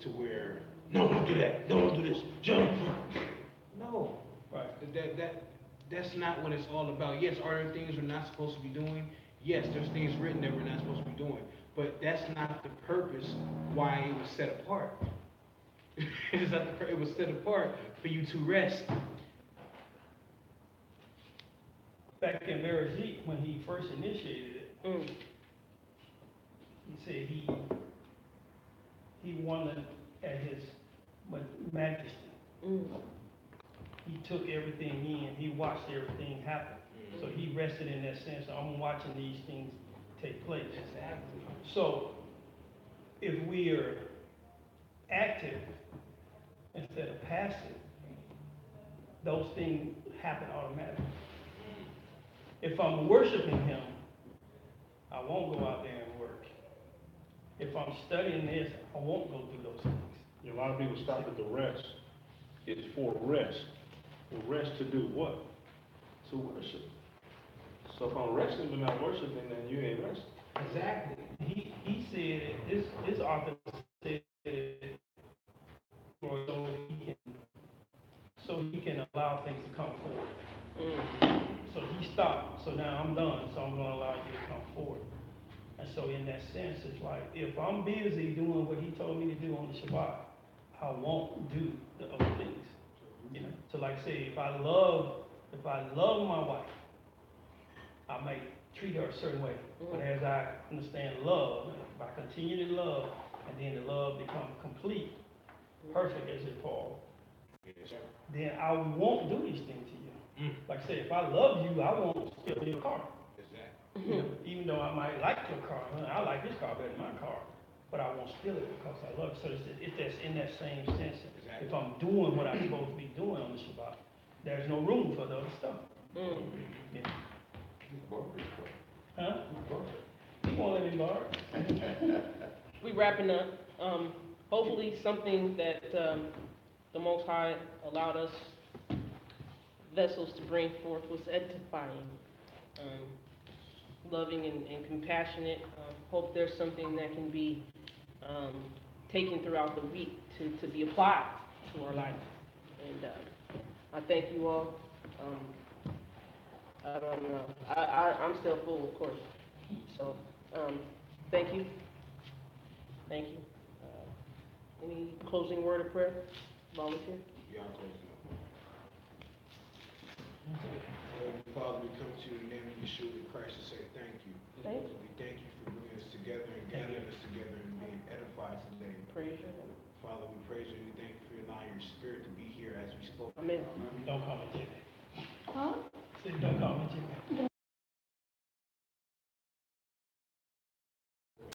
Speaker 9: to where, no, don't do that, no, don't do this, jump. No,
Speaker 2: right.
Speaker 9: that's not what it's all about. Yes, are there things we're not supposed to be doing? Yes, there's things written that we're not supposed to be doing. But that's not the purpose why it was set apart. It was set apart for you to rest.
Speaker 2: Back in Bereshit, when he first initiated it, he said he wanted at his majesty. He took everything in, he watched everything happen. So he rested in that sense, I'm watching these things take place.
Speaker 9: Exactly.
Speaker 2: So if we are active instead of passive, those things happen automatically. If I'm worshiping him, I won't go out there and work. If I'm studying this, I won't go through those things.
Speaker 1: A lot of people stop at the rest. It's for rest. For rest to do what? To worship. So if I'm resting but not worshiping, then you ain't resting.
Speaker 2: Exactly. He said, this author said, so he can allow things to come forward. So he stopped, so now I'm done, so I'm gonna allow you to come forward. And so in that sense, it's like, if I'm busy doing what he told me to do on the Shabbat, I won't do the other things. You know, so like I say, if I love my wife, I may treat her a certain way. But as I understand love, if I continue to love, and then the love becomes complete, perfect as it Paul, then I won't do these things to you. Like I say, if I love you, I won't steal your car. You know, even though I might like your car, I like this car better than my car, but I won't steal it because I love it. So it's in that same sense. If I'm doing what I'm supposed to be doing on the Shabbat, there's no room for the other stuff.
Speaker 3: Mm.
Speaker 2: Yeah.
Speaker 8: He's barred.
Speaker 2: Huh?
Speaker 8: He's barred.
Speaker 2: He won't let me borrow.
Speaker 3: We wrapping up. Hopefully something that, the Most High allowed us vessels to bring forth was edifying, loving and compassionate. Hope there's something that can be, taken throughout the week to be applied to our life. And, I thank you all. I don't know. I'm still full, of course. So, thank you. Thank you. Any closing word of prayer? Volunteer?
Speaker 5: Y'all close it up. Father, we come to you in the name of Yeshua the Christ to say thank you.
Speaker 3: Thank you.
Speaker 5: We thank you for bringing us together and gathering us together and being edified today.
Speaker 3: Praise your name.
Speaker 5: Father, we praise you and we thank you for allowing your spirit to be here as we spoke.
Speaker 3: Amen.
Speaker 2: Don't call me Jimmy.
Speaker 6: Huh?
Speaker 2: Say, don't call me Jimmy.